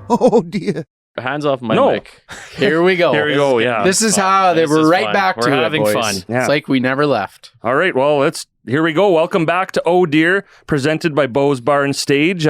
Oh, dear. Hands off my No. mic. Here we go. Here we go, yeah. This is how they This were is right fun. back We're to having it, boys. fun. Yeah. It's like we never left. All right, well, here we go. Welcome back to Oh Dear, presented by Bo's Bar and Stage.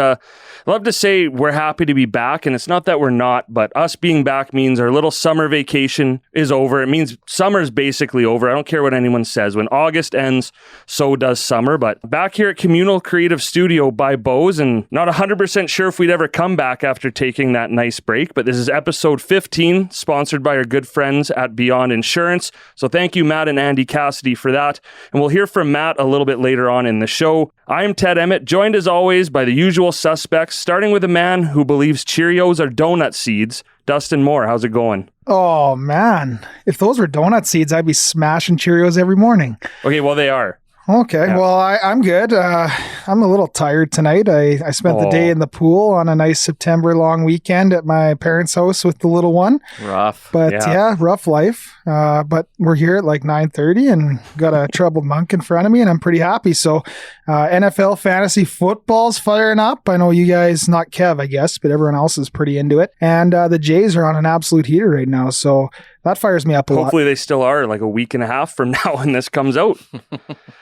Love to say we're happy to be back, and it's not that we're not, but us being back means our little summer vacation is over. It means summer's basically over. I don't care what anyone says. When August ends, so does summer. But back here at Communal Creative Studio by Bo's, and not 100% sure if we'd ever come back after taking that nice break, but this is episode 15, sponsored by our good friends at Beyond Insurance. So thank you, Matt and Andy Cassidy, for that. And we'll hear from Matt a little bit later on in the show. I'm Ted Emmett, joined as always by the usual suspects, starting with a man who believes Cheerios are donut seeds. Dustin Moore, how's it going? Oh, man. If those were donut seeds, I'd be smashing Cheerios every morning. Okay, well, they are. Okay, Yeah. well, I'm good. I'm a little tired tonight. I spent the day in the pool on a nice September long weekend at my parents' house with the little one. Rough. But Yeah. rough life. But we're here at like 9:30 and got a troubled monk in front of me, and I'm pretty happy. So NFL fantasy football's firing up. I know you guys, not Kev, I guess, but everyone else is pretty into it. And the Jays are on an absolute heater right now. So that fires me up a lot. Hopefully they still are like a week and a half from now when this comes out.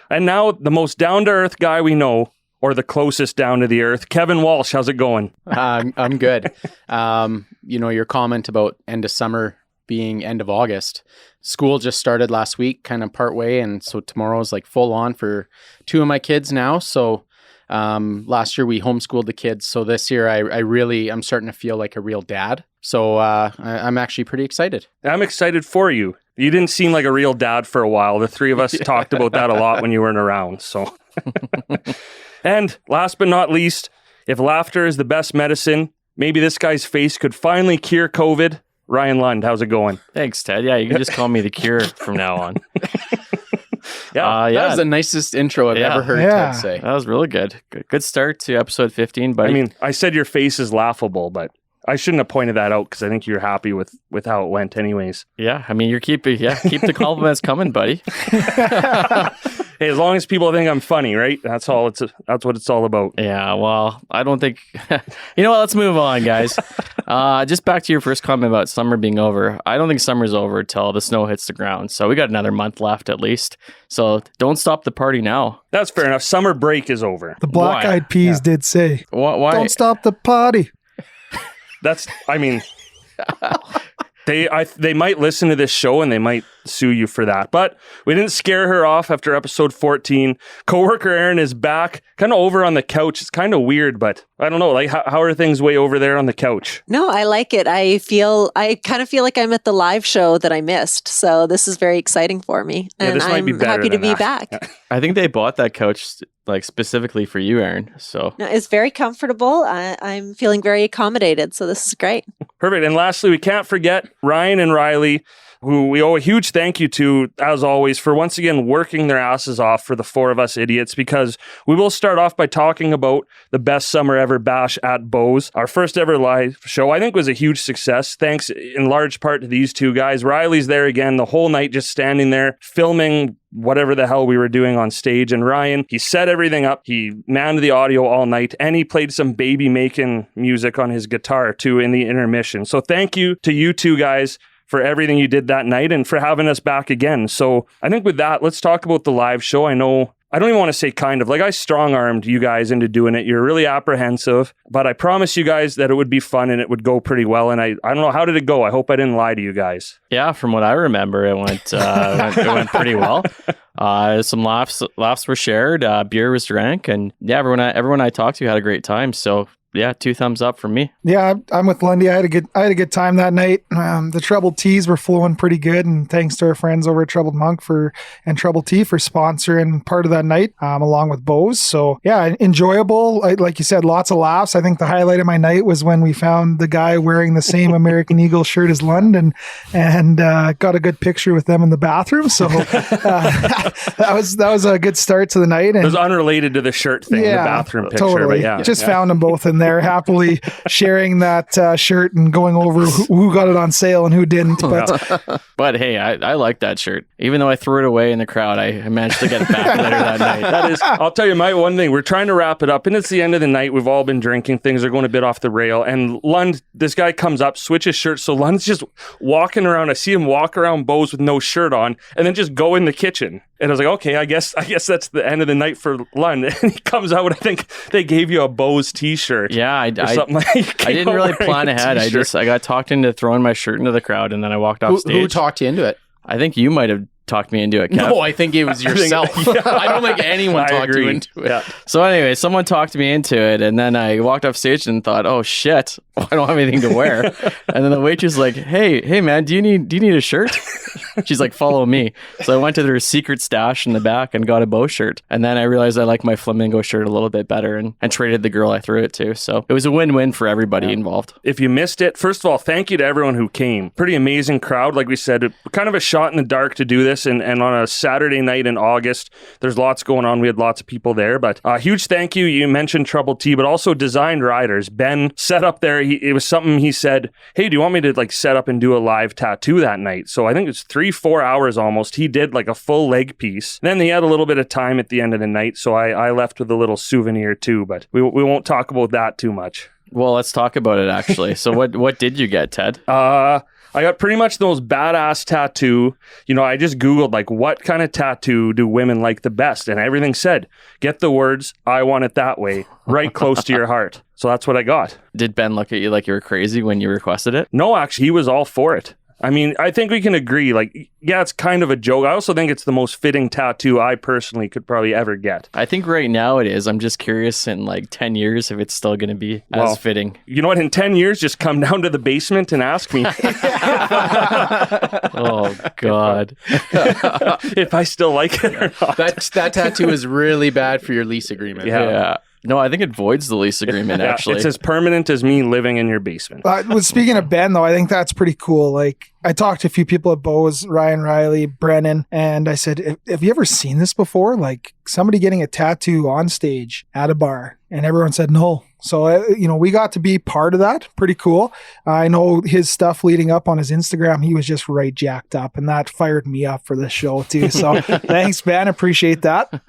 And now the most down-to-earth guy we know, or the closest down to the earth, Kevin Walsh, how's it going? I'm good. Your comment about end of summer being end of August. School just started last week, kind of part way. And so tomorrow's like full on for two of my kids now. So last year we homeschooled the kids. So this year I'm starting to feel like a real dad. So I'm actually pretty excited. I'm excited for you. You didn't seem like a real dad for a while. The three of us talked about that a lot when you weren't around. So, and last but not least, if laughter is the best medicine, maybe this guy's face could finally cure COVID. Ryan Lund, how's it going? Thanks, Ted. Yeah, you can just call me the Cure from now on. Yeah, That was the nicest intro I've ever heard Yeah. Ted say. That was really good. Good start to episode 15, buddy. I mean, I said your face is laughable, but I shouldn't have pointed that out because I think you're happy with how it went anyways. yeah, I mean, keep the compliments coming, buddy. Hey, as long as people think I'm funny, right? That's what it's all about. Yeah, well, I don't think... You know what? Let's move on, guys. Just back to your first comment about summer being over. I don't think summer's over till the snow hits the ground. So we got another month left at least. So don't stop the party now. That's fair enough. Summer break is over. The Black Why? Eyed Peas did say, Why? "Don't stop the party." They might listen to this show and they might sue you for that. But we didn't scare her off after episode 14. Coworker Aaron is back, kind of over on the couch. It's kind of weird, but I don't know. Like, how are things way over there on the couch? No, I like it. I kind of feel like I'm at the live show that I missed. So this is very exciting for me. Yeah, And this might be I'm better happy to than be that. back. I think they bought that couch like specifically for you, Aaron. So No, it's very comfortable. I'm feeling very accommodated. So this is great. Perfect. And lastly, we can't forget Ryan and Riley, who we owe a huge thank you to, as always, for once again working their asses off for the four of us idiots, because we will start off by talking about the best summer ever bash at Bo's. Our first ever live show, I think, was a huge success, thanks in large part to these two guys. Riley's there again the whole night, just standing there, filming whatever the hell we were doing on stage. And Ryan, he set everything up. He manned the audio all night, and he played some baby making music on his guitar too in the intermission. So thank you to you two guys for everything you did that night and for having us back again. So I think with that, let's talk about the live show. I know, I don't even want to say kind of, like I strong-armed you guys into doing it. You're really apprehensive, but I promise you guys that it would be fun and it would go pretty well. And I don't know, how did it go? I hope I didn't lie to you guys. yeah, from what I remember, it went pretty well. Some laughs were shared, beer was drank, and yeah, everyone I talked to had a great time. So yeah, 2 thumbs up from me. Yeah, I'm with Lundy. I had a good time that night. The Troubled Teas were flowing pretty good, and thanks to our friends over at Troubled Monk and Troubled Tea for sponsoring part of that night, along with Bo's. So yeah, enjoyable. Like you said, lots of laughs. I think the highlight of my night was when we found the guy wearing the same American Eagle shirt as London, and got a good picture with them in the bathroom. So that was a good start to the night. And it was unrelated to the shirt thing, the bathroom picture. Totally. But yeah, Just found them both in there. there, happily sharing that shirt and going over who got it on sale and who didn't. But hey, I like that shirt. Even though I threw it away in the crowd, I managed to get it back later that night. That is, I'll tell you my one thing. We're trying to wrap it up, and it's the end of the night. We've all been drinking. Things are going a bit off the rail. And Lund, this guy comes up, switches shirts. So Lund's just walking around. I see him walk around Bo's with no shirt on, and then just go in the kitchen. And I was like, okay, I guess that's the end of the night for Lund. And he comes out, I think they gave you a Bo's t-shirt. Yeah, I didn't really plan ahead. I got talked into throwing my shirt into the crowd, and then I walked off stage. Who talked you into it? I think you might have talked me into it, Kev. No, I think it was yourself. I don't think anyone talked you into it. Yeah. So anyway, someone talked me into it, and then I walked off stage and thought, oh shit, I don't have anything to wear. And then the waitress was like, hey man, do you need a shirt? She's like, follow me. So I went to their secret stash in the back and got a Bo shirt. And then I realized I like my flamingo shirt a little bit better and traded the girl I threw it to. So it was a win-win for everybody involved. If you missed it, first of all, thank you to everyone who came. Pretty amazing crowd. Like we said, kind of a shot in the dark to do this. And on a Saturday night in August, there's lots going on. We had lots of people there. But a huge thank you. You mentioned Trouble T, but also Designed Riders. Ben set up there. It was something he said, hey, do you want me to like set up and do a live tattoo that night? So I think it's 3-4 hours almost. He did like a full leg piece. Then he had a little bit of time at the end of the night. So I left with a little souvenir too, but we won't talk about that too much. Well, let's talk about it actually. So what did you get, Ted? I got pretty much the most badass tattoo. You know, I just Googled like what kind of tattoo do women like the best? And everything said, get the words, I want it that way, right close to your heart. So that's what I got. Did Ben look at you like you were crazy when you requested it? No, actually, he was all for it. I mean, I think we can agree, like, yeah, it's kind of a joke. I also think it's the most fitting tattoo I personally could probably ever get. I think right now it is. I'm just curious in like 10 years if it's still going to be as fitting. You know what? In 10 years, just come down to the basement and ask me. Oh, God. If I still like it or not. That tattoo is really bad for your lease agreement. Yeah. No, I think it voids the lease agreement, actually. It's as permanent as me living in your basement. Speaking of Ben, though, I think that's pretty cool. Like, I talked to a few people at Bo's, Ryan Riley, Brennan, and I said, have you ever seen this before? Like, somebody getting a tattoo on stage at a bar. And everyone said no. So, we got to be part of that. Pretty cool. I know his stuff leading up on his Instagram, he was just right jacked up. And that fired me up for this show, too. So thanks, Ben. Appreciate that.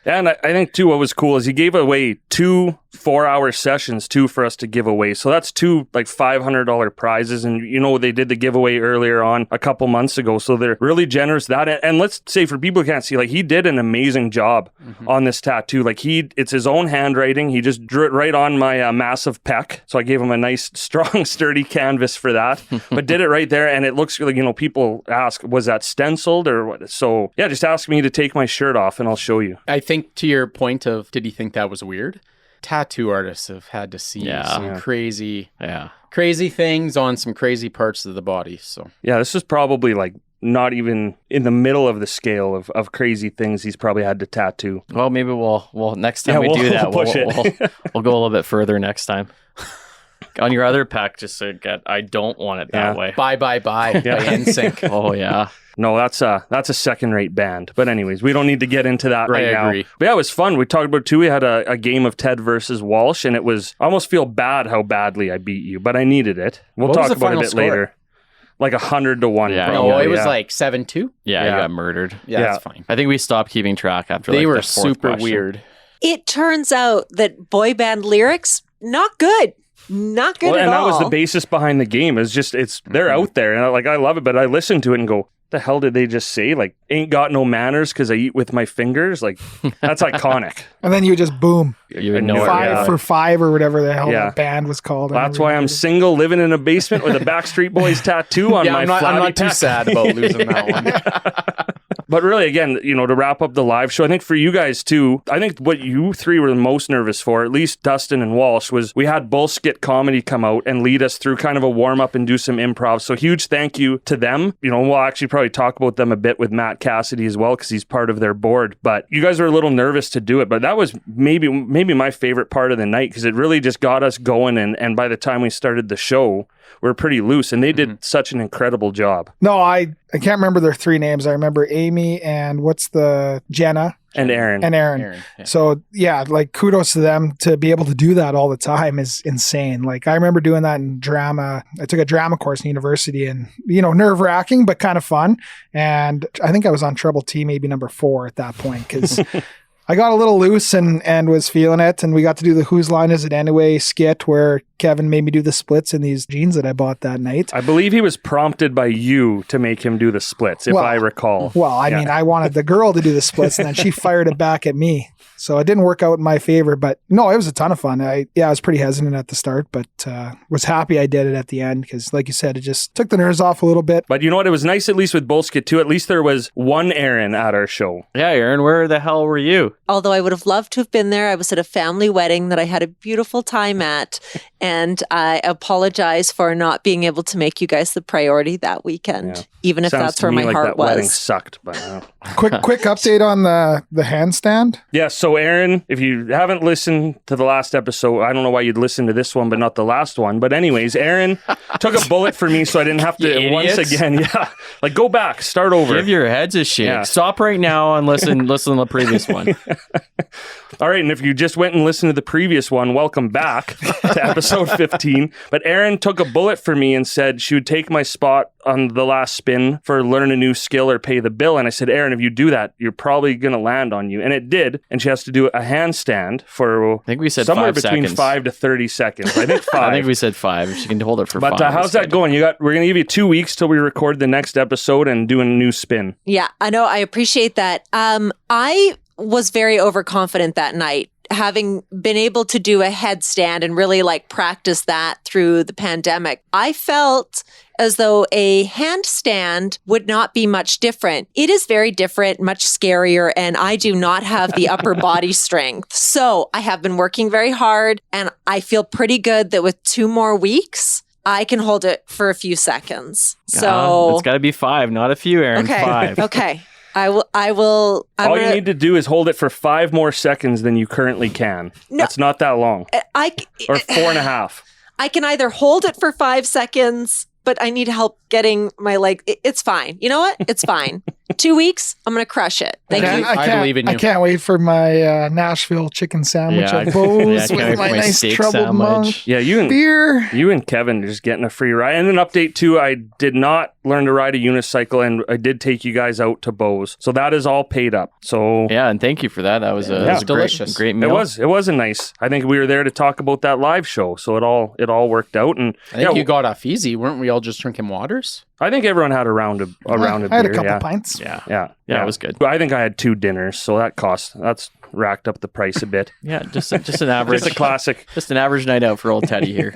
And I think, too, what was cool is he gave away 2 4-hour sessions, too, for us to give away. So that's 2 like $500 prizes. And, they did the giveaway earlier on a couple months ago. So they're really generous with that. And let's say for people who can't see, like, he did an amazing job on this tattoo. Like, it's his own handwriting. He just drew it right on my massive pec. So I gave him a nice, strong, sturdy canvas for that. But did it right there. And it looks like, people ask, was that stenciled or what? So yeah, just ask me to take my shirt off and I'll show you. I think to your point of, did he think that was weird? Tattoo artists have had to see some crazy things on some crazy parts of the body. So yeah, this is probably like not even in the middle of the scale of crazy things he's probably had to tattoo. Well, maybe we'll next time we do that, we'll go a little bit further next time. On your other pack, just to get, I don't want it that way. Bye by NSYNC. Oh yeah. No, that's a second-rate band. But anyways, we don't need to get into that right now. Agree. But yeah, it was fun. We talked about, too, we had a game of Ted versus Walsh, and it was, I almost feel bad how badly I beat you, but I needed it. We'll talk about it a bit later. Like 100-1. Yeah. No, it was like 7-2. Yeah, you got murdered. Yeah, that's fine. I think we stopped keeping track after they like were the 4th super question. weird. It turns out that boy band lyrics, not good. Not good at all. And that was the basis behind the game. They're out there, and I love it, but I listen to it and go, the hell did they just say? Like, ain't got no manners because I eat with my fingers? Like, that's iconic. And then you just boom. You would know 5 for 5 or whatever the hell that band was called. That's why I'm single, living in a basement with a Backstreet Boys tattoo on my flabby I'm not too pec. sad about losing that one. But really, again, to wrap up the live show, I think for you guys too, I think what you 3 were the most nervous for, at least Dustin and Walsh, was we had Bullskit Comedy come out and lead us through kind of a warm-up and do some improv. So huge thank you to them. We'll actually probably talk about them a bit with Matt Cassidy as well, because he's part of their board. But you guys were a little nervous to do it. But that was maybe my favorite part of the night, because it really just got us going. And by the time we started the show, we were pretty loose, and they did such an incredible job. No, I I can't remember their three names. I remember Amy and Jenna. And Aaron. Yeah. So like kudos to them to be able to do that all the time is insane. Like I remember doing that in drama. I took a drama course in university and, nerve wracking, but kind of fun. And I think I was on Trouble T, maybe number 4 at that point because I got a little loose and was feeling it. And we got to do the Whose Line Is It Anyway skit where Kevin made me do the splits in these jeans that I bought that night. I believe he was prompted by you to make him do the splits, if I recall. Well, I mean, I wanted the girl to do the splits and then she fired it back at me. So it didn't work out in my favor, but no, it was a ton of fun. I was pretty hesitant at the start, but was happy I did it at the end because, like you said, it just took the nerves off a little bit. But you know what? It was nice, at least with both skit too. At least there was one Aaron at our show. Yeah, Aaron, where the hell were you? Although I would have loved to have been there, I was at a family wedding that I had a beautiful time at, and I apologize for not being able to make you guys the priority that weekend, even if that's where my heart that was. Wedding sucked, but quick update on the handstand. Yeah, so Aaron, if you haven't listened to the last episode, I don't know why you'd listen to this one, but not the last one. But anyways, Aaron took a bullet for me, so I didn't have to once again. Yeah, like go back, start over. Give your heads a shake. Yeah. Stop right now and listen to the previous one. All right, and if you just went and listened to the previous one, welcome back to episode 15. But Aaron took a bullet for me and said she would take my spot on the last spin for learn a new skill or pay the bill. And I said, Aaron, if you do that, you're probably going to land on you. And it did. And she has to do a handstand for, I think we said somewhere 5 between seconds. 5 to 30 seconds. I think 5. I think we said 5. She can hold it for 5. But how's that going? We're going to give you 2 weeks till we record the next episode and do a new spin. Yeah, I know. I appreciate that. I was very overconfident that night, having been able to do a headstand and really practice that through the pandemic. I felt as though a handstand would not be much different. It is very different, much scarier, and I do not have the upper body strength. So I have been working very hard, and I feel pretty good that with 2 more weeks, I can hold it for a few seconds. So it's got to be 5, not a few, Aaron. Okay. 5. Okay. I will. All you need to do is hold it for 5 more seconds than you currently can. No, that's not that long. Or 4.5. I can either hold it for 5 seconds, but I need help getting my leg. It's fine. You know what? It's fine. 2 weeks, I'm going to crush it. Thank you. I believe in you. I can't wait for my Nashville chicken sandwich at Bo's with my nice troubled monk. Yeah, you and Kevin are just getting a free ride. And an update too, I did not learn to ride a unicycle, and I did take you guys out to Bo's. So that is all paid up. So yeah, and thank you for that. That was a delicious. Great meal. It was a nice. I think we were there to talk about that live show, so it all worked out. And I think you got off easy. Weren't we all just drinking waters? I think everyone had a round of beer. I had a couple pints. Yeah, it was good. I think I had 2 dinners, so that's racked up the price a bit. Yeah, just an average. Just a classic. Just an average night out for old Teddy here.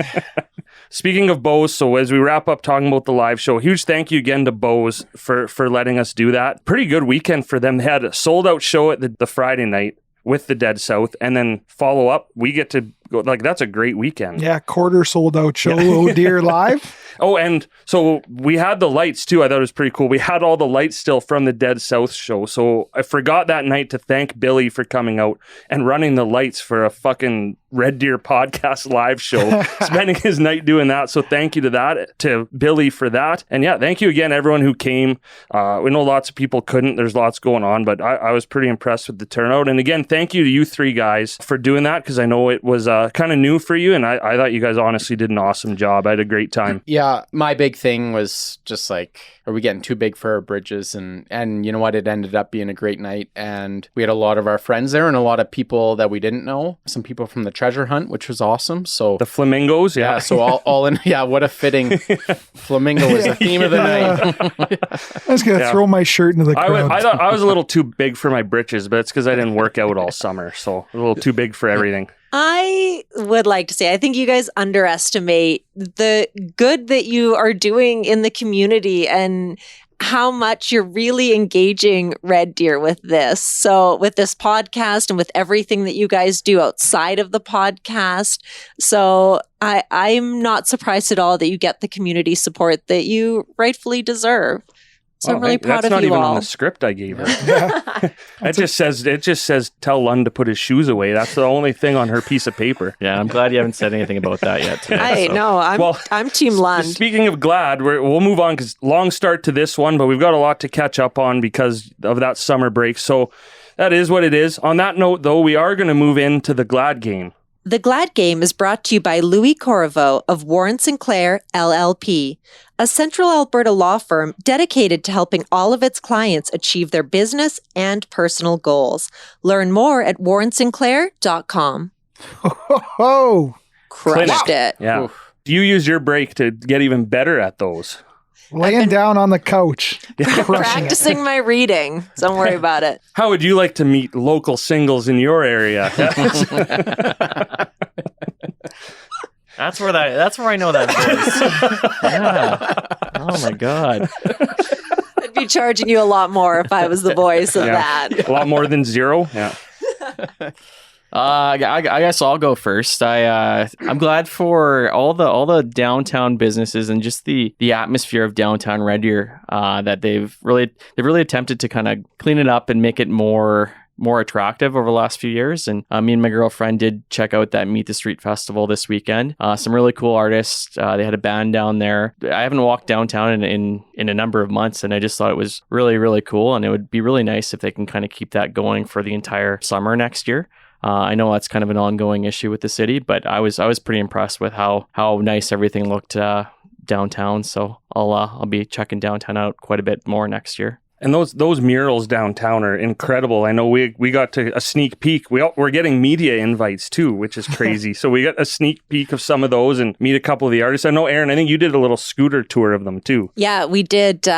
Speaking of Bo's, so as we wrap up talking about the live show, huge thank you again to Bo's for letting us do that. Pretty good weekend for them. They had a sold out show at the Friday night with the Dead South, and then follow up, we get to go, that's a great weekend. Yeah, quarter sold out show, Oh Dear live. Oh, and so we had the lights too. I thought it was pretty cool. We had all the lights still from the Dead South show. So I forgot that night to thank Billy for coming out and running the lights for a fucking Red Deer podcast live show, spending his night doing that. So thank you to Billy for that. And yeah, thank you again, everyone who came. We know lots of people couldn't. There's lots going on, but I was pretty impressed with the turnout. And again, thank you to you 3 guys for doing that, because I know it was kind of new for you. And I thought you guys honestly did an awesome job. I had a great time. Yeah, my big thing was just are we getting too big for our bridges? And you know what? It ended up being a great night. And we had a lot of our friends there and a lot of people that we didn't know. Some people from the treasure hunt, which was awesome. So the flamingos, yeah. So all in, yeah, what a fitting flamingo was the theme of the night. I was going to throw my shirt into the crowd. I thought I was a little too big for my britches, but it's because I didn't work out all summer. So a little too big for everything. I would like to say, I think you guys underestimate the good that you are doing in the community and how much you're really engaging Red Deer with this. So with this podcast and with everything that you guys do outside of the podcast. So I'm not surprised at all that you get the community support that you rightfully deserve. So I'm really proud that's of not you even all. on the script I gave her. It just says tell Lund to put his shoes away. That's the only thing on her piece of paper. Yeah, I'm glad you haven't said anything about that yet today. I'm Team Lund. Speaking of glad, we'll move on because long start to this one, but we've got a lot to catch up on because of that summer break. So that is what it is. On that note, though, we are going to move into the glad game. The Glad Game is brought to you by Louis Corriveau of Warren Sinclair, LLP, a Central Alberta law firm dedicated to helping all of its clients achieve their business and personal goals. Learn more at warrensinclair.com. Oh, Crushed it. Yeah. Do you use your break to get even better at those? laying down on the couch. Crushing it. Practicing my reading. Don't worry about it. How would you like to meet local singles in your area? That's where I know that voice. Yeah. Oh my God. I'd be charging you a lot more if I was the voice of that. A lot more than zero. Yeah. I guess I'll go first. I'm glad for all the downtown businesses and just the atmosphere of downtown Red Deer that they've really attempted to kind of clean it up and make it more attractive over the last few years. And me and my girlfriend did check out that Meet the Street Festival this weekend. Some really cool artists. They had a band down there. I haven't walked downtown in a number of months, and I just thought it was really, really cool. And it would be really nice if they can kind of keep that going for the entire summer next year. I know that's kind of an ongoing issue with the city, but I was pretty impressed with how nice everything looked downtown. So I'll be checking downtown out quite a bit more next year. And those murals downtown are incredible. I know we got a sneak peek. We're getting media invites too, which is crazy. So we got a sneak peek of some of those and meet a couple of the artists. I know, Aaron, I think you did a little scooter tour of them too. Yeah, we did.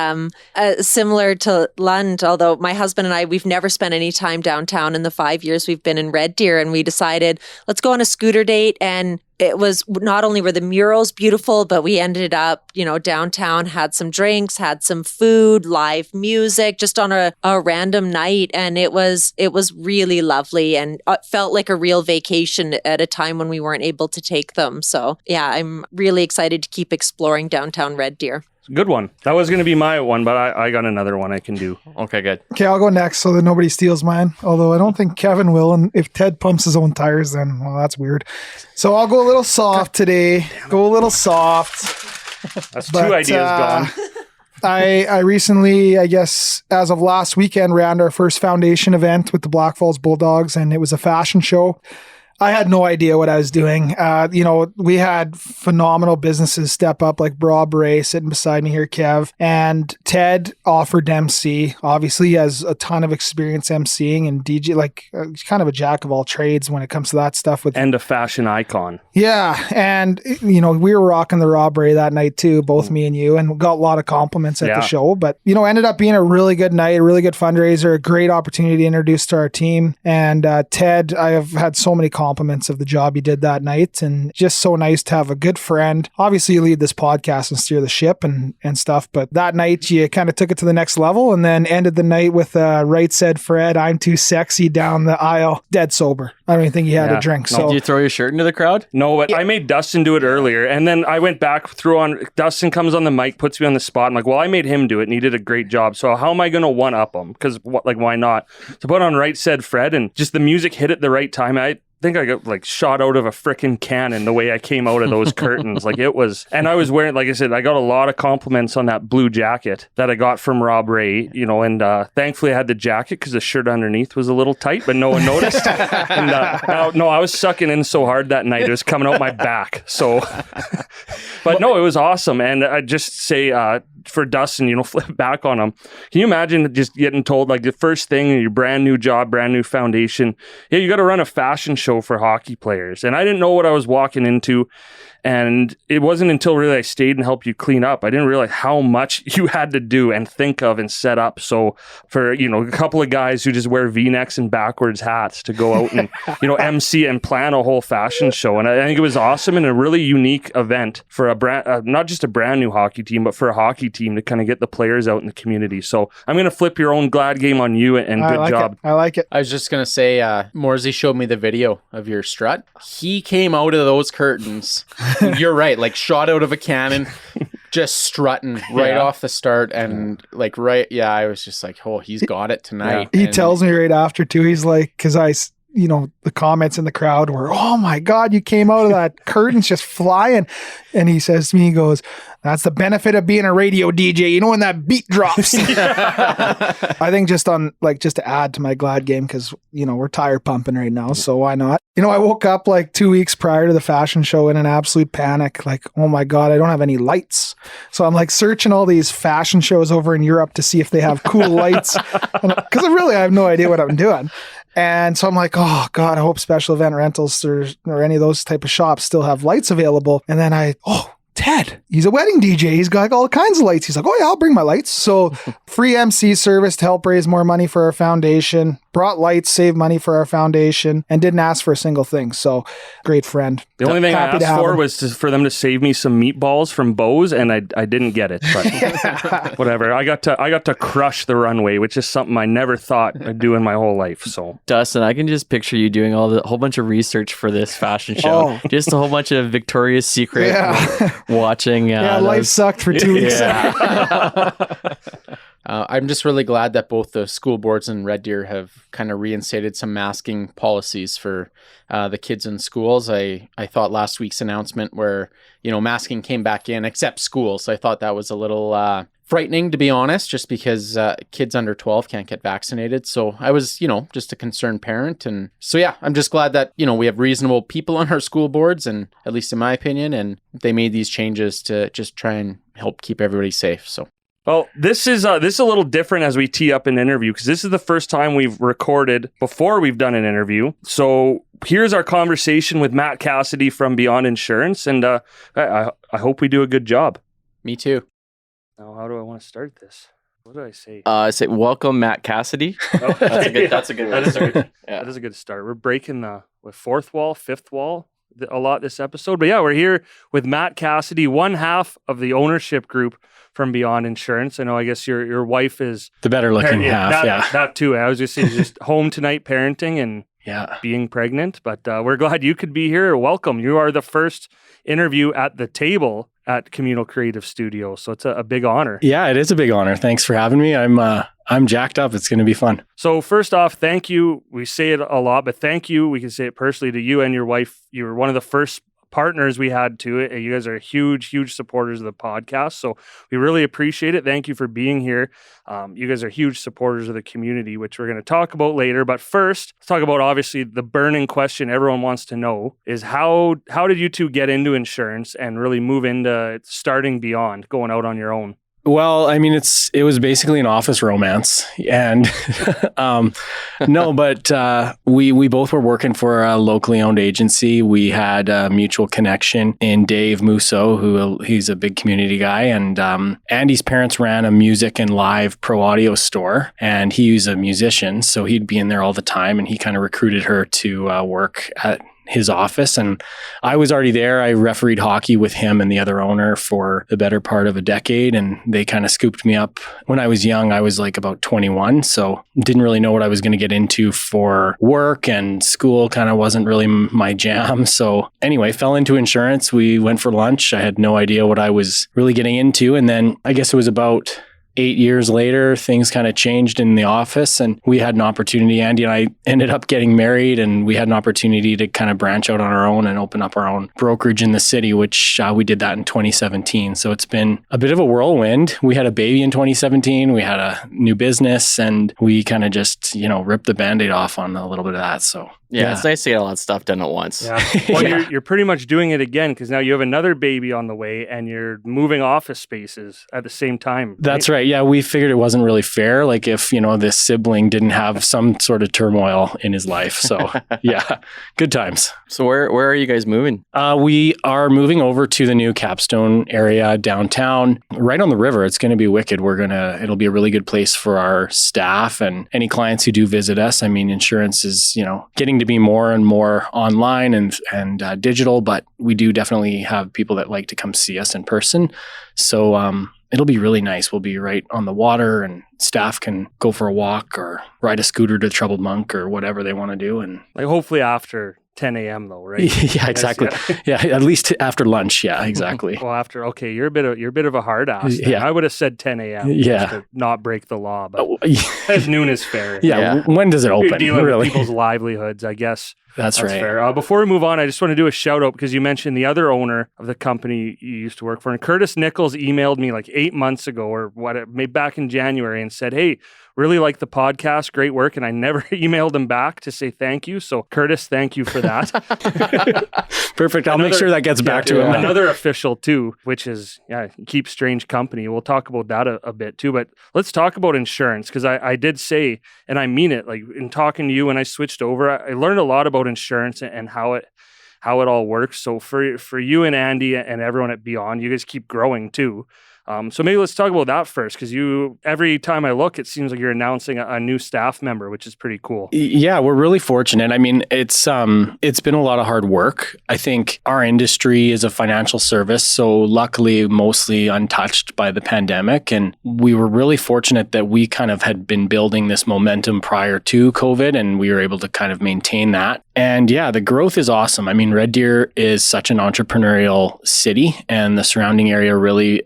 Similar to Lund, although my husband and I, we've never spent any time downtown in the 5 years we've been in Red Deer. And we decided, let's go on a scooter date. And it was not only were the murals beautiful, but we ended up, downtown, had some drinks, had some food, live music, just on a random night. And it was really lovely and felt like a real vacation at a time when we weren't able to take them. So yeah, I'm really excited to keep exploring downtown Red Deer. Good one. That was going to be my one, but I got another one I can do. Okay, good. Okay, I'll go next so that nobody steals mine. Although I don't think Kevin will. And if Ted pumps his own tires, then, well, that's weird. So I'll go a little soft today. Go a little soft. That's two ideas gone. I recently, I guess, as of last weekend, ran our first foundation event with the Black Falls Bulldogs, and it was a fashion show. I had no idea what I was doing. We had phenomenal businesses step up, like Bra Bray sitting beside me here, Kev. And Ted offered MC. Obviously, he has a ton of experience MCing and DJ, he's kind of a jack of all trades when it comes to that stuff. And a fashion icon. Yeah. And, we were rocking the Bra Bray that night too, both me and you, and got a lot of compliments at the show. But, ended up being a really good night, a really good fundraiser, a great opportunity to introduce to our team. And Ted, I have had so many compliments of the job he did that night, and just so nice to have a good friend. Obviously, you lead this podcast and steer the ship and stuff, but that night you kind of took it to the next level and then ended the night with Right Said Fred, I'm Too Sexy down the aisle, dead sober. I don't even think he had a drink. No. So Did you throw your shirt into the crowd? No, but I made Dustin do it earlier, and then I went back, threw on, Dustin comes on the mic, puts me on the spot. I'm like, well, I made him do it, and he did a great job, so how am I going to one-up him? Because, why not? So put on Right Said Fred, and just the music hit at the right time. I think I got shot out of a freaking cannon the way I came out of those curtains. And I was wearing, like I said, I got a lot of compliments on that blue jacket that I got from Rob Ray, and thankfully I had the jacket because the shirt underneath was a little tight, but no one noticed. And I was sucking in so hard that night, it was coming out my back. So, but no, it was awesome. And I just say, for Dustin, flip back on him. Can you imagine just getting told, the first thing, your brand new job, brand new foundation, you got to run a fashion show for hockey players. And I didn't know what I was walking into. And it wasn't until really I stayed and helped you clean up, I didn't realize how much you had to do and think of and set up. So for, a couple of guys who just wear V-necks and backwards hats to go out and, MC and plan a whole fashion show. And I think it was awesome and a really unique event for a brand, not just a brand new hockey team, but for a hockey team to kind of get the players out in the community. So I'm going to flip your own glad game on you, and good job. I like it. I was just going to say, Morsey showed me the video of your strut. He came out of those curtains. You're right, shot out of a cannon, just strutting right off the start. And like, I was just like, oh, he's got it tonight. He And tells me right after too, he's like, because the comments in the crowd were, oh my God, you came out of that curtains just flying. And he says to me, he goes, that's the benefit of being a radio DJ. You know, when that beat drops. I think just to add to my glad game, because, we're tire pumping right now. So why not? I woke up like 2 weeks prior to the fashion show in an absolute panic. Like, oh my God, I don't have any lights. So I'm like searching all these fashion shows over in Europe to see if they have cool lights. Because I have no idea what I'm doing. And so I'm like, oh God, I hope Special Event Rentals or any of those type of shops still have lights available. And then Ted, he's a wedding DJ. He's got all kinds of lights. He's like, oh yeah, I'll bring my lights. So free MC service to help raise more money for our foundation. Brought lights, saved money for our foundation, and didn't ask for a single thing. So great friend. The only thing I asked for was for them to save me some meatballs from Bo's, and I didn't get it. But whatever. I got to crush the runway, which is something I never thought I'd do in my whole life. So Dustin, I can just picture you doing a whole bunch of research for this fashion show. Just a whole bunch of Victoria's Secret watching. Life sucked for 2 weeks. I'm just really glad that both the school boards and Red Deer have kind of reinstated some masking policies for the kids in schools. I thought last week's announcement where, masking came back in, except schools. I thought that was a little frightening, to be honest, just because kids under 12 can't get vaccinated. So I was, just a concerned parent. And so, I'm just glad that, we have reasonable people on our school boards, and at least in my opinion, and they made these changes to just try and help keep everybody safe. So. Well, this is a little different as we tee up an interview, because this is the first time we've recorded before we've done an interview. So here's our conversation with Matt Cassidy from Beyond Insurance, and I hope we do a good job. Me too. Now, how do I want to start this? What did I say? Say welcome, Matt Cassidy. Oh, That's a good way to start. That is a good start. We're breaking the fourth wall, fifth wall a lot this episode. But we're here with Matt Cassidy, one half of the ownership group from Beyond Insurance. I know, I guess your wife is the better looking half. That too. I was just saying, just home tonight parenting and being pregnant. But we're glad you could be here. Welcome. You are the first interview at the table at Communal Creative Studio. So it's a big honor. Yeah, it is a big honor. Thanks for having me. I'm jacked up. It's going to be fun. So first off, thank you. We say it a lot, but thank you. We can say it personally to you and your wife. You were one of the first partners we had to it. You guys are huge supporters of the podcast. So we really appreciate it. Thank you for being here. You guys are huge supporters of the community, which we're going to talk about later. But first, let's talk about obviously the burning question everyone wants to know is how did you two get into insurance and really move into starting Beyond, going out on your own? Well, I mean, it was basically an office romance, and no, but we both were working for a locally owned agency. We had a mutual connection in Dave Musso, he's a big community guy, and Andy's parents ran a music and live pro audio store, and he was a musician, so he'd be in there all the time, and he kind of recruited her to work at his office. And I was already there. I refereed hockey with him and the other owner for the better part of a decade. And they kind of scooped me up when I was young. I was like about 21. So didn't really know what I was going to get into for work, and school kind of wasn't really my jam. So anyway, fell into insurance. We went for lunch. I had no idea what I was really getting into. And then I guess it was about 8 years later, things kind of changed in the office, and we had an opportunity. Andy and I ended up getting married, and we had an opportunity to kind of branch out on our own and open up our own brokerage in the city, which we did that in 2017. So it's been a bit of a whirlwind. We had a baby in 2017. We had a new business, and we kind of just, ripped the Band-Aid off on a little bit of that. So yeah, it's nice to get a lot of stuff done at once. Yeah. Well, you're pretty much doing it again, because now you have another baby on the way and you're moving office spaces at the same time. Right? That's right. Yeah, we figured it wasn't really fair. Like if, this sibling didn't have some sort of turmoil in his life. So yeah, good times. So where are you guys moving? We are moving over to the new Capstone area downtown, right on the river. It's going to be wicked. It'll be a really good place for our staff and any clients who do visit us. I mean, insurance is, getting to be more and more online and digital, but we do definitely have people that like to come see us in person. So it'll be really nice. We'll be right on the water, and staff can go for a walk or ride a scooter to Troubled Monk or whatever they want to do. And like hopefully after 10 a.m. though, right? Yeah, exactly. Yeah, at least after lunch. Yeah, exactly. Well, you're a bit of a hard ass. Then. Yeah. I would have said 10 a.m. Yeah. just to not break the law, but Oh, as noon is fair. yeah. When does it You're open? dealing Really? with people's livelihoods, I guess. That's right. Fair. Before we move on, I just want to do a shout out because you mentioned the other owner of the company you used to work for. And Curtis Nichols emailed me like 8 months ago or maybe back in January and said, hey, really like the podcast. Great work. And I never emailed him back to say thank you. So Curtis, thank you for that. Perfect. I'll make sure that gets back to him. Another official too, which is Keep Strange Company. We'll talk about that a bit too. But let's talk about insurance because I did say, and I mean it, like in talking to you when I switched over, I learned a lot about insurance and how it all works. So for you and Andy and everyone at Beyond, you guys keep growing too. So maybe let's talk about that first, because every time I look, it seems like you're announcing a new staff member, which is pretty cool. Yeah, we're really fortunate. I mean, it's been a lot of hard work. I think our industry is a financial service, so luckily mostly untouched by the pandemic. And we were really fortunate that we kind of had been building this momentum prior to COVID, and we were able to kind of maintain that. And yeah, the growth is awesome. I mean, Red Deer is such an entrepreneurial city, and the surrounding area really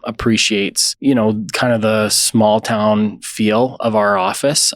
appreciates, kind of the small town feel of our office.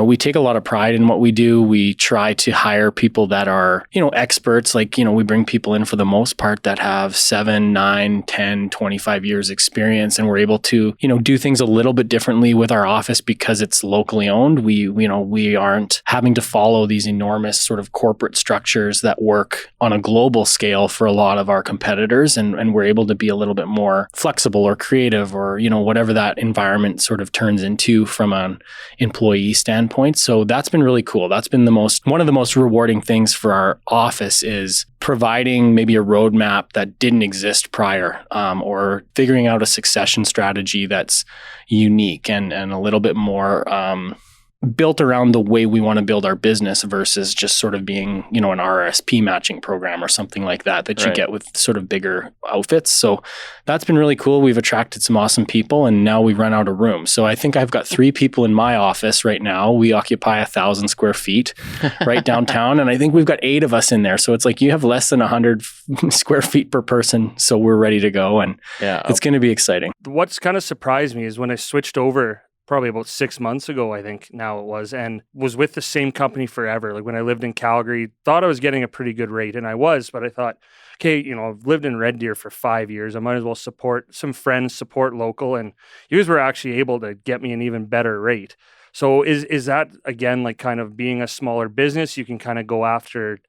We take a lot of pride in what we do. We try to hire people that are, experts. Like, we bring people in for the most part that have 7, 9, 10, 25 years experience, and we're able to, do things a little bit differently with our office because it's locally owned. We aren't having to follow these enormous sort of corporate structures that work on a global scale for a lot of our competitors. And we're able to be a little bit more flexible or creative or, whatever that environment sort of turns into from an employee standpoint. So that's been really cool. That's been one of the most rewarding things for our office is providing maybe a roadmap that didn't exist prior, or figuring out a succession strategy that's unique and a little bit more built around the way we want to build our business versus just sort of being, an RRSP matching program or something like that you get with sort of bigger outfits. So that's been really cool. We've attracted some awesome people and now we've run out of room. So I think I've got 3 people in my office right now. We occupy 1,000 square feet right downtown. And I think we've got 8 of us in there. So it's like you have less than 100 square feet per person. So we're ready to go. And it's going to be exciting. What's kind of surprised me is when I switched over probably about 6 months ago, I think now it was, and was with the same company forever. Like when I lived in Calgary, thought I was getting a pretty good rate, and I was, but I thought, okay, I've lived in Red Deer for 5 years. I might as well support some friends, support local, and you guys were actually able to get me an even better rate. So is that, again, like kind of being a smaller business, you can kind of go after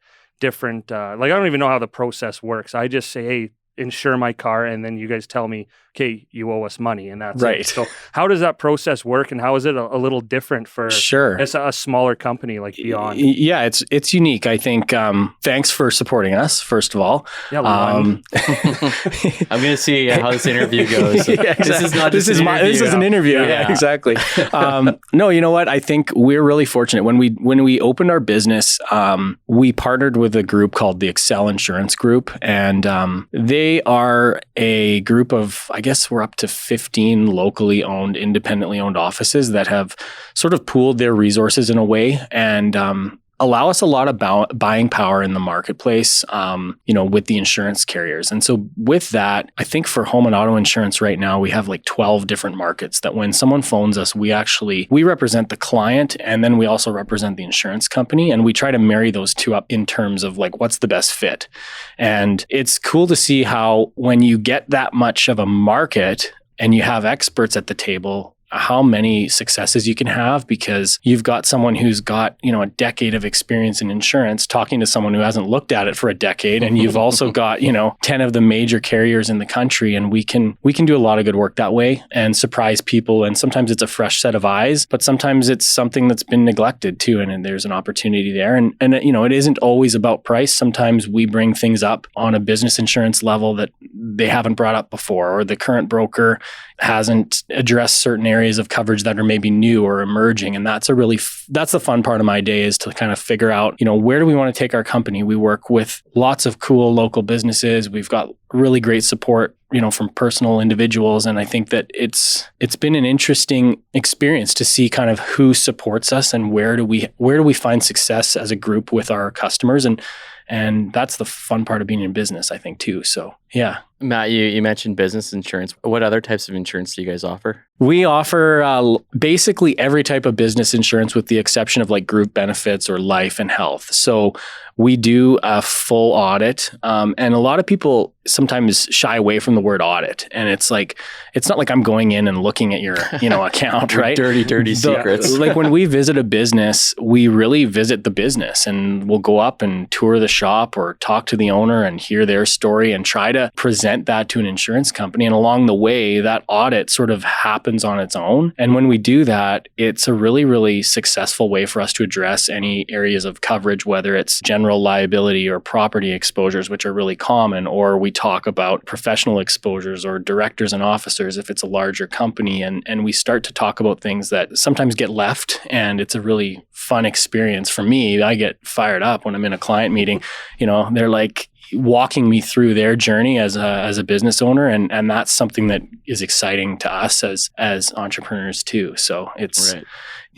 different, I don't even know how the process works. I just say, hey, insure my car, and then you guys tell me, okay, you owe us money, and that's right. It. So how does that process work, and how is it a little different for a smaller company like Beyond? Yeah, it's unique. I think thanks for supporting us, first of all. Yeah, I'm going to see how this interview goes. Yeah, exactly. This is an interview. Yeah, exactly. No, you know what? I think we're really fortunate. When we opened our business, we partnered with a group called the Excel Insurance Group, and they are a group of, I guess we're up to 15 locally owned, independently owned offices that have sort of pooled their resources in a way and allow us a lot of buying power in the marketplace, with the insurance carriers. And so with that, I think for home and auto insurance right now, we have like 12 different markets that when someone phones us, we represent the client and then we also represent the insurance company. And we try to marry those two up in terms of like, what's the best fit? And it's cool to see how when you get that much of a market and you have experts at the table, how many successes you can have because you've got someone who's got, a decade of experience in insurance talking to someone who hasn't looked at it for a decade. And you've also got, 10 of the major carriers in the country. And we can do a lot of good work that way and surprise people. And sometimes it's a fresh set of eyes, but sometimes it's something that's been neglected too. And there's an opportunity there. And it isn't always about price. Sometimes we bring things up on a business insurance level that they haven't brought up before, or the current broker hasn't addressed certain areas areas of coverage that are maybe new or emerging. And that's that's the fun part of my day, is to kind of figure out, where do we want to take our company? We work with lots of cool local businesses. We've got really great support, from personal individuals. And I think that it's been an interesting experience to see kind of who supports us and where do we find success as a group with our customers. And that's the fun part of being in business, I think, too. So, yeah. Matt, you mentioned business insurance. What other types of insurance do you guys offer? We offer basically every type of business insurance with the exception of like group benefits or life and health. So we do a full audit. And a lot of people sometimes shy away from the word audit. And it's not like I'm going in and looking at your, account, right? Dirty secrets. Like when we visit a business, we really visit the business, and we'll go up and tour the shop or talk to the owner and hear their story and try to present that to an insurance company. And along the way, that audit sort of happens on its own. And when we do that, it's a really, really successful way for us to address any areas of coverage, whether it's general liability or property exposures, which are really common, or we talk about professional exposures or directors and officers if it's a larger company. And we start to talk about things that sometimes get left. And it's a really fun experience for me. I get fired up when I'm in a client meeting. They're like walking me through their journey as a business owner. And that's something that is exciting to us as entrepreneurs too. So it's, right.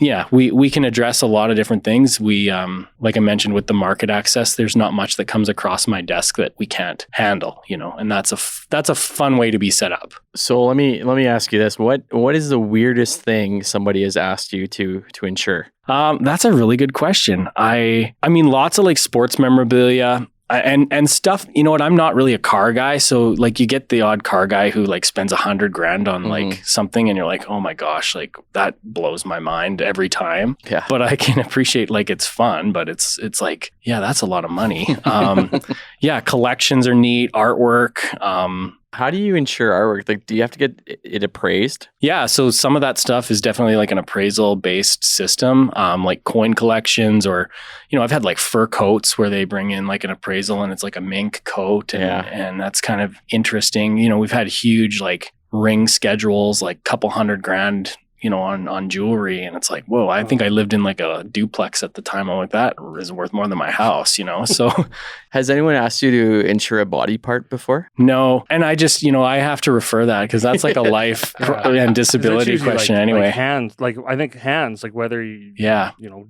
Yeah, we can address a lot of different things. We, like I mentioned with the market access, there's not much that comes across my desk that we can't handle, and that's a fun way to be set up. So let me ask you this. What is the weirdest thing somebody has asked you to insure? That's a really good question. I mean, lots of like sports memorabilia. And stuff, you know what? I'm not really a car guy. So like you get the odd car guy who like spends $100,000 on like something and you're like, oh my gosh, like that blows my mind every time. Yeah. But I can appreciate like it's fun, but it's like, yeah, that's a lot of money. Yeah. Collections are neat, artwork. How do you insure artwork? Like, do you have to get it appraised? Yeah. So some of that stuff is definitely like an appraisal based system, like coin collections, or, I've had like fur coats where they bring in like an appraisal and it's like a mink coat. And that's kind of interesting. We've had huge like ring schedules, like couple $100,000, on jewelry. And it's like, whoa, I think I lived in like a duplex at the time. I'm like, that is worth more than my house, So has anyone asked you to insure a body part before? No. And I just, I have to refer that because that's like a life and disability question anyway. Like hands, I think hands, like whether you,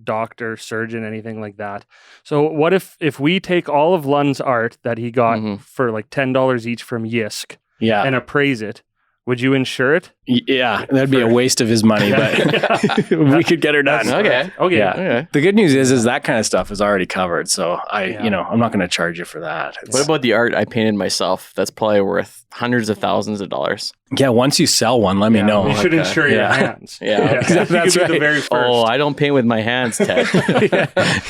doctor, surgeon, anything like that. So what if we take all of Lund's art that he got for like $10 each from Yisk and appraise it? Would you insure it? Yeah, that'd be a waste of his money, but we could get her done. Okay. Yeah. Okay. The good news is that kind of stuff is already covered. So I'm not going to charge you for that. What about the art I painted myself? That's probably worth hundreds of thousands of dollars. Yeah, once you sell one, let me know. You should insure your hands. Yeah, that's right. The very first. Oh, I don't paint with my hands, Ted.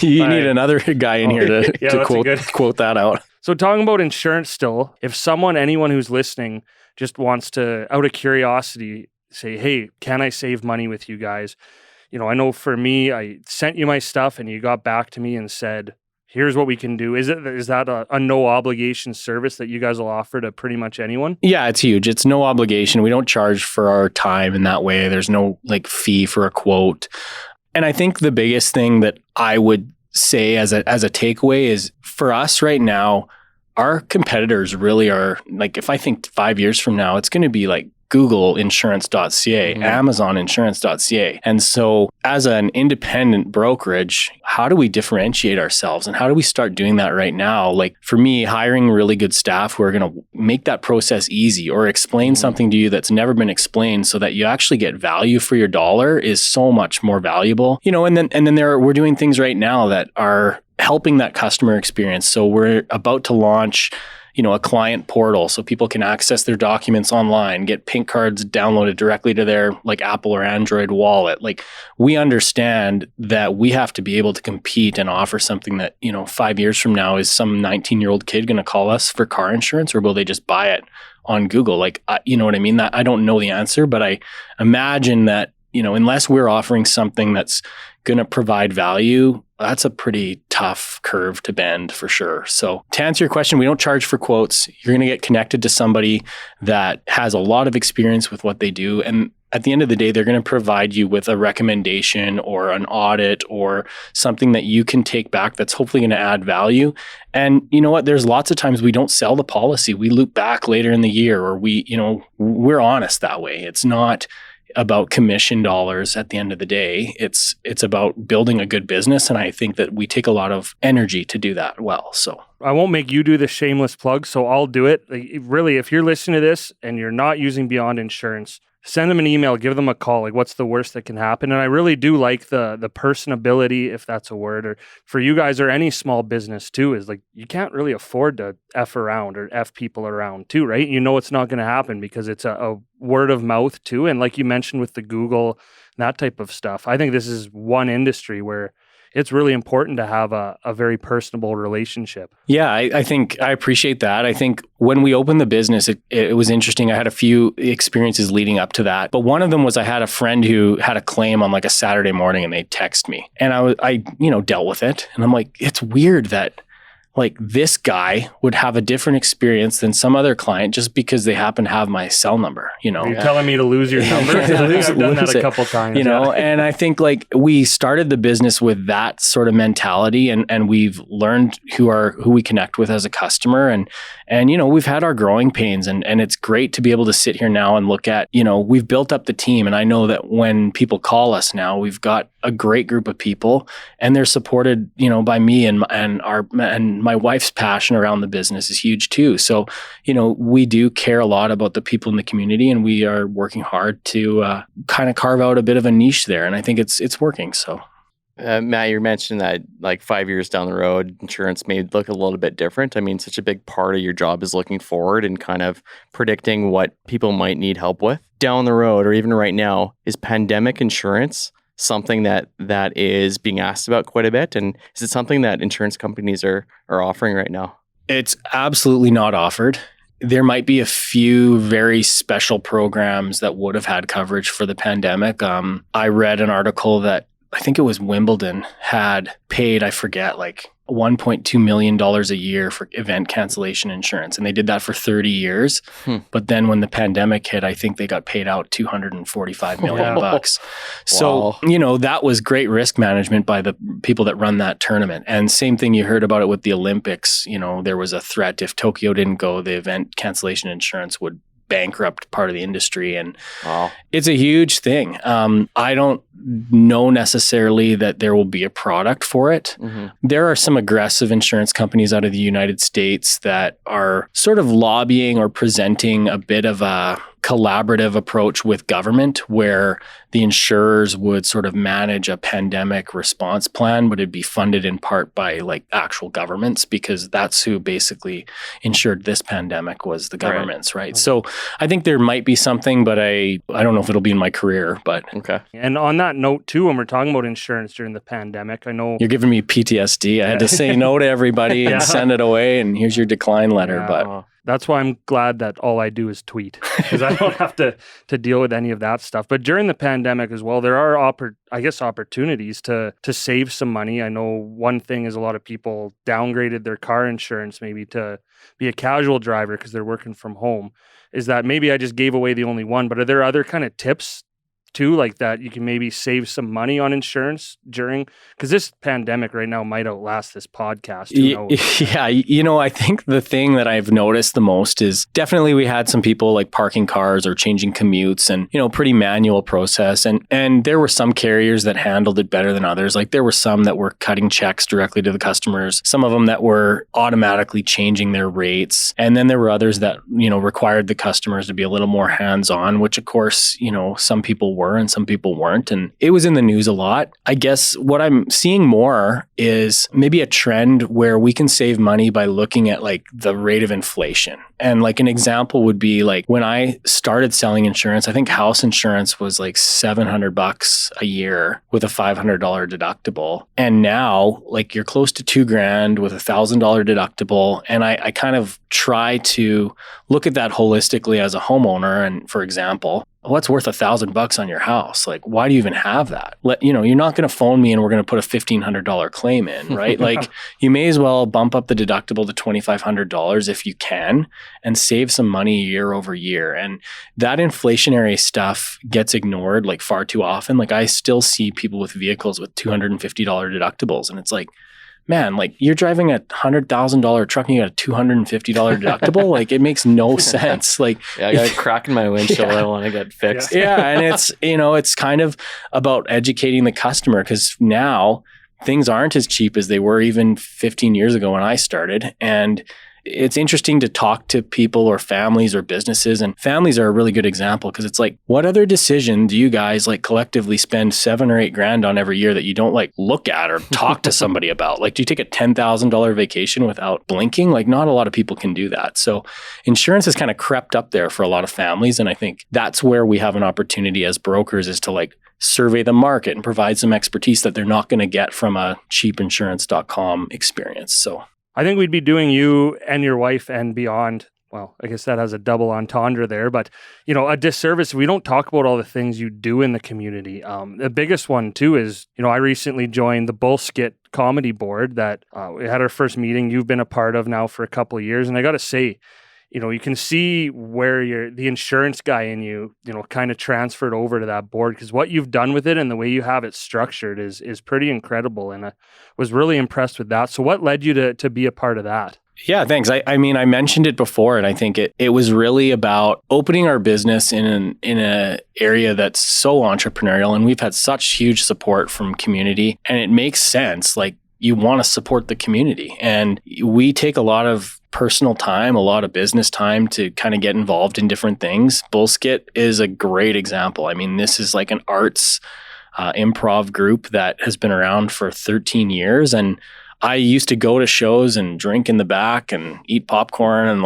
You need another guy in here to quote that out. So talking about insurance still, if anyone who's listening just wants to, out of curiosity, say, hey, can I save money with you guys? I know for me, I sent you my stuff and you got back to me and said, here's what we can do. Is that a no obligation service that you guys will offer to pretty much anyone? Yeah, it's huge. It's no obligation. We don't charge for our time in that way. There's no like fee for a quote. And I think the biggest thing that I would say as a takeaway is for us right now, our competitors really are like, if I think 5 years from now, it's going to be like Google insurance.ca, Amazon insurance.ca. And so as an independent brokerage, how do we differentiate ourselves and how do we start doing that right now? Like for me, hiring really good staff who are going to make that process easy or explain something to you that's never been explained so that you actually get value for your dollar is so much more valuable. And then we're doing things right now that are helping that customer experience. So we're about to launch, a client portal so people can access their documents online, get pink cards downloaded directly to their like Apple or Android wallet. Like we understand that we have to be able to compete and offer something that, 5 years from now, is some 19-year-old kid going to call us for car insurance or will they just buy it on Google? Like, you know what I mean? That I don't know the answer, but I imagine that unless we're offering something that's going to provide value, that's a pretty tough curve to bend for sure. So to answer your question, we don't charge for quotes. You're going to get connected to somebody that has a lot of experience with what they do. And at the end of the day, they're going to provide you with a recommendation or an audit or something that you can take back that's hopefully going to add value. And you know what? There's lots of times we don't sell the policy. We loop back later in the year, or we're honest that way. It's not about commission dollars at the end of the day. It's about building a good business. And I think that we take a lot of energy to do that well. So I won't make you do the shameless plug, so I'll do it. Really, if you're listening to this and you're not using Beyond Insurance, send them an email, give them a call. Like, what's the worst that can happen? And I really do like the personability, if that's a word, or for you guys or any small business too, is like, you can't really afford to F around or F people around too, right? You know it's not going to happen because it's a word of mouth too. And like you mentioned with the Google, that type of stuff, I think this is one industry where it's really important to have a very personable relationship. Yeah, I think I appreciate that. I think when we opened the business, it was interesting. I had a few experiences leading up to that. But one of them was I had a friend who had a claim on like a Saturday morning and they text me. And I dealt with it. And I'm like, it's weird that like this guy would have a different experience than some other client just because they happen to have my cell number, Are you telling me to lose your number? I've done that a couple times. And I think like we started the business with that sort of mentality and we've learned who we connect with as a customer and we've had our growing pains and it's great to be able to sit here now and look at, we've built up the team. And I know that when people call us now, we've got a great group of people and they're supported, by me and my wife's passion around the business is huge too. So, we do care a lot about the people in the community and we are working hard to kind of carve out a bit of a niche there. And I think it's working. So. Matt, you mentioned that like 5 years down the road, insurance may look a little bit different. I mean, such a big part of your job is looking forward and kind of predicting what people might need help with down the road, or even right now. Is pandemic insurance something that is being asked about quite a bit? And is it something that insurance companies are offering right now? It's absolutely not offered. There might be a few very special programs that would have had coverage for the pandemic. I read an article that I think it was Wimbledon had paid, I forget, like $1.2 million a year for event cancellation insurance. And they did that for 30 years. But then when the pandemic hit, I think they got paid out $245 million bucks. So, that was great risk management by the people that run that tournament. And same thing, you heard about it with the Olympics. There was a threat if Tokyo didn't go, the event cancellation insurance would bankrupt part of the industry. And it's a huge thing. I don't know necessarily that there will be a product for it. Mm-hmm. There are some aggressive insurance companies out of the United States that are sort of lobbying or presenting a bit of a collaborative approach with government where the insurers would sort of manage a pandemic response plan, but it'd be funded in part by like actual governments because that's who basically insured this pandemic was the governments, right? So I think there might be something, but I don't know if it'll be in my career, but okay. And on that note too, when we're talking about insurance during the pandemic, I know you're giving me PTSD. I had to say no to everybody and send it away and here's your decline letter, but that's why I'm glad that all I do is tweet because I don't have to deal with any of that stuff. But during the pandemic as well, there are opportunities to save some money. I know one thing is a lot of people downgraded their car insurance maybe to be a casual driver because they're working from home. Is that maybe I just gave away the only one, but are there other kind of tips too, like that you can maybe save some money on insurance during, because this pandemic right now might outlast this podcast. Yeah, I think the thing that I've noticed the most is definitely we had some people like parking cars or changing commutes and, pretty manual process. And there were some carriers that handled it better than others. Like there were some that were cutting checks directly to the customers, some of them that were automatically changing their rates. And then there were others that, required the customers to be a little more hands-on, which of course, some people were and some people weren't. And it was in the news a lot. I guess what I'm seeing more is maybe a trend where we can save money by looking at like the rate of inflation. And like an example would be like when I started selling insurance, I think house insurance was like $700 a year with a $500 deductible. And now like you're close to $2,000 with a $1,000 deductible. And I kind of try to look at that holistically as a homeowner. And for example, what's worth $1,000 on your house? Like, why do you even have that? You're not going to phone me and we're going to put a $1,500 claim in, right? Like, you may as well bump up the deductible to $2,500 if you can and save some money year over year. And that inflationary stuff gets ignored like far too often. Like, I still see people with vehicles with $250 deductibles, and it's like, man, like, you're driving a $100,000 truck and you got a $250 deductible. Like, it makes no sense. Like, I got a crack in my windshield. I want to get fixed. Yeah. And it's, it's kind of about educating the customer, because now things aren't as cheap as they were even 15 years ago when I started. And it's interesting to talk to people or families or businesses, and families are a really good example, because it's like, what other decision do you guys like collectively spend $7 or $8 grand on every year that you don't like look at or talk to somebody about? Like, do you take a $10,000 vacation without blinking? Like, not a lot of people can do that. So insurance has kind of crept up there for a lot of families. And I think that's where we have an opportunity as brokers, is to like survey the market and provide some expertise that they're not going to get from a cheapinsurance.com experience. So I think we'd be doing you and your wife and beyond. Well, I guess that has a double entendre there, but a disservice. We don't talk about all the things you do in the community. The biggest one too is, I recently joined the Bull Skit Comedy Board that we had our first meeting. You've been a part of now for a couple of years, and I got to say, you can see where the insurance guy in you, kind of transferred over to that board, because what you've done with it and the way you have it structured is pretty incredible. And I was really impressed with that. So what led you to be a part of that? Yeah, thanks. I mean, I mentioned it before, and I think it was really about opening our business in an area that's so entrepreneurial, and we've had such huge support from community, and it makes sense. Like, you want to support the community, and we take a lot of personal time, a lot of business time to kind of get involved in different things. Bullskit is a great example. I mean, this is like an arts improv group that has been around for 13 years, and I used to go to shows and drink in the back and eat popcorn, and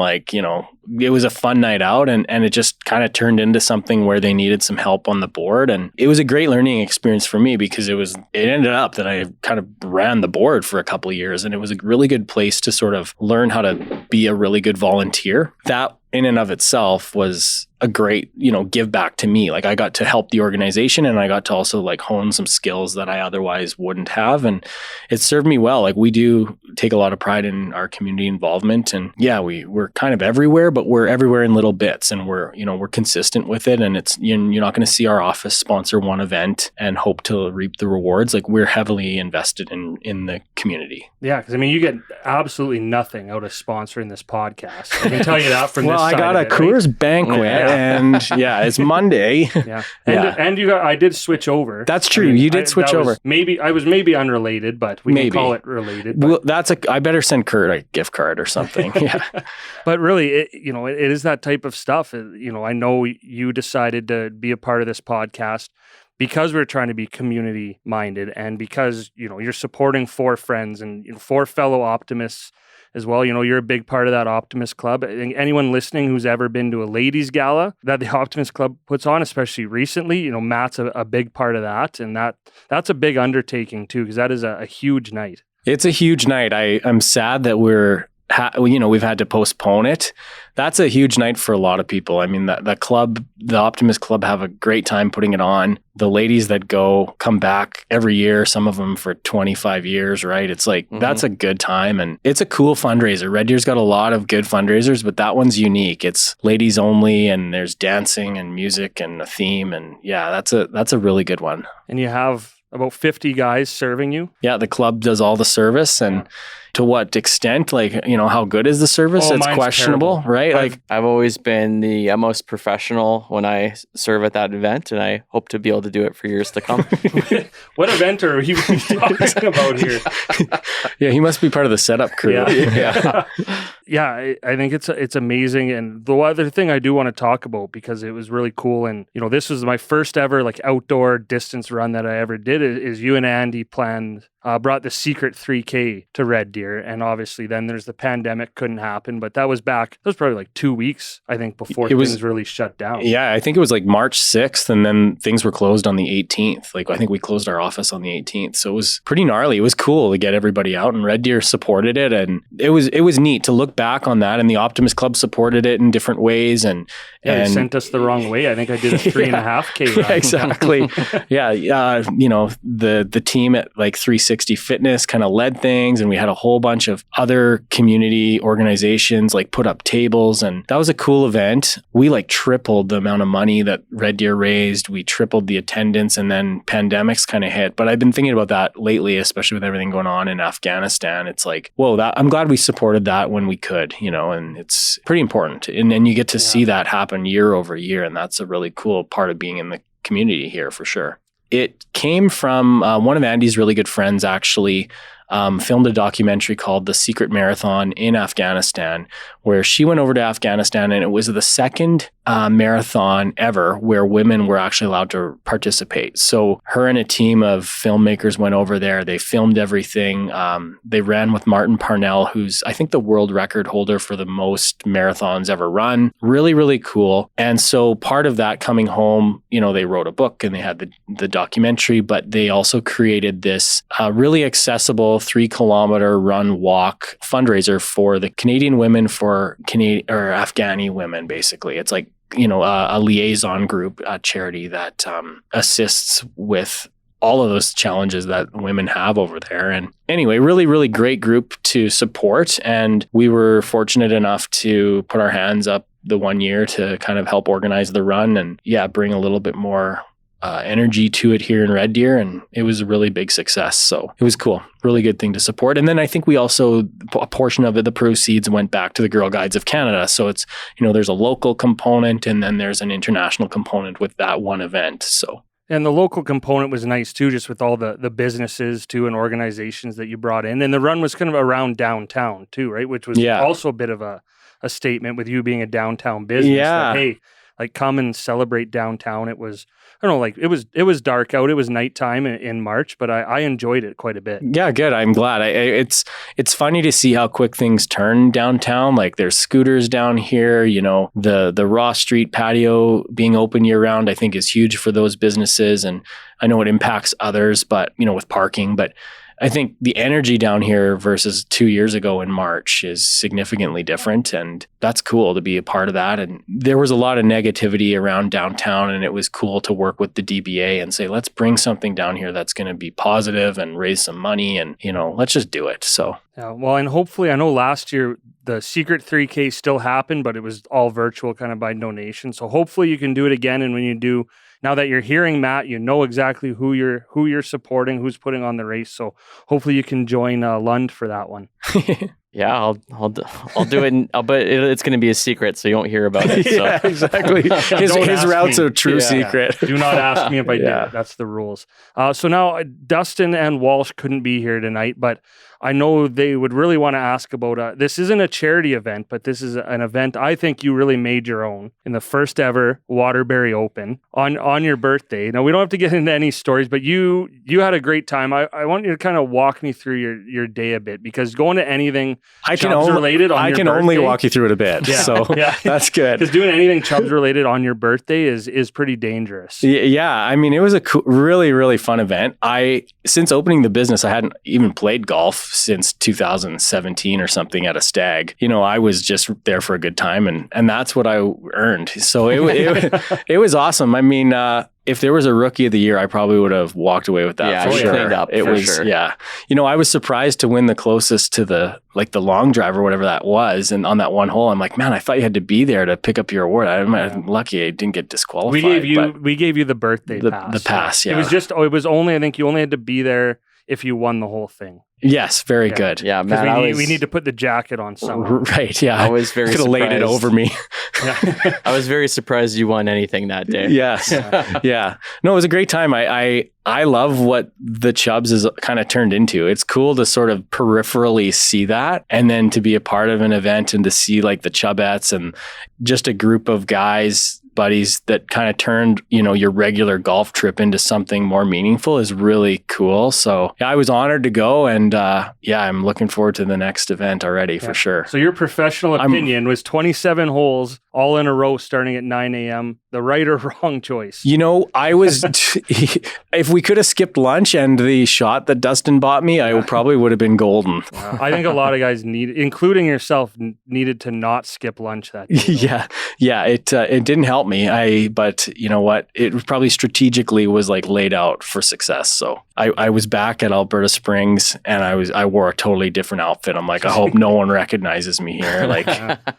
it was a fun night out, and it just kind of turned into something where they needed some help on the board. And it was a great learning experience for me, because it ended up that I kind of ran the board for a couple of years, and it was a really good place to sort of learn how to be a really good volunteer. That in and of itself was a great, give back to me. Like, I got to help the organization, and I got to also like hone some skills that I otherwise wouldn't have. And it served me well. Like, we do take a lot of pride in our community involvement, and yeah, we're kind of everywhere, but we're everywhere in little bits, and we're consistent with it. And it's, you're not going to see our office sponsor one event and hope to reap the rewards. Like, we're heavily invested in the community. Yeah. Cause you get absolutely nothing out of sponsoring this podcast. I can tell you that from this I got a Coors banquet, and it's Monday. Yeah, and I did switch over. That's true. You did switch over. I was maybe unrelated, but we can call it related. But. Well, I better send Kurt a gift card or something. Yeah, but really, it is that type of stuff. I know you decided to be a part of this podcast because we're trying to be community minded, and because you're supporting 4 friends and 4 fellow optimists as well. You're a big part of that Optimist Club. I think anyone listening who's ever been to a ladies gala that the Optimist Club puts on, especially recently, Matt's a big part of that. And that's a big undertaking too, because that is a huge night. It's a huge night. I'm sad that we've had to postpone it. That's a huge night for a lot of people. I mean, the Optimist Club have a great time putting it on. The ladies that go come back every year, some of them for 25 years, right? It's like, that's a good time, and it's a cool fundraiser. Red Deer's got a lot of good fundraisers, but that one's unique. It's ladies only, and there's dancing and music and a theme, and yeah, that's a really good one. And you have about 50 guys serving you? Yeah, the club does all the service, and to what extent, how good is the service? It's questionable, terrible. Right? I've always been the most professional when I serve at that event, and I hope to be able to do it for years to come. What event are you talking about here? Yeah, he must be part of the setup crew. Yeah. Yeah, I think it's amazing. And the other thing I do want to talk about, because it was really cool, and this was my first ever outdoor distance run that I ever did, is you and Andy planned brought the secret 3K to Red Deer. And obviously then there's the pandemic, couldn't happen. But that was probably like 2 weeks, I think, before things really shut down. Yeah, I think it was like March 6th, and then things were closed on the 18th. Like I think we closed our office on the 18th. So it was pretty gnarly. It was cool to get everybody out, and Red Deer supported it. And it was neat to look back on that. And the Optimist Club supported it in different ways. And they sent us the wrong way. I think I did a 3.5K run. Yeah, exactly. The team at like 360 Fitness kind of led things, and we had a whole bunch of other community organizations like put up tables, and that was a cool event. We like tripled the amount of money that Red Deer raised. We tripled the attendance, and then pandemics kind of hit. But I've been thinking about that lately, especially with everything going on in Afghanistan. It's like, whoa, I'm glad we supported that when we could, and it's pretty important. And you get to see that happen year over year, and that's a really cool part of being in the community here for sure. It came from one of Andy's really good friends, actually, filmed a documentary called The Secret Marathon in Afghanistan, where she went over to Afghanistan, and it was the second marathon ever where women were actually allowed to participate. So her and a team of filmmakers went over there. They filmed everything. They ran with Martin Parnell, who's I think the world record holder for the most marathons ever run. Really, really cool. And so part of that coming home, they wrote a book and they had the documentary, but they also created this really accessible 3-kilometer run walk fundraiser for the Canadian women, for Canadian or Afghani women, basically. It's like, a liaison group, a charity that assists with all of those challenges that women have over there. And anyway, really, really great group to support. And we were fortunate enough to put our hands up the one year to kind of help organize the run and bring a little bit more energy to it here in Red Deer, and it was a really big success. So it was cool. Really good thing to support. And then I think we also, a portion of it, the proceeds went back to the Girl Guides of Canada. So it's, there's a local component and then there's an international component with that one event. So. And the local component was nice too, just with all the businesses too and organizations that you brought in. And the run was kind of around downtown too, right? Which was also a bit of a statement with you being a downtown business. Yeah. That, hey, like come and celebrate downtown. It was, I don't know, like it was dark out. It was nighttime in March, but I enjoyed it quite a bit. Yeah, good. I'm glad. It's funny to see how quick things turn downtown. Like there's scooters down here, the Ross Street patio being open year round, I think is huge for those businesses. And I know it impacts others, but with parking, but I think the energy down here versus 2 years ago in March is significantly different, and that's cool to be a part of that. And there was a lot of negativity around downtown, and it was cool to work with the DBA and say, let's bring something down here that's going to be positive and raise some money, and let's just do it. So well, and hopefully, I know last year the secret 3K still happened, but it was all virtual, kind of by donation. So hopefully you can do it again, and when you do, now that you're hearing Matt, you know exactly who you're supporting, who's putting on the race. So hopefully you can join Lund for that one. Yeah, I'll do it, but it's going to be a secret, so you won't hear about it. So. Yeah, exactly. His route's a true secret. Do not ask me if I did it. That's the rules. So now Dustin and Walsh couldn't be here tonight, but I know they would really want to ask about, this isn't a charity event, but this is an event I think you really made your own in the first ever Waterbury Open on your birthday. Now, we don't have to get into any stories, but you had a great time. I want you to kind of walk me through your day a bit, because going to anything Chubbs related on your birthday, only walk you through it a bit. Yeah. So that's good. Because doing anything Chubbs related on your birthday is pretty dangerous. Yeah. I mean, it was a really, really fun event. Since opening the business, I hadn't even played golf since 2017 or something at a stag. I was just there for a good time, and that's what I earned. So it was awesome. I mean, if there was a rookie of the year, I probably would have walked away with that. For sure. Cleaned up. It was, sure. Yeah. I was surprised to win the closest to the long drive or whatever that was. And on that one hole, I'm like, man, I thought you had to be there to pick up your award. I'm lucky I didn't get disqualified. We gave you the birthday pass. The pass, yeah. It was only, I think you only had to be there if you won the whole thing. Yes, very good. Yeah, Matt, we need to put the jacket on someone. Right, yeah. I was very surprised. Could have laid it over me. Yeah. I was very surprised you won anything that day. Yes. Yeah. No, it was a great time. I love what the Chubbs has kind of turned into. It's cool to sort of peripherally see that, and then to be a part of an event and to see like the Chubbettes and just a group of guys buddies that kind of turned, your regular golf trip into something more meaningful is really cool. So yeah, I was honored to go, and I'm looking forward to the next event already for sure. So your professional opinion was 27 holes all in a row starting at 9 a.m. The right or wrong choice? I was, if we could have skipped lunch and the shot that Dustin bought me, I probably would have been golden. I think a lot of guys including yourself, needed to not skip lunch that day. Yeah. It didn't help me. But you know what? It probably strategically was like laid out for success. So I was back at Alberta Springs, and I wore a totally different outfit. I'm like, I hope no one recognizes me here. Like,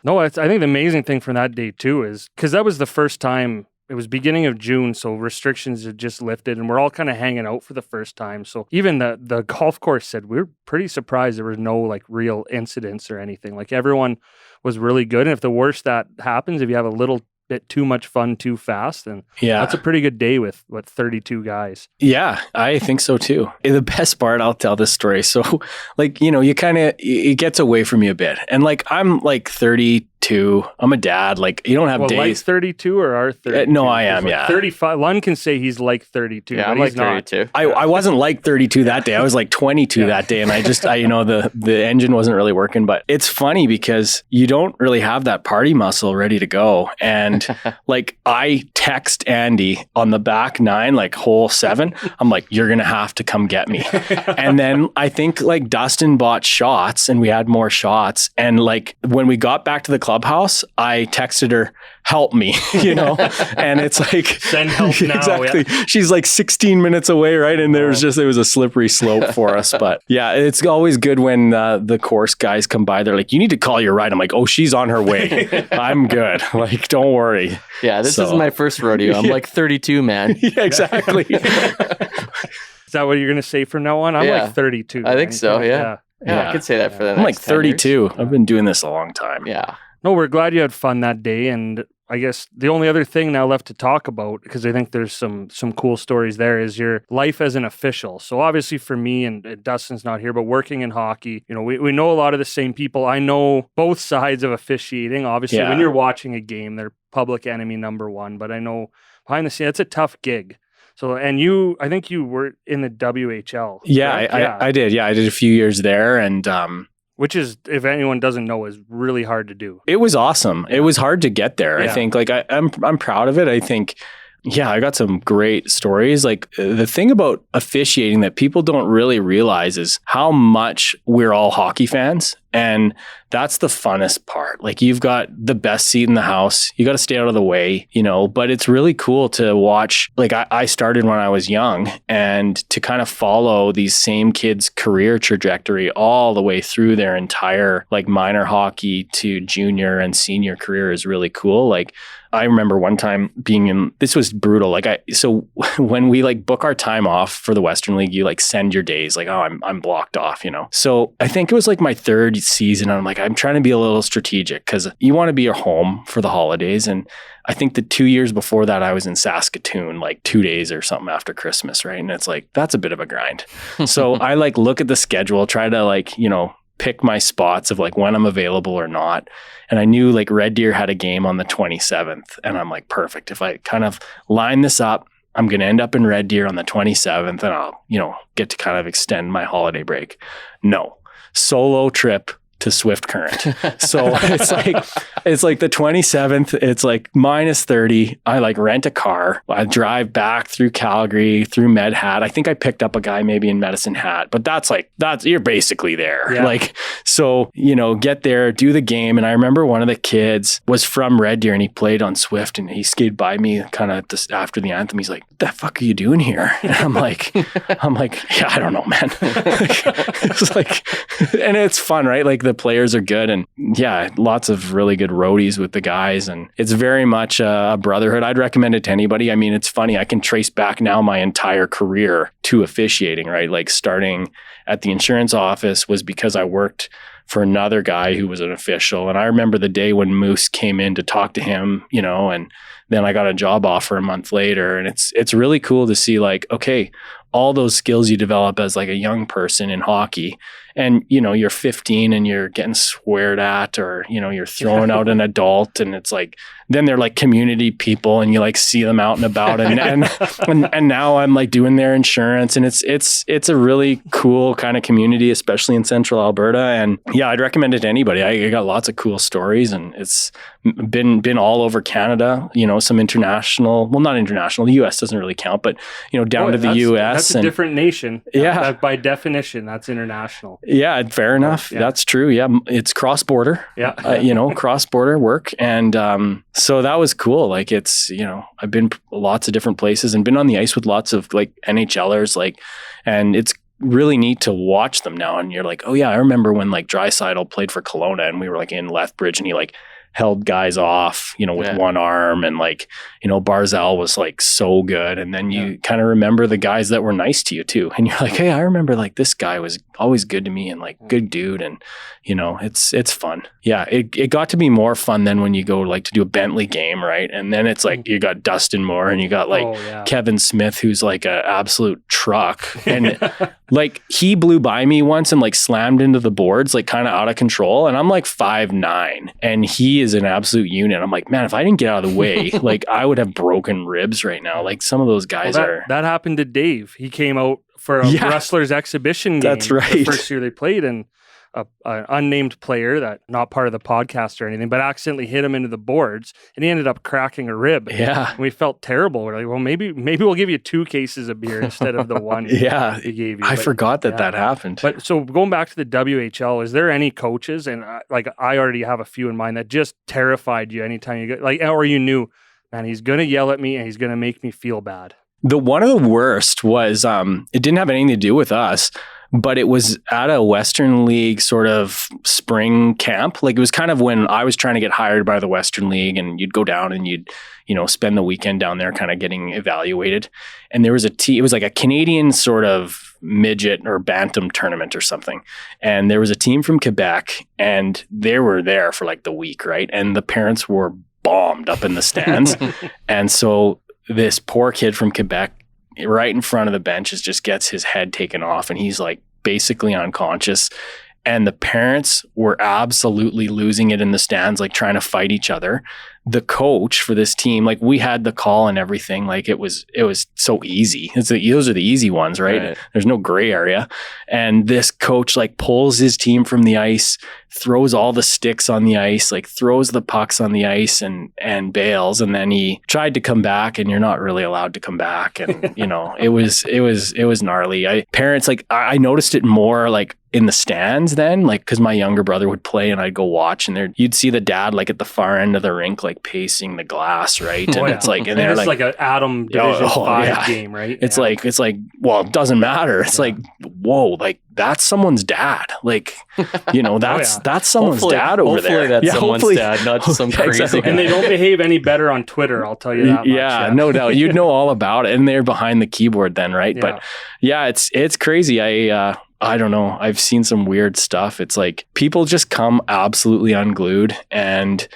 no, I think the amazing thing from that day too is because that was the first time. It was beginning of June, so restrictions had just lifted, and we're all kind of hanging out for the first time. So even the golf course said we were pretty surprised there was no like real incidents or anything. Like everyone was really good, and if the worst that happens, if you have a little bit too much fun too fast, then that's a pretty good day with 32 guys. Yeah, I think so too. The best part, I'll tell this story. So like, it gets away from you a bit, and like I'm like 32. I'm a dad. Like you don't have days. Like 32 or are 32? No, I am. Like 35. Lund can say he's like 32. Yeah, but I'm he's like 32. I wasn't like 32 that day. I was like 22 that day, and the engine wasn't really working. But it's funny because you don't really have that party muscle ready to go. And like I text Andy on the back 9, like hole 7. I'm like, you're gonna have to come get me. And then I think like Dustin bought shots, and we had more shots. And like when we got back to the clubhouse, I texted her, help me, and it's like, send help now. Exactly. Yeah. She's like 16 minutes away, right? And it was a slippery slope for us. But yeah, it's always good when the course guys come by. They're like, you need to call your ride. I'm like, oh, she's on her way. I'm good. Like, don't worry. Yeah, this isn't my first rodeo. I'm like 32, man. Yeah, exactly. Is that what you're going to say from now on? I'm like 32. I think so, yeah. Yeah, I could say that for the next I'm like 32. 10 years. I've been doing this a long time. Yeah. No, we're glad you had fun that day. And I guess the only other thing now left to talk about, because I think there's some cool stories there, is your life as an official. So obviously for me, and Dustin's not here, but working in hockey, we know a lot of the same people. I know both sides of officiating. Obviously, when you're watching a game, they're public enemy number one. But I know behind the scenes, it's a tough gig. So, and I think you were in the WHL. Yeah, I did. Yeah, I did a few years there, and which is, if anyone doesn't know, is really hard to do. It was awesome. It was hard to get there. I think like I'm proud of it. I think, I got some great stories. Like the thing about officiating that people don't really realize is how much we're all hockey fans. And that's the funnest part. Like you've got the best seat in the house. You got to stay out of the way, but it's really cool to watch. Like I started when I was young, and to kind of follow these same kids' career trajectory all the way through their entire like minor hockey to junior and senior career is really cool. Like I remember one time this was brutal. So when we like book our time off for the Western League, you like send your days like, oh, I'm blocked off, So I think it was like my third season. And I'm like, I'm trying to be a little strategic because you want to be at home for the holidays. And I think the 2 years before that, I was in Saskatoon like 2 days or something after Christmas, right? And it's like, that's a bit of a grind. So I like look at the schedule, try to like, pick my spots of like when I'm available or not. And I knew like Red Deer had a game on the 27th. And I'm like, perfect. If I kind of line this up, I'm going to end up in Red Deer on the 27th, and I'll, get to kind of extend my holiday break. No. Solo trip to Swift Current. So it's like the 27th, it's like minus 30. I like rent a car. I drive back through Calgary, through Med Hat. I think I picked up a guy maybe in Medicine Hat, but that's you're basically there. Yeah. Like, so, get there, do the game. And I remember one of the kids was from Red Deer, and he played on Swift, and he skated by me kind of after the anthem. He's like, what the fuck are you doing here? And I'm like, yeah, I don't know, man. It's like, and it's fun, right? Like the players are good, and lots of really good roadies with the guys, and it's very much a brotherhood. I'd recommend it to anybody. I mean, it's funny, I can trace back now my entire career to officiating, right? Like starting at the insurance office was because I worked for another guy who was an official, and I remember the day when Moose came in to talk to him, and then I got a job offer a month later, and it's really cool to see like, okay, all those skills you develop as like a young person in hockey. And, you know, you're 15 and you're getting sweared at, or, you know, you're throwing out an adult, and it's like, then they're like community people and you like see them out and about. And now I'm like doing their insurance, and it's a really cool kind of community, especially in central Alberta. And yeah, I'd recommend it to anybody. I got lots of cool stories, and it's been all over Canada, you know, some international, well, not international, the US doesn't really count, but, you know, down to the US. That's a different nation. Yeah. That, by definition, that's international. Yeah, fair enough. Yeah. That's true. Yeah, it's cross-border. Yeah. You know, cross-border work. And so that was cool. Like, it's, you know, I've been lots of different places and been on the ice with lots of like NHLers, like, and it's really neat to watch them now. And you're like, oh yeah, I remember when like Draisaitl played for Kelowna and we were like in Lethbridge and he like held guys off, you know, with one arm, and like, you know, Barzal was like so good. And then you kind of remember the guys that were nice to you too. And you're like, hey, I remember like this guy was always good to me and like good dude. And, you know, it's fun. Yeah. It got to be more fun than when you go like to do a Bentley game. Right. And then it's like, you got Dustin Moore and you got like Kevin Smith, who's like an absolute truck. And like he blew by me once and like slammed into the boards, like kind of out of control. And I'm like 5'9", and he is an absolute unit. I'm like, man, if I didn't get out of the way, like I would have broken ribs right now. Like some of those guys that happened to Dave. He came out for a wrestler's exhibition game. That's right. The first year they played, and an unnamed player that not part of the podcast or anything, but accidentally hit him into the boards, and he ended up cracking a rib. Yeah. And we felt terrible. We're like, well, maybe we'll give you 2 cases of beer instead of the one he gave you. I forgot that happened. But so going back to the WHL, is there any coaches, and like I already have a few in mind, that just terrified you anytime you go, like, or you knew, man, he's going to yell at me and he's going to make me feel bad? One of the worst was, it didn't have anything to do with us, but it was at a Western League sort of spring camp. Like it was kind of when I was trying to get hired by the Western League, and you'd go down and you'd, you know, spend the weekend down there kind of getting evaluated. And there was it was like a Canadian sort of midget or bantam tournament or something. And there was a team from Quebec, and they were there for like the week, right? And the parents were bombed up in the stands. And so this poor kid from Quebec, right in front of the benches, just gets his head taken off, and he's like basically unconscious. And the parents were absolutely losing it in the stands, like trying to fight each other. The coach for this team, like we had the call and everything, like it was so easy. Those are the easy ones, right? There's no gray area. And this coach like pulls his team from the ice, throws all the sticks on the ice, like throws the pucks on the ice and bails. And then he tried to come back, and you're not really allowed to come back. And you know, it was gnarly. Parents, like I noticed it more like in the stands then, like, cause my younger brother would play and I'd go watch, and you'd see the dad like at the far end of the rink, like pacing the glass, right? And it's like, and they're like an Atom Division 5 game, right? It's like, well, it doesn't matter. It's like, whoa, like that's someone's dad. Like, you know, that's someone's dad over there. Hopefully that's someone's dad, not just some crazy guy. And they don't behave any better on Twitter, I'll tell you that much. Yeah, no doubt. You'd know all about it. And they're behind the keyboard then, right? But yeah, it's crazy. I don't know. I've seen some weird stuff. It's like people just come absolutely unglued and,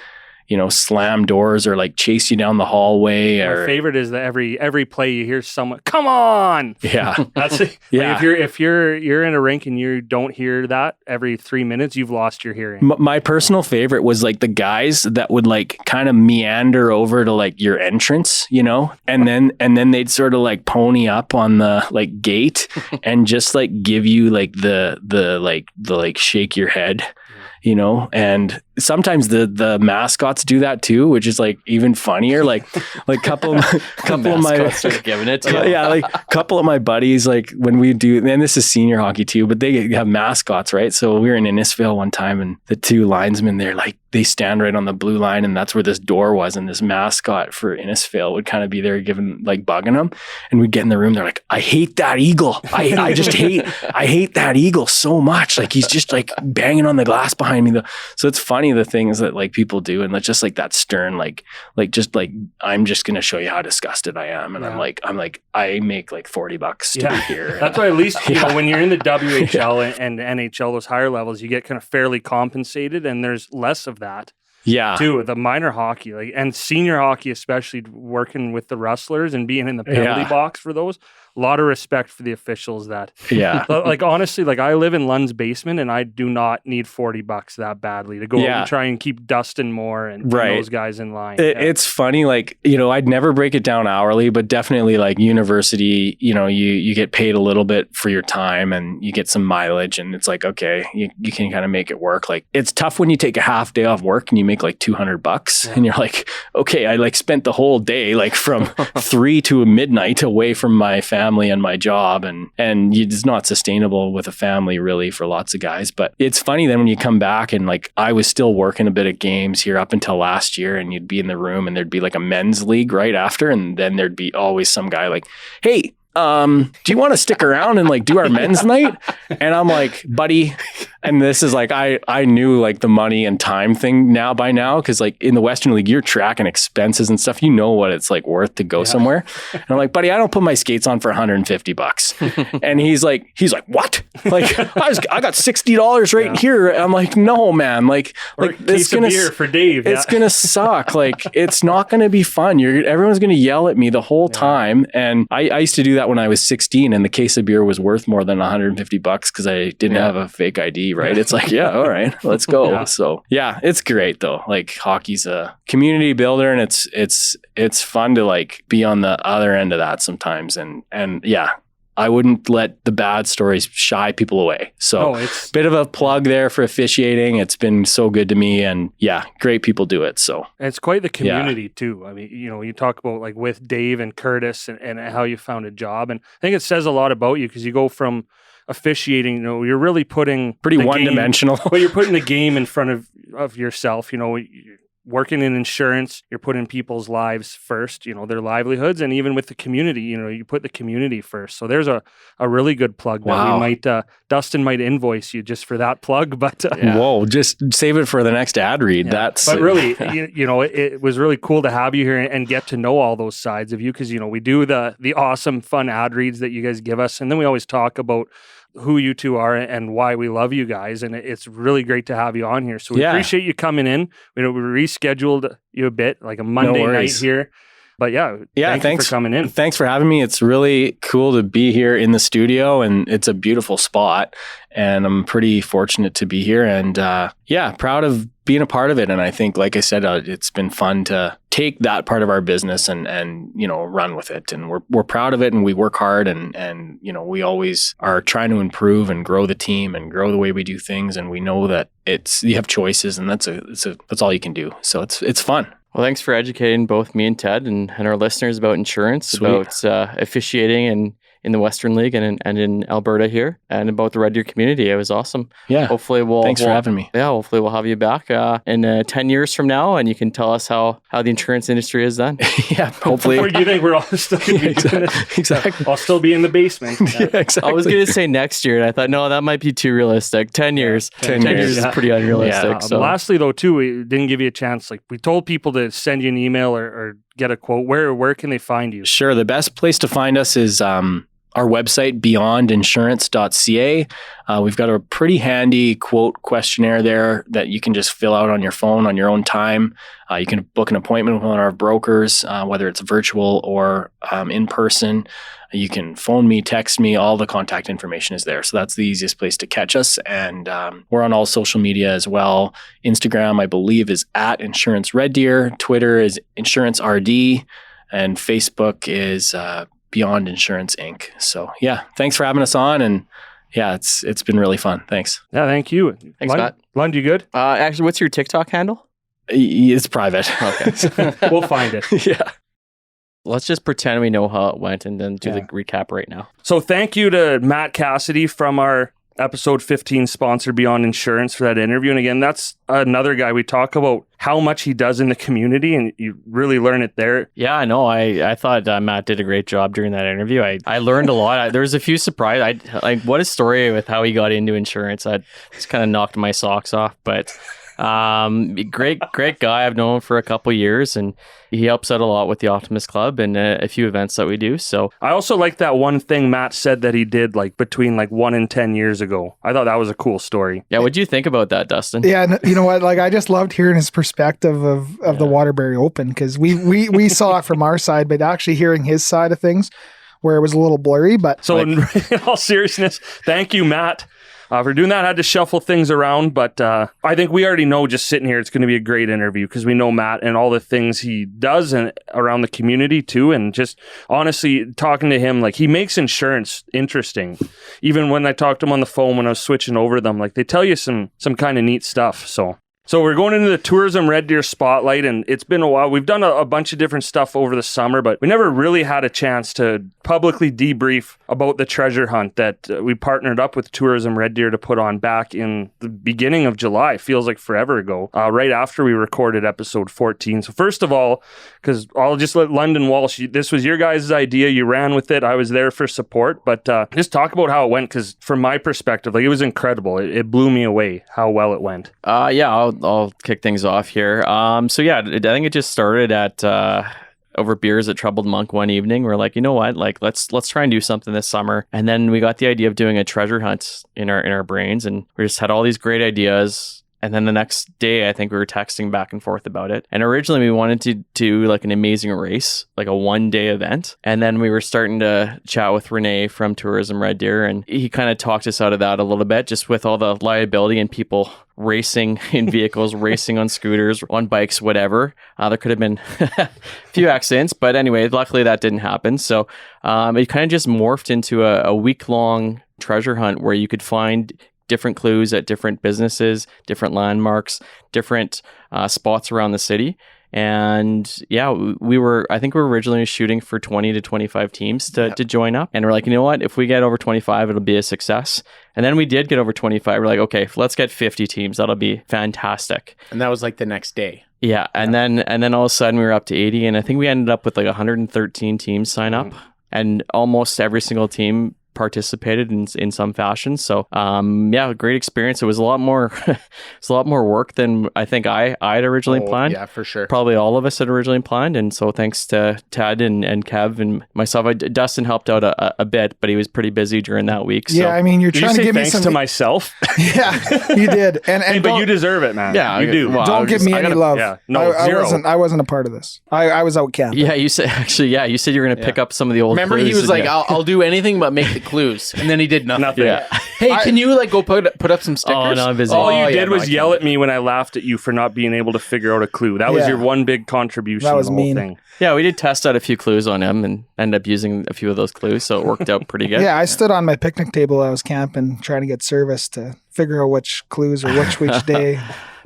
you know, slam doors or like chase you down the hallway. My favorite is that every play you hear someone, come on. Yeah. That's it. Yeah. Like if you're in a rink and you don't hear that every 3 minutes, you've lost your hearing. My personal favorite was like the guys that would like kind of meander over to like your entrance, you know, and then they'd sort of like pony up on the like gate and just like give you like the shake your head, you know. And sometimes the mascots do that too, which is like even funnier. Like couple of my giving it to you. Yeah, like a couple of my buddies, like when we do, and this is senior hockey too, but they have mascots, right? So we were in Innisfail one time, and the 2 linesmen, they're like, they stand right on the blue line, and that's where this door was, and this mascot for Innisfail would kind of be there giving, like, bugging them. And we'd get in the room, they're like, I hate that eagle. I just hate that eagle so much. Like, he's just like banging on the glass behind me. So it's funny the things that like people do, and just like that stern, like just like, I'm just gonna show you how disgusted I am. And I'm like, I make like $40 to be here. That's why at least, you know, when you're in the WHL and NHL, those higher levels, you get kind of fairly compensated, and there's less of that. Yeah. Too, the minor hockey, like, and senior hockey, especially working with the wrestlers and being in the penalty box for those, lot of respect for the officials that, Yeah. like, honestly, like I live in Lund's basement and I do not need $40 that badly to go out and try and keep Dustin Moore and those guys in line. It's funny, like, I'd never break it down hourly, but definitely like university, you get paid a little bit for your time and you get some mileage, and it's like, okay, you can kind of make it work. Like, it's tough when you take a half day off work and you make like $200 and you're like, okay, I like spent the whole day like from 3 to midnight away from my family and my job, and it's not sustainable with a family really for lots of guys. But it's funny then when you come back and like I was still working a bit of games here up until last year, and you'd be in the room and there'd be like a men's league right after, and then there'd be always some guy like, hey, do you want to stick around and like do our men's night? And I'm like, buddy. And this is like, I knew like the money and time thing by now. Cause like in the Western League, you're tracking expenses and stuff. You know what it's like worth to go somewhere. And I'm like, buddy, I don't put my skates on for $150. And he's like, what? Like I got $60 right here. I'm like, no, man. Like it's gonna beer for Dave. It's gonna suck. Like it's not gonna be fun. Everyone's gonna yell at me the whole time. And I used to do that when I was 16, and the case of beer was worth more than $150 because I didn't have a fake ID, right? It's like, all right, let's go. So it's great though. Like hockey's a community builder, and it's fun to like be on the other end of that sometimes. And I wouldn't let the bad stories shy people away. So it's a bit of a plug there for officiating. It's been so good to me, and great people do it. So it's quite the community too. I mean, you talk about like with Dave and Curtis and how you found a job, and I think it says a lot about you because you go from officiating, you're really putting pretty one-dimensional. But you're putting the game in front of yourself. Working in insurance, you're putting people's lives first, their livelihoods, and even with the community, you put the community first. So there's a really good plug that we might, Dustin might invoice you just for that plug, but whoa, just save it for the next ad read. Yeah. But really, it was really cool to have you here and get to know all those sides of you, because we do the awesome fun ad reads that you guys give us, and then we always talk about who you two are and why we love you guys, and it's really great to have you on here. So we appreciate you coming in. We rescheduled you a bit, like a Monday night here, but thanks for coming in. Thanks for having me. It's really cool to be here in the studio, and it's a beautiful spot, and I'm pretty fortunate to be here, and proud of being a part of it. And I think, like I said, it's been fun to take that part of our business and run with it. And we're proud of it, and we work hard, and we always are trying to improve and grow the team and grow the way we do things. And we know that you have choices, and that's all you can do. So it's fun. Well, thanks for educating both me and Ted and our listeners about insurance, about officiating and in the Western League and in Alberta here, and about the Red Deer community. It was awesome. Yeah. Hopefully thanks for having me. Yeah. Hopefully we'll have you back in 10 years from now, and you can tell us how the insurance industry is then. Yeah. Hopefully. Or do you think we're all still going to be doing this? Exactly. I'll still be in the basement. Exactly. I was going to say next year, and I thought, no, that might be too realistic. 10 years. 10 years is pretty unrealistic. Yeah. So. Lastly, though, too, we didn't give you a chance. Like, we told people to send you an email or get a quote. Where can they find you? Sure. The best place to find us is our website, beyondinsurance.ca. We've got a pretty handy quote questionnaire there that you can just fill out on your phone on your own time. You can book an appointment with one of our brokers, whether it's virtual or in person. You can phone me, text me, all the contact information is there. So that's the easiest place to catch us. And we're on all social media as well. Instagram, I believe, is at Insurance Red Deer. Twitter is Insurance RD. And Facebook is Beyond Insurance Inc. So thanks for having us on, and it's been really fun. Thanks. Yeah, thank you. Thanks, Matt. Lund, you good? Actually, what's your TikTok handle? It's private. Okay. We'll find it. Yeah. Let's just pretend we know how it went and then do the recap right now. So thank you to Matt Cassidy from our episode 15 sponsor, Beyond Insurance, for that interview. And again, that's another guy we talk about how much he does in the community, and you really learn it there. Yeah, I know. I thought Matt did a great job during that interview. I learned a lot. There was a few surprises. What a story with how he got into insurance. I just kind of knocked my socks off, but great guy. I've known him for a couple years, and he helps out a lot with the Optimist Club and a few events that we do. So I also like that one thing Matt said that he did between 1 and 10 years ago. I thought that was a cool story. Yeah, what do you think about that, Dustin? Yeah, you know what? I just loved hearing his perspective of the Waterbury Open, because we saw it from our side, but actually hearing his side of things where it was a little blurry. But So in all seriousness, thank you, Matt, for doing that. I had to shuffle things around, but I think we already know just sitting here, it's going to be a great interview because we know Matt and all the things he does and around the community too. And just honestly talking to him, like he makes insurance interesting. Even when I talked to him on the phone when I was switching over them, like they tell you some kind of neat stuff. So we're going into the Tourism Red Deer Spotlight, and it's been a while. We've done a bunch of different stuff over the summer, but we never really had a chance to publicly debrief about the treasure hunt that we partnered up with Tourism Red Deer to put on back in the beginning of July. Feels like forever ago, right after we recorded episode 14. So first of all, because I'll just let London Walsh, this was your guys' idea. You ran with it. I was there for support, but just talk about how it went, because from my perspective, like it was incredible. It blew me away how well it went. Yeah, I'll kick things off here. So yeah, I think it just started at over beers at Troubled Monk one evening. We're like, you know what? Like let's try and do something this summer. And then we got the idea of doing a treasure hunt in our brains, and we just had all these great ideas. And then the next day, I think we were texting back and forth about it. And originally we wanted to do like an amazing race, like a 1-day event. And then we were starting to chat with Renee from Tourism Red Deer, and he kind of talked us out of that a little bit, just with all the liability and people racing in vehicles, racing on scooters, on bikes, whatever. There could have been a few accidents, but anyway, luckily that didn't happen. So it kind of just morphed into a week-long treasure hunt where you could find different clues at different businesses, different landmarks, different spots around the city. And yeah, I think we were originally shooting for 20 to 25 teams to join up. And we're like, you know what? If we get over 25, it'll be a success. And then we did get over 25. We're like, okay, let's get 50 teams. That'll be fantastic. And that was like the next day. Yeah. And then all of a sudden we were up to 80. And I think we ended up with like 113 teams sign up. And almost every single team participated in some fashion. So yeah, great experience. It was a lot more work than I think I had originally planned. Yeah, for sure. Probably all of us had originally planned. And so thanks to Ted and Kev and myself, Dustin helped out a bit, but he was pretty busy during that week. Yeah, I mean, you're trying to give me some to myself. Yeah, you did. And hey, but you deserve it, man. Yeah, you do. Well, don't give me any love. Yeah, no, I wasn't a part of this. I was out camping. Yeah, you said you said you were going to pick up some of the old Remember, clues. he was like, I'll do anything but make the clues. And then he did nothing. Yeah. Hey, can you like go put up some stickers? Oh, no, I'm busy. All you did was yell at me when I laughed at you for not being able to figure out a clue. That was your one big contribution. That was to the whole mean. thing. Yeah, we did test out a few clues on him and ended up using a few of those clues, so it worked out pretty good. Yeah, I stood on my picnic table. I was camping, trying to get service to figure out which clues or which day.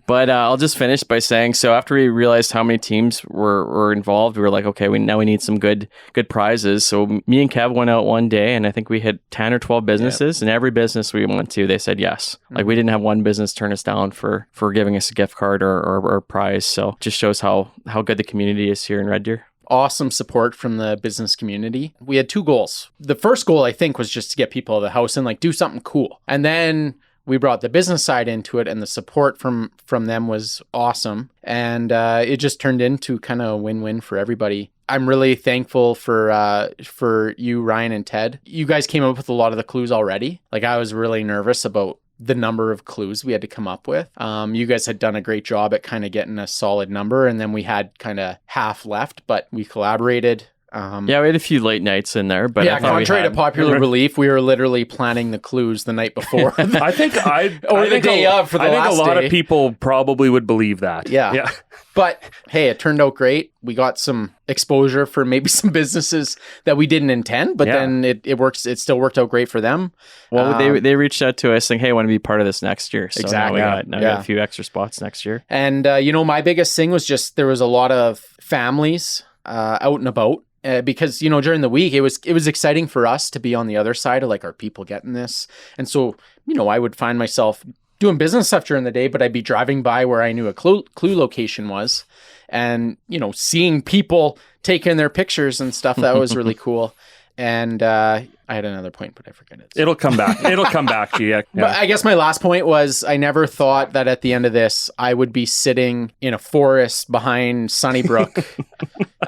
But I'll just finish by saying, so after we realized how many teams were involved, we were like, okay, we need some good prizes. So me and Kev went out one day, and I think we hit 10 or 12 businesses, and every business we went to, they said yes. Like we didn't have one business turn us down for giving us a gift card or a prize. So it just shows how good the community is here in Red Deer. Awesome support from the business community. We had 2 goals. The first goal, I think, was just to get people out of the house and like do something cool. And then we brought the business side into it, and the support from them was awesome. And it just turned into kind of a win-win for everybody. I'm really thankful for you, Ryan and Ted. You guys came up with a lot of the clues already. Like I was really nervous about the number of clues we had to come up with. You guys had done a great job at kind of getting a solid number, and then we had kind of half left, but we collaborated. Yeah, we had a few late nights in there, but yeah, contrary to popular belief, we were literally planning the clues the night before. I think the day of for the last day. I think a lot of people probably would believe that. Yeah. But hey, it turned out great. We got some exposure for maybe some businesses that we didn't intend, but then it works. It still worked out great for them. Well, they reached out to us saying, "Hey, I want to be part of this next year." So exactly. Now we got a few extra spots next year. And my biggest thing was just there was a lot of families out and about. Because during the week it was exciting for us to be on the other side of like, are people getting this? And so I would find myself doing business stuff during the day, but I'd be driving by where I knew a clue location was, and seeing people taking their pictures and stuff. That was really cool. And I had another point, but I forget it. It'll come back. It'll come back to you. Yeah. But I guess my last point was I never thought that at the end of this, I would be sitting in a forest behind Sunnybrook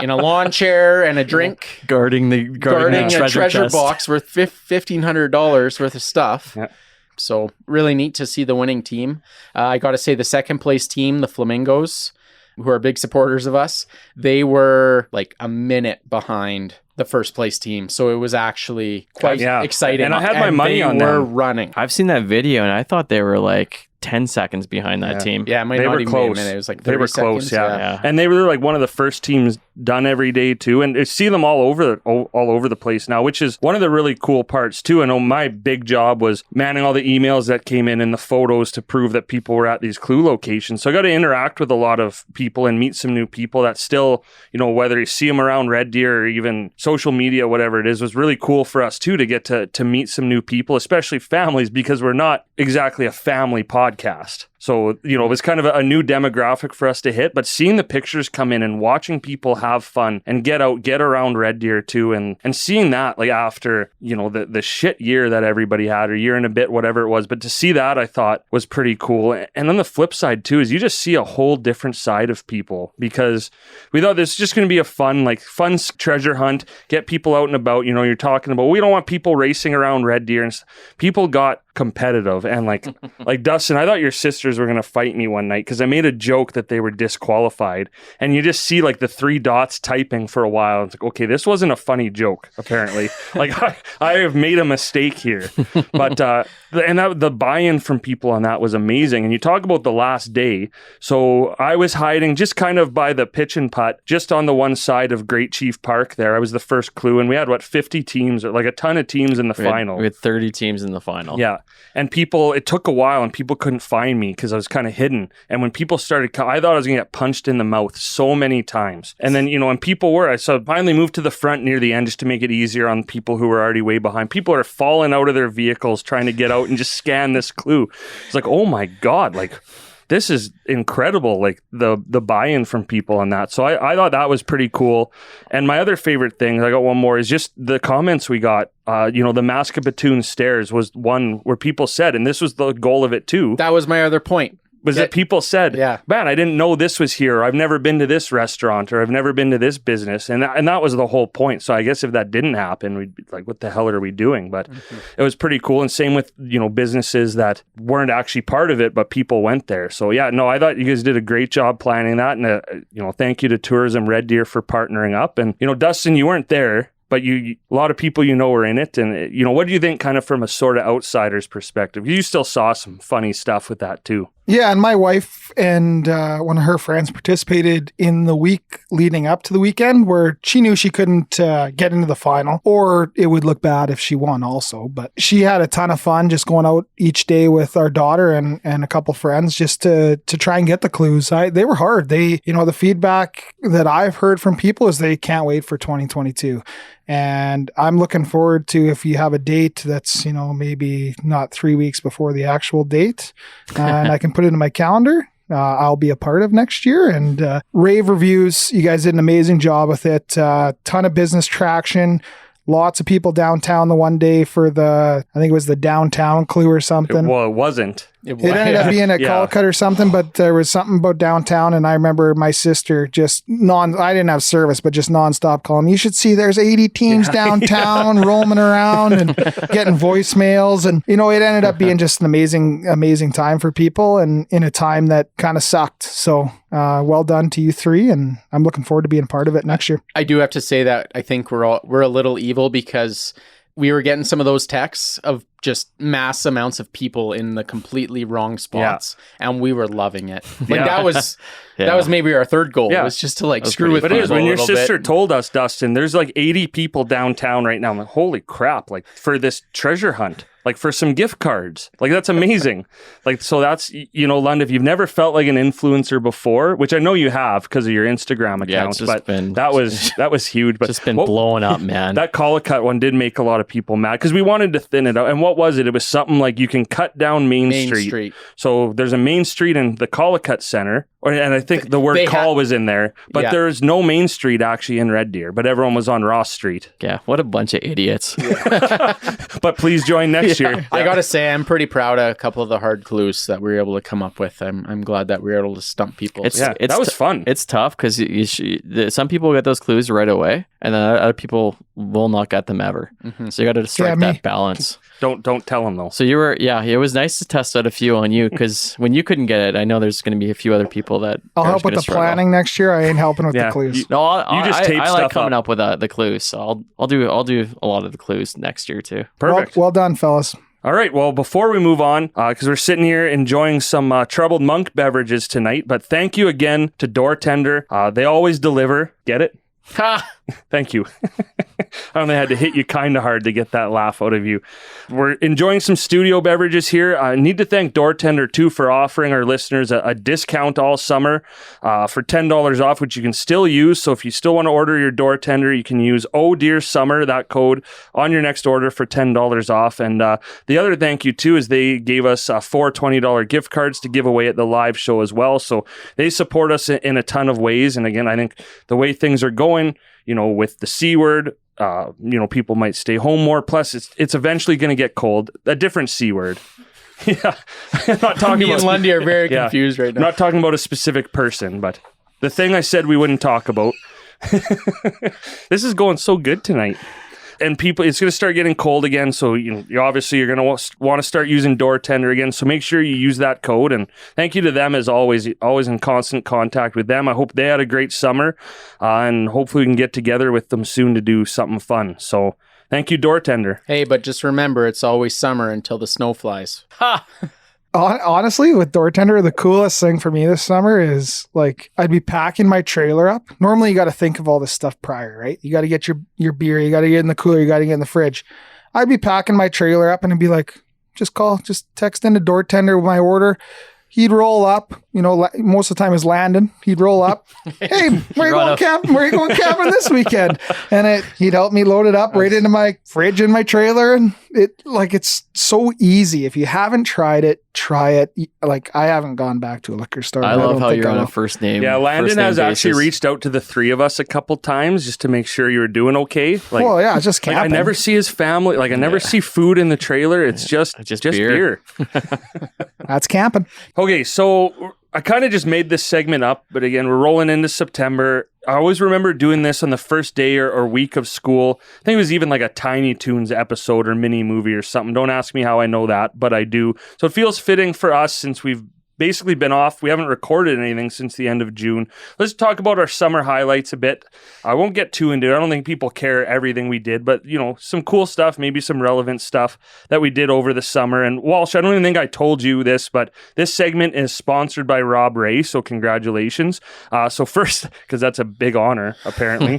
in a lawn chair and a drink. Guarding a treasure box worth $1,500 worth of stuff. Yeah. So really neat to see the winning team. I got to say the second place team, the Flamingos, who are big supporters of us, they were like a minute behind the first place team. So it was actually quite exciting. And I had my money on them. They were running. I've seen that video and I thought they were like 10 seconds behind that team. Yeah, it might they not were even close. be a minute. It was like 30 they were seconds. close, yeah. And they were like one of the first teams done every day too, and I see them all over the place now, which is one of the really cool parts too. I know my big job was manning all the emails that came in and the photos to prove that people were at these clue locations. So I got to interact with a lot of people and meet some new people that still, you know, whether you see them around Red Deer or even social media, whatever it is, was really cool for us too to get to meet some new people, especially families, because we're not exactly a family podcast. So, you know, it was kind of a new demographic for us to hit, but seeing the pictures come in and watching people have fun and get around Red Deer too, and seeing that like after, you know, the shit year that everybody had, or year and a bit, whatever it was, but to see that I thought was pretty cool. And on the flip side too, is you just see a whole different side of people, because we thought this is just going to be a fun treasure hunt, get people out and about. You know, you're talking about, we don't want people racing around Red Deer, and people got competitive, and like Dustin, I thought your sisters were gonna fight me one night because I made a joke that they were disqualified, and you just see like the 3 dots typing for a while. It's like, okay, this wasn't a funny joke apparently. Like I have made a mistake here. But the buy-in from people on that was amazing. And you talk about the last day, so I was hiding just kind of by the pitch and putt, just on the one side of Great Chief Park there. I was the first clue, and we had 50 teams, or like a ton of teams in the final. We had 30 teams in the final. Yeah. And it took a while, and people couldn't find me because I was kind of hidden. And when people started, I thought I was going to get punched in the mouth so many times. And then, you know, and people were, so I finally moved to the front near the end just to make it easier on people who were already way behind. People are falling out of their vehicles trying to get out and just scan this clue. It's like, oh my God, like, this is incredible, like the buy-in from people on that. So I thought that was pretty cool. And my other favorite thing, I got one more, is just the comments we got. You know, the Maskabatoon stairs was one where people said, and this was the goal of it too. That was my other point. Was that people said, man, I didn't know this was here. Or, I've never been to this restaurant, or I've never been to this business. And that was the whole point. So I guess if that didn't happen, we'd be like, what the hell are we doing? But it was pretty cool. And same with, you know, businesses that weren't actually part of it, but people went there. So yeah, no, I thought you guys did a great job planning that. And, you know, thank you to Tourism Red Deer for partnering up. And, you know, Dustin, you weren't there, but a lot of people you know were in it. And, you know, what do you think kind of from a sort of outsider's perspective? You still saw some funny stuff with that too. Yeah, and my wife and one of her friends participated in the week leading up to the weekend, where she knew she couldn't get into the final, or it would look bad if she won also. But she had a ton of fun just going out each day with our daughter and a couple friends just to try and get the clues. They were hard. You know, the feedback that I've heard from people is they can't wait for 2022. And I'm looking forward to, if you have a date that's, you know, maybe not 3 weeks before the actual date, and I can put it in my calendar, I'll be a part of next year. And rave reviews, you guys did an amazing job with it. Ton of business traction. Lots of people downtown the one day for I think it was the downtown clue or something. Well, it wasn't. It ended up being a call cut or something, but there was something about downtown. And I remember my sister just I didn't have service, but just nonstop calling me. You should see there's 80 teams downtown roaming around and getting voicemails. And, you know, it ended up being just an amazing time for people, and in a time that kind of sucked. So well done to you three. And I'm looking forward to being part of it next year. I do have to say that I think we're a little evil, because we were getting some of those texts of just mass amounts of people in the completely wrong spots, and we were loving it. Like that was maybe our third goal, was just to like screw with people. But it is, when your sister told us, Dustin, there's like 80 people downtown right now. I'm like, holy crap, like for this treasure hunt, like for some gift cards, like that's amazing. Like, so that's, you know, Lund, if you've never felt like an influencer before, which I know you have because of your Instagram account, but that was huge. But just been blowing up, man. That Collicut one did make a lot of people mad because we wanted to thin it out. And what was it? It was something like you can cut down Main Street. So there's a Main Street in the Collicut Center, and I think the word call was in there, but there's no Main Street actually in Red Deer, but everyone was on Ross Street. Yeah, what a bunch of idiots. But please join next year. I gotta say, I'm pretty proud of a couple of the hard clues that we were able to come up with. I'm glad that we were able to stump people. That was fun. It's tough because some people get those clues right away, and then other people will not get them ever. Mm-hmm. So you got to strike that balance. Don't tell them though. So you were, yeah, it was nice to test out a few on you because when you couldn't get it, I know there's going to be a few other people that I'll are help with gonna the struggle. planning next year. I ain't helping with Yeah, the clues. No, You just tape I stuff like coming up. up with the clues, so I'll do a lot of the clues next year too. Perfect. Well done, fellas. All right. Well, before we move on, because we're sitting here enjoying some Troubled Monk beverages tonight, but thank you again to Door Tender. They always deliver. Get it? Ha! Thank you. I only had to hit you kind of hard to get that laugh out of you. We're enjoying some studio beverages here. I need to thank Door Tender too for offering our listeners a discount all summer for $10 off, which you can still use. So if you still want to order your Door Tender, you can use Oh Dear Summer, that code, on your next order for $10 off. And the other thank you too is they gave us 4 $20 gift cards to give away at the live show as well. So they support us in a ton of ways. And again, I think the way things are going, with the C word, people might stay home more. Plus, it's eventually going to get cold. A different C word. Yeah. I'm not talking Me about and Lundy are very Yeah. confused right I'm now. not talking about a specific person, but the thing I said we wouldn't talk about. This is going so good tonight. And people, it's going to start getting cold again. So you're going to want to start using Door Tender again. So make sure you use that code. And thank you to them as always in constant contact with them. I hope they had a great summer, and hopefully we can get together with them soon to do something fun. So thank you, Door Tender. Hey, but just remember, it's always summer until the snow flies. Ha! Honestly, with Door Tender, the coolest thing for me this summer is like I'd be packing my trailer up. Normally, you got to think of all this stuff prior, right? You got to get your beer, you got to get in the cooler, you got to get in the fridge. I'd be packing my trailer up and it'd be like, just text into Door Tender with my order. He'd roll up, most of the time is Landon. He'd roll up. Hey, where you going camping? Where you going camping this weekend? And he'd help me load it up right into my fridge in my trailer. And it's so easy. If you haven't tried it, try it. Like I haven't gone back to a liquor store. I love how think you're I on a will. first name. Yeah, Landon has actually basis. reached out to the three of us a couple times just to make sure you were doing okay. Well, yeah, it's just Like, camping. I never see his family. Like I never see food in the trailer. It's just beer. That's camping. Okay, so I kind of just made this segment up, but again, we're rolling into September. I always remember doing this on the first day or week of school. I think it was even like a Tiny Toons episode or mini movie or something. Don't ask me how I know that, but I do. So it feels fitting for us since we've basically been off. We haven't recorded anything since the end of June. Let's talk about our summer highlights a bit. I won't get too into it. I don't think people care everything we did, but some cool stuff, maybe some relevant stuff that we did over the summer. And Walsh, I don't even think I told you this, but this segment is sponsored by Rob Ray, so congratulations. So first, because that's a big honor, apparently.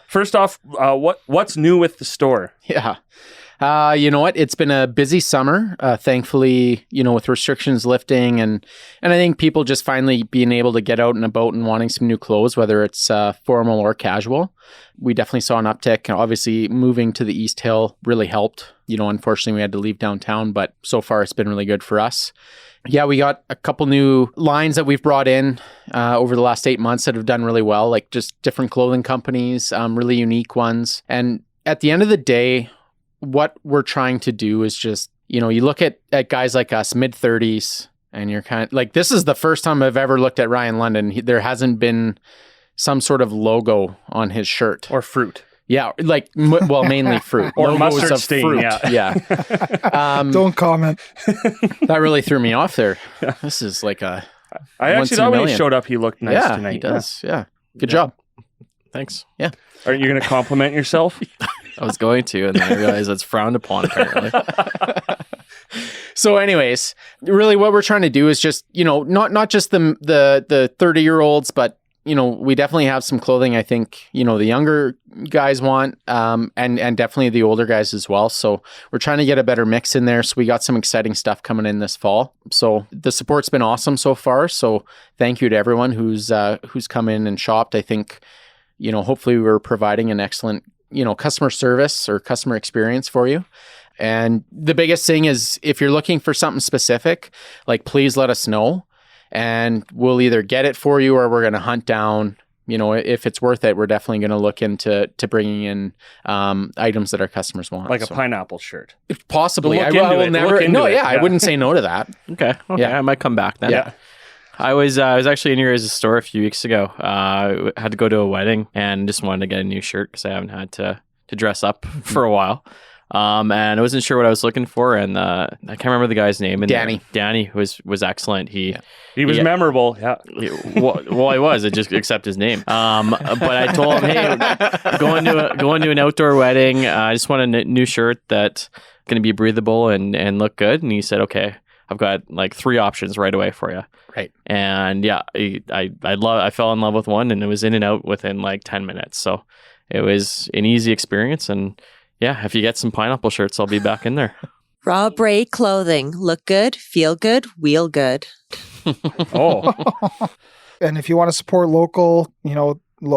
First off, what's new with the store? Yeah. You know what? It's been a busy summer, thankfully, with restrictions lifting and I think people just finally being able to get out and about and wanting some new clothes, whether it's formal or casual. We definitely saw an uptick. Obviously, moving to the East Hill really helped. Unfortunately, we had to leave downtown, but so far it's been really good for us. Yeah, we got a couple new lines that we've brought in over the last 8 months that have done really well, like just different clothing companies, really unique ones. And at the end of the day, what we're trying to do is just, you look at guys like us, mid-30s, and you're kind of like, this is the first time I've ever looked at Ryan London. There hasn't been some sort of logo on his shirt. Or fruit. Yeah, mainly fruit. Or Logos mustard of stain, fruit. yeah. Don't comment. That really threw me off there. This is like a I once actually in a thought when he million. showed up, he looked nice yeah, tonight. he does. Yeah. Good job. Thanks. Aren't you going to compliment yourself? I was going to, and then I realized that's frowned upon apparently. So anyways, really what we're trying to do is just, not just the 30-year-olds, but we definitely have some clothing I think, the younger guys want, and definitely the older guys as well. So we're trying to get a better mix in there. So we got some exciting stuff coming in this fall. So the support's been awesome so far. So thank you to everyone who's come in and shopped. I think, hopefully we're providing an excellent, customer service or customer experience for you. And the biggest thing is if you're looking for something specific, like please let us know. And we'll either get it for you or we're going to hunt down, if it's worth it, we're definitely going to look into bringing in items that our customers want. Like a pineapple shirt. Possibly. Look I into will it. never. Look into No, it. yeah, I Yeah. wouldn't say no to that. Okay. Yeah. I might come back then. Yeah. I was actually in your guys' store a few weeks ago. I had to go to a wedding and just wanted to get a new shirt because I haven't had to dress up for a while. And I wasn't sure what I was looking for, and I can't remember the guy's name. And Danny was excellent. He was memorable. Yeah. Well, he was. It just accept his name. But I told him, hey, going to an outdoor wedding. I just want a new shirt that's going to be breathable and look good. And he said, okay, I've got like 3 options right away for you. Right. And yeah, I fell in love with one, and it was in and out within like 10 minutes. So it was an easy experience. And yeah, if you get some pineapple shirts, I'll be back in there. Rob Ray Clothing. Look good, feel good, wheel good. Oh. And if you want to support local, a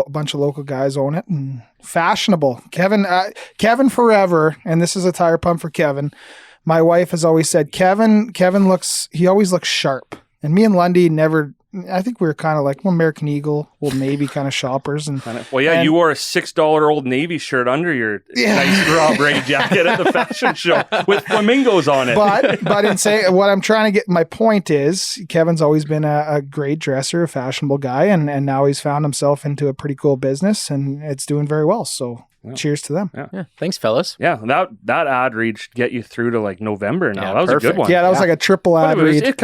bunch of local guys own it, and fashionable. Kevin forever, and this is a tire pump for Kevin. My wife has always said Kevin always looks sharp. And me and Lundy I think we were kind of like American Eagle, maybe kind of shoppers. You wore a $6 Old Navy shirt under your nice Rob Ray jacket at the fashion show with flamingos on it. But in saying what I'm trying to get, my point is Kevin's always been a great dresser, a fashionable guy, and now he's found himself into a pretty cool business, and it's doing very well. So cheers to them. Yeah. Thanks, fellas. Yeah. That ad read should get you through to like November now. Yeah, that was perfect. a good one. Yeah, that was like a triple ad read.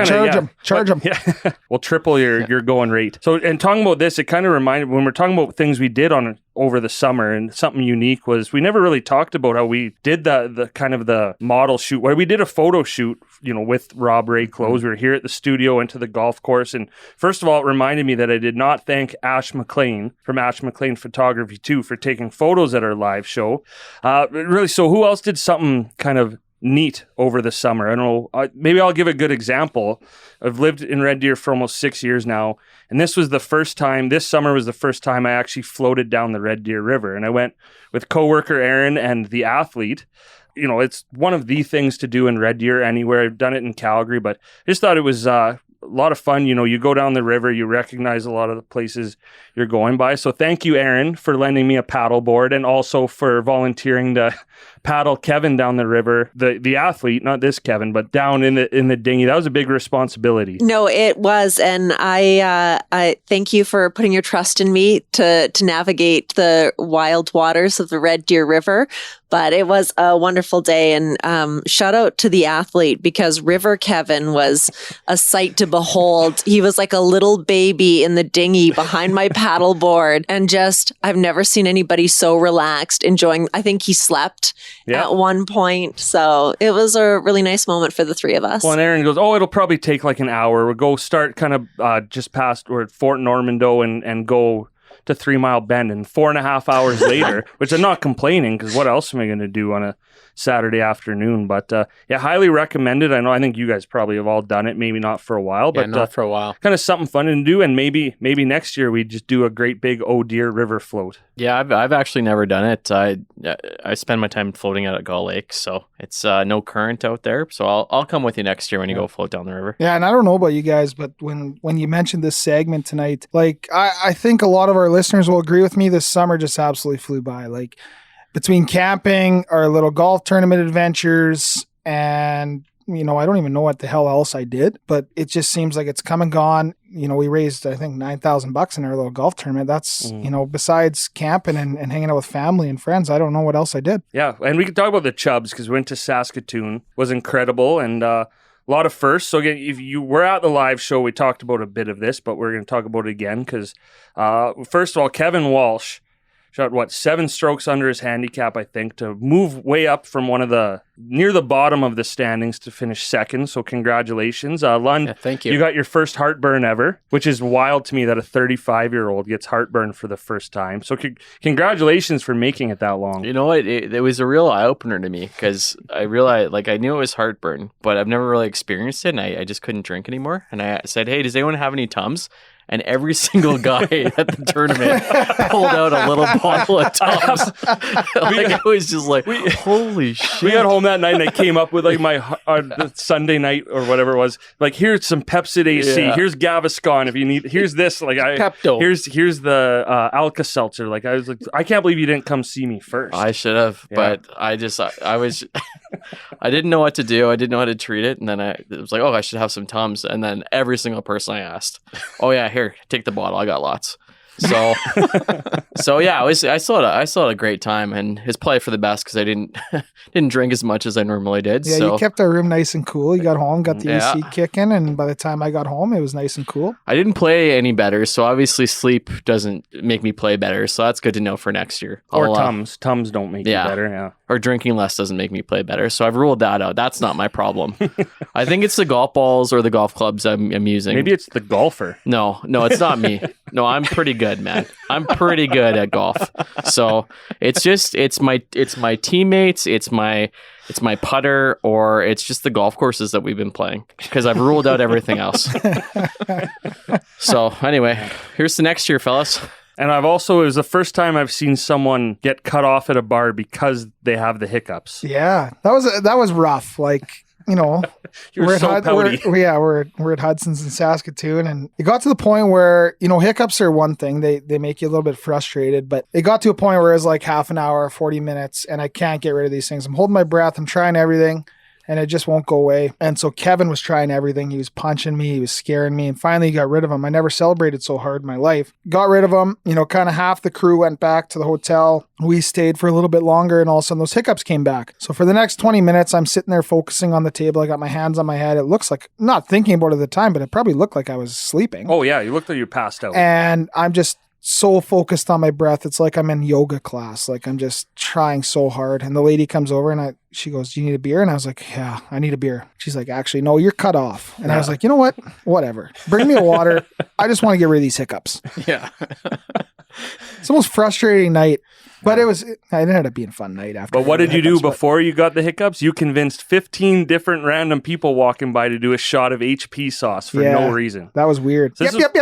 Charge them. Yeah. We'll triple your going rate. So, and talking about this, it kind of reminded, when we're talking about things we did over the summer, and something unique was we never really talked about how we did the kind of the model shoot, where we did a photo shoot, with Rob Ray clothes. We were here at the studio, went to the golf course. And first of all, it reminded me that I did not thank Ash McLean from Ash McLean Photography too for taking photos at our live show. Really, so who else did something kind of neat over the summer? I don't know. Maybe I'll give a good example. I've lived in Red Deer for almost 6 years now. And this summer was the first time I actually floated down the Red Deer River. And I went with coworker Aaron and the athlete. It's one of the things to do in Red Deer anywhere. I've done it in Calgary, but I just thought it was a lot of fun. You go down the river, you recognize a lot of the places you're going by. So thank you, Aaron, for lending me a paddle board, and also for volunteering to paddle Kevin down the river, the athlete, not this Kevin, but down in the dinghy. That was a big responsibility. No, it was, and I thank you for putting your trust in me to navigate the wild waters of the Red Deer River. But it was a wonderful day, and shout out to the athlete, because River Kevin was a sight to behold. He was like a little baby in the dinghy behind my paddleboard, and I've never seen anybody so relaxed, enjoying. I think he slept at one point, so it was a really nice moment for the 3 of us. Well, and Aaron goes, it'll probably take like an hour. We'll go start kind of just past or at Fort Normando and go to 3 Mile Bend, and 4.5 hours later, which I'm not complaining, because what else am I going to do on a Saturday afternoon? But highly recommended. I think you guys probably have all done it, maybe not for a while, but not for a while. Kind of something fun to do, and maybe next year we just do a great big Deer River float. Yeah, I've actually never done it. I spend my time floating out at Gull Lake, so it's no current out there. So I'll come with you next year when you go float down the river. Yeah, and I don't know about you guys, but when you mentioned this segment tonight, like I think a lot of our listeners will agree with me. This summer just absolutely flew by. Like between camping, our little golf tournament adventures, and I don't even know what the hell else I did, but it just seems like it's come and gone. We raised, I think, $9,000 in our little golf tournament. That's, besides camping and hanging out with family and friends, I don't know what else I did. Yeah. And we could talk about the Chubs, because we went to Saskatoon, was incredible, and a lot of firsts. So again, if you were at the live show, we talked about a bit of this, but we're going to talk about it again, because first of all, Kevin Walsh shot 7 strokes under his handicap, I think, to move way up from near the bottom of the standings to finish second. So congratulations. Lund, thank you. You got your first heartburn ever, which is wild to me that a 35-year-old gets heartburn for the first time. So congratulations for making it that long. You know what? It was a real eye-opener to me, because I realized, I knew it was heartburn, but I've never really experienced it, and I just couldn't drink ananymore. And I said, hey, does anyone have any Tums? And every single guy at the tournament pulled out a little bottle of Tums. It was just like, holy shit. We got home that night, and I came up with my the Sunday night or whatever it was. Like, here's some Pepsid AC. Yeah. Here's Gaviscon if you need. Here's this. Pepto. Here's the Alka-Seltzer. I was like, I can't believe you didn't come see me first. I should have, but I was, I didn't know what to do. I didn't know how to treat it. And then it was like, I should have some Tums. And then every single person I asked, here, take the bottle. I got lots. So yeah, I still had a great time, and it's probably for the best because I didn't drink as much as I normally did. Yeah, so you kept our room nice and cool. You got home, got the Yeah. AC kicking, and by the time I got home, it was nice and cool. I didn't play any better, so obviously sleep doesn't make me play better. So that's good to know for next year. Or I'll, Tums don't make yeah. you better. Yeah. or drinking less doesn't make me play better. So I've ruled that out. That's not my problem. I think it's the golf balls or the golf clubs I'm using. Maybe it's the golfer. No, it's not me. No, I'm pretty good, man. I'm pretty good at golf. So it's my teammates, it's my putter, or it's just the golf courses that we've been playing because I've ruled out everything else. So anyway, here's the next year, fellas. And it was the first time I've seen someone get cut off at a bar because they have the hiccups. Yeah, that was rough. Like, you know, You're so pouty. we're at Hudson's in Saskatoon, and it got to the point where, you know, hiccups are one thing. They make you a little bit frustrated, but it got to a point where it was like half an hour, 40 minutes, and I can't get rid of these things. I'm holding my breath. I'm trying everything, and it just won't go away. And so Kevin was trying everything. He was punching me. He was scaring me. And finally he got rid of him. I never celebrated so hard in my life. Got rid of him. You know, kind of half the crew went back to the hotel. We stayed for a little bit longer, and all of a sudden those hiccups came back. So for the next 20 minutes, I'm sitting there focusing on the table. I got my hands on my head. It looks like, not thinking about it at the time, but it probably looked like I was sleeping. Oh, yeah. You looked like you passed out. And I'm just so focused on my breath. It's like I'm in yoga class. Like I'm just trying so hard. And the lady comes over and she goes, "Do you need a beer?" And I was like, "Yeah, I need a beer." She's like, "Actually, no, you're cut off." And I was like, "You know what? Whatever. Bring me a water. I just want to get rid of these hiccups." Yeah. It's the most frustrating night, but it ended up being a fun night after. But what did you do hiccups, before you got the hiccups? You convinced 15 different random people walking by to do a shot of HP sauce for no reason. That was weird. So Yep.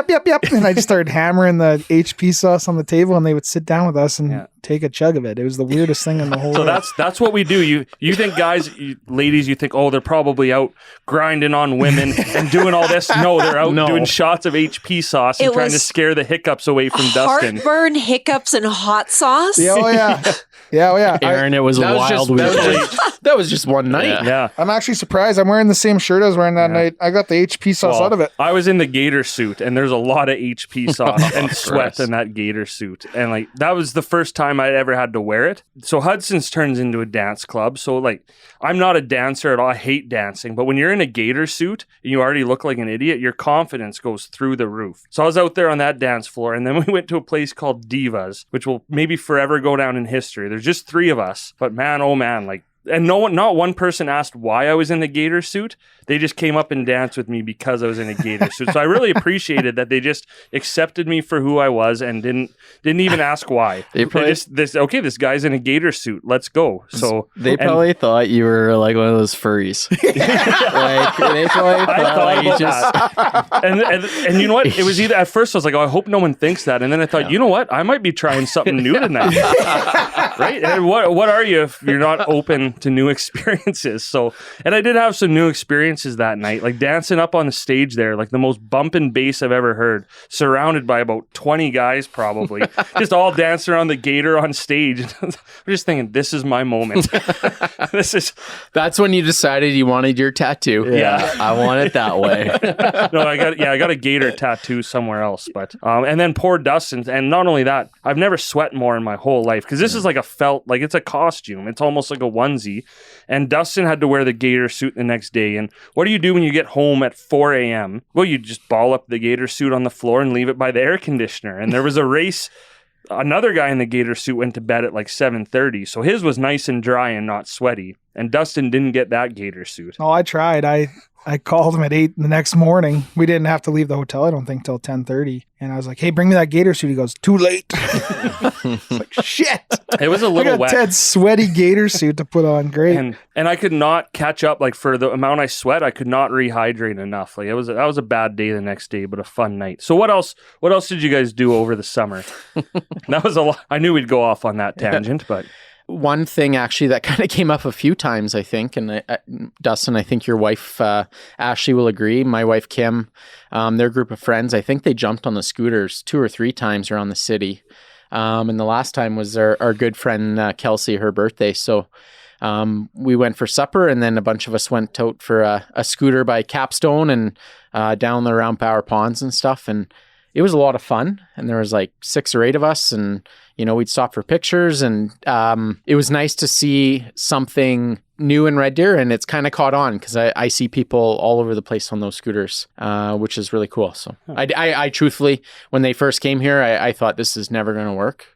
And I just started hammering the HP sauce on the table, and they would sit down with us and take a chug of it. It was the weirdest thing in the whole So world. that's what we do. You think guys, ladies, you think, oh, they're probably out grinding on women and doing all this. No, they're out doing shots of HP sauce and trying to scare the hiccups away from Dustin. Heartburn, hiccups, and hot sauce. Yeah, oh yeah. Yeah, oh yeah. Aaron, it was a wild weekend. That was just one night. Yeah. I'm actually surprised. I'm wearing the same shirt I was wearing that night. I got the HP sauce out of it. I was in the gator suit, and there's a lot of HP sauce and sweat in that gator suit. And like that was the first time I'd ever had to wear it. So Hudson's turns into a dance club. So like I'm not a dancer at all. I hate dancing. But when you're in a gator suit and you already look like an idiot, your confidence goes through the roof. So I was out there on that dance floor, and then we went to a place called Divas, which will maybe forever go down in history. There's just 3 of us. But man, oh man, like, and not one person asked why I was in the gator suit. They just came up and danced with me because I was in a gator suit. So I really appreciated that they just accepted me for who I was and didn't even ask why. They just this guy's in a gator suit. Let's go. So they probably thought you were like one of those furries. Like they probably thought you just. And you know what? It was either at first I was like, oh, I hope no one thinks that, and then I thought, you know what? I might be trying something new tonight. Right? And what are you if you're not open to new experiences? So, and I did have some new experiences that night, like dancing up on the stage there, like the most bumping bass I've ever heard, surrounded by about 20 guys probably, just all dancing around the gator on stage. I'm just thinking, this is my moment. That's when you decided you wanted your tattoo. Yeah. I want it that way. No, I got a gator tattoo somewhere else, but and then poor Dustin. And not only that, I've never sweat more in my whole life, because this is like a felt, like it's a costume. It's almost like a onesie. And Dustin had to wear the gator suit the next day. And what do you do when you get home at 4 a.m.? Well, you just ball up the gator suit on the floor and leave it by the air conditioner. And there was a race. Another guy in the gator suit went to bed at like 7:30. So his was nice and dry and not sweaty. And Dustin didn't get that gator suit. Oh, I tried. I called him at 8 the next morning. We didn't have to leave the hotel, I don't think, till 10:30. And I was like, "Hey, bring me that gator suit." He goes, "Too late." It's like, shit. It was a I little got wet. Ted's sweaty gator suit to put on. Great. And I could not catch up, like for the amount I sweat, I could not rehydrate enough. Like that was a bad day the next day, but a fun night. So what else did you guys do over the summer? That was a lot. I knew we'd go off on that tangent, but One thing actually that kind of came up a few times, I think, and Dustin, I think your wife, Ashley, will agree. My wife, Kim, their group of friends, I think they jumped on the scooters 2 or 3 times around the city. And the last time was our good friend, Kelsey, her birthday. So we went for supper, and then a bunch of us went out for a scooter by Capstone and down the Round Power Ponds and stuff. And it was a lot of fun. And there was like 6 or 8 of us, and we'd stop for pictures, and it was nice to see something new in Red Deer, and it's kind of caught on because I see people all over the place on those scooters, which is really cool. So I truthfully, when they first came here, I thought this is never going to work.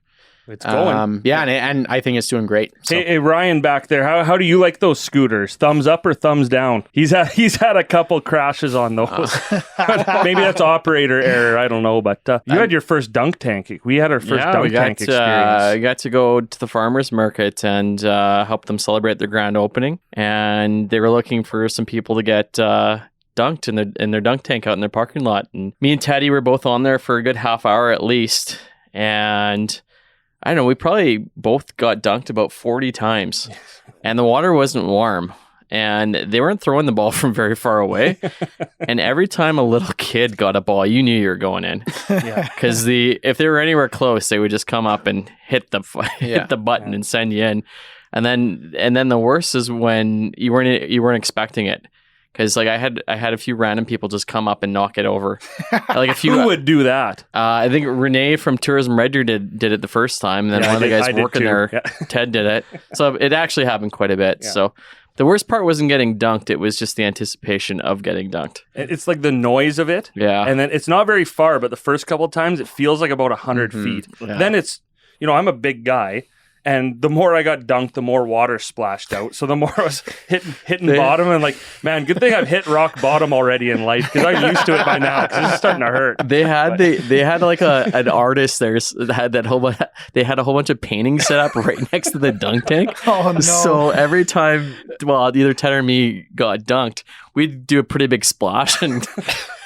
It's going. And I think it's doing great. So. Hey, Ryan back there, how do you like those scooters? Thumbs up or thumbs down? He's had a couple crashes on those. Maybe that's operator error. I don't know. But you had your first dunk tank. We had our first dunk tank experience. We got to go to the farmers market and help them celebrate their grand opening. And they were looking for some people to get dunked in their dunk tank out in their parking lot. And me and Teddy were both on there for a good half hour at least. And I don't know, we probably both got dunked about 40 times, and the water wasn't warm, and they weren't throwing the ball from very far away. And every time a little kid got a ball, you knew you were going in. Because if they were anywhere close, they would just come up and hit the button and send you in. And then the worst is when you weren't expecting it. Because like I had a few random people just come up and knock it over. Like a few. Who would do that? I think Renee from Tourism Red Deer did it the first time, and then one of the guys working there, Ted, did it. So it actually happened quite a bit. Yeah. So the worst part wasn't getting dunked; it was just the anticipation of getting dunked. It's like the noise of it. Yeah, and then it's not very far, but the first couple of times it feels like about 100 feet. Yeah. Then it's I'm a big guy. And the more I got dunked, the more water splashed out. So the more I was hitting bottom, and like, man, good thing I've hit rock bottom already in life because I'm used to it by now because it's starting to hurt. They had like an artist there that had they had a whole bunch of paintings set up right next to the dunk tank. Oh no! So every time, either Ted or me got dunked, we'd do a pretty big splash and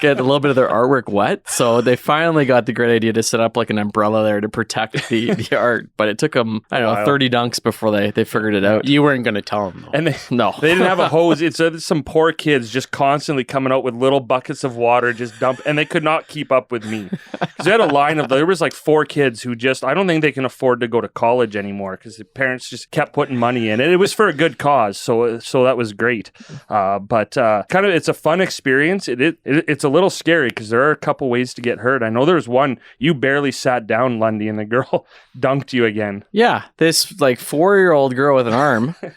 get a little bit of their artwork wet. So they finally got the great idea to set up like an umbrella there to protect the art. But it took them, 30 dunks before they figured it out. You weren't going to tell them, though. And they didn't have a hose. It's some poor kids just constantly coming out with little buckets of water, just dump, and they could not keep up with me. Because they had a line there was like 4 kids who I don't think they can afford to go to college anymore because the parents just kept putting money in. And it was for a good cause. So that was great. But kind of, it's a fun experience. It's a little scary because there are a couple ways to get hurt. I know there's one, you barely sat down, Lundy, and the girl dunked you again. Yeah, this like 4-year-old girl with an arm. She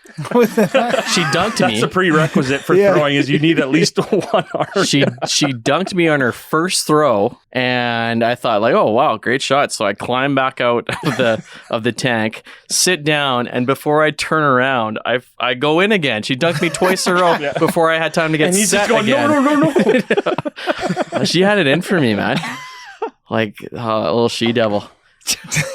dunked me. That's a prerequisite for throwing is you need at least one arm. She dunked me on her first throw, and I thought like, oh wow, great shot. So I climb back out of the tank, sit down, and before I turn around, I go in again. She dunked me twice in a row before I had time to get set going, again. No. She had it in for me, man. Like a little she-devil.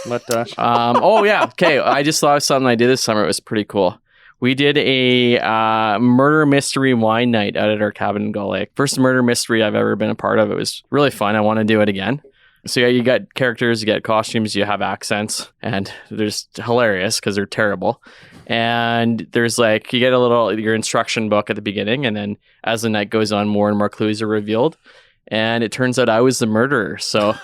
Okay. I just thought of something I did this summer. It was pretty cool. We did a murder mystery wine night out at our cabin in Gull Lake. First murder mystery I've ever been a part of. It was really fun. I want to do it again. So you got characters, you get costumes, you have accents, and they're just hilarious because they're terrible. And there's like, you get your instruction book at the beginning, and then as the night goes on, more and more clues are revealed. And it turns out I was the murderer. So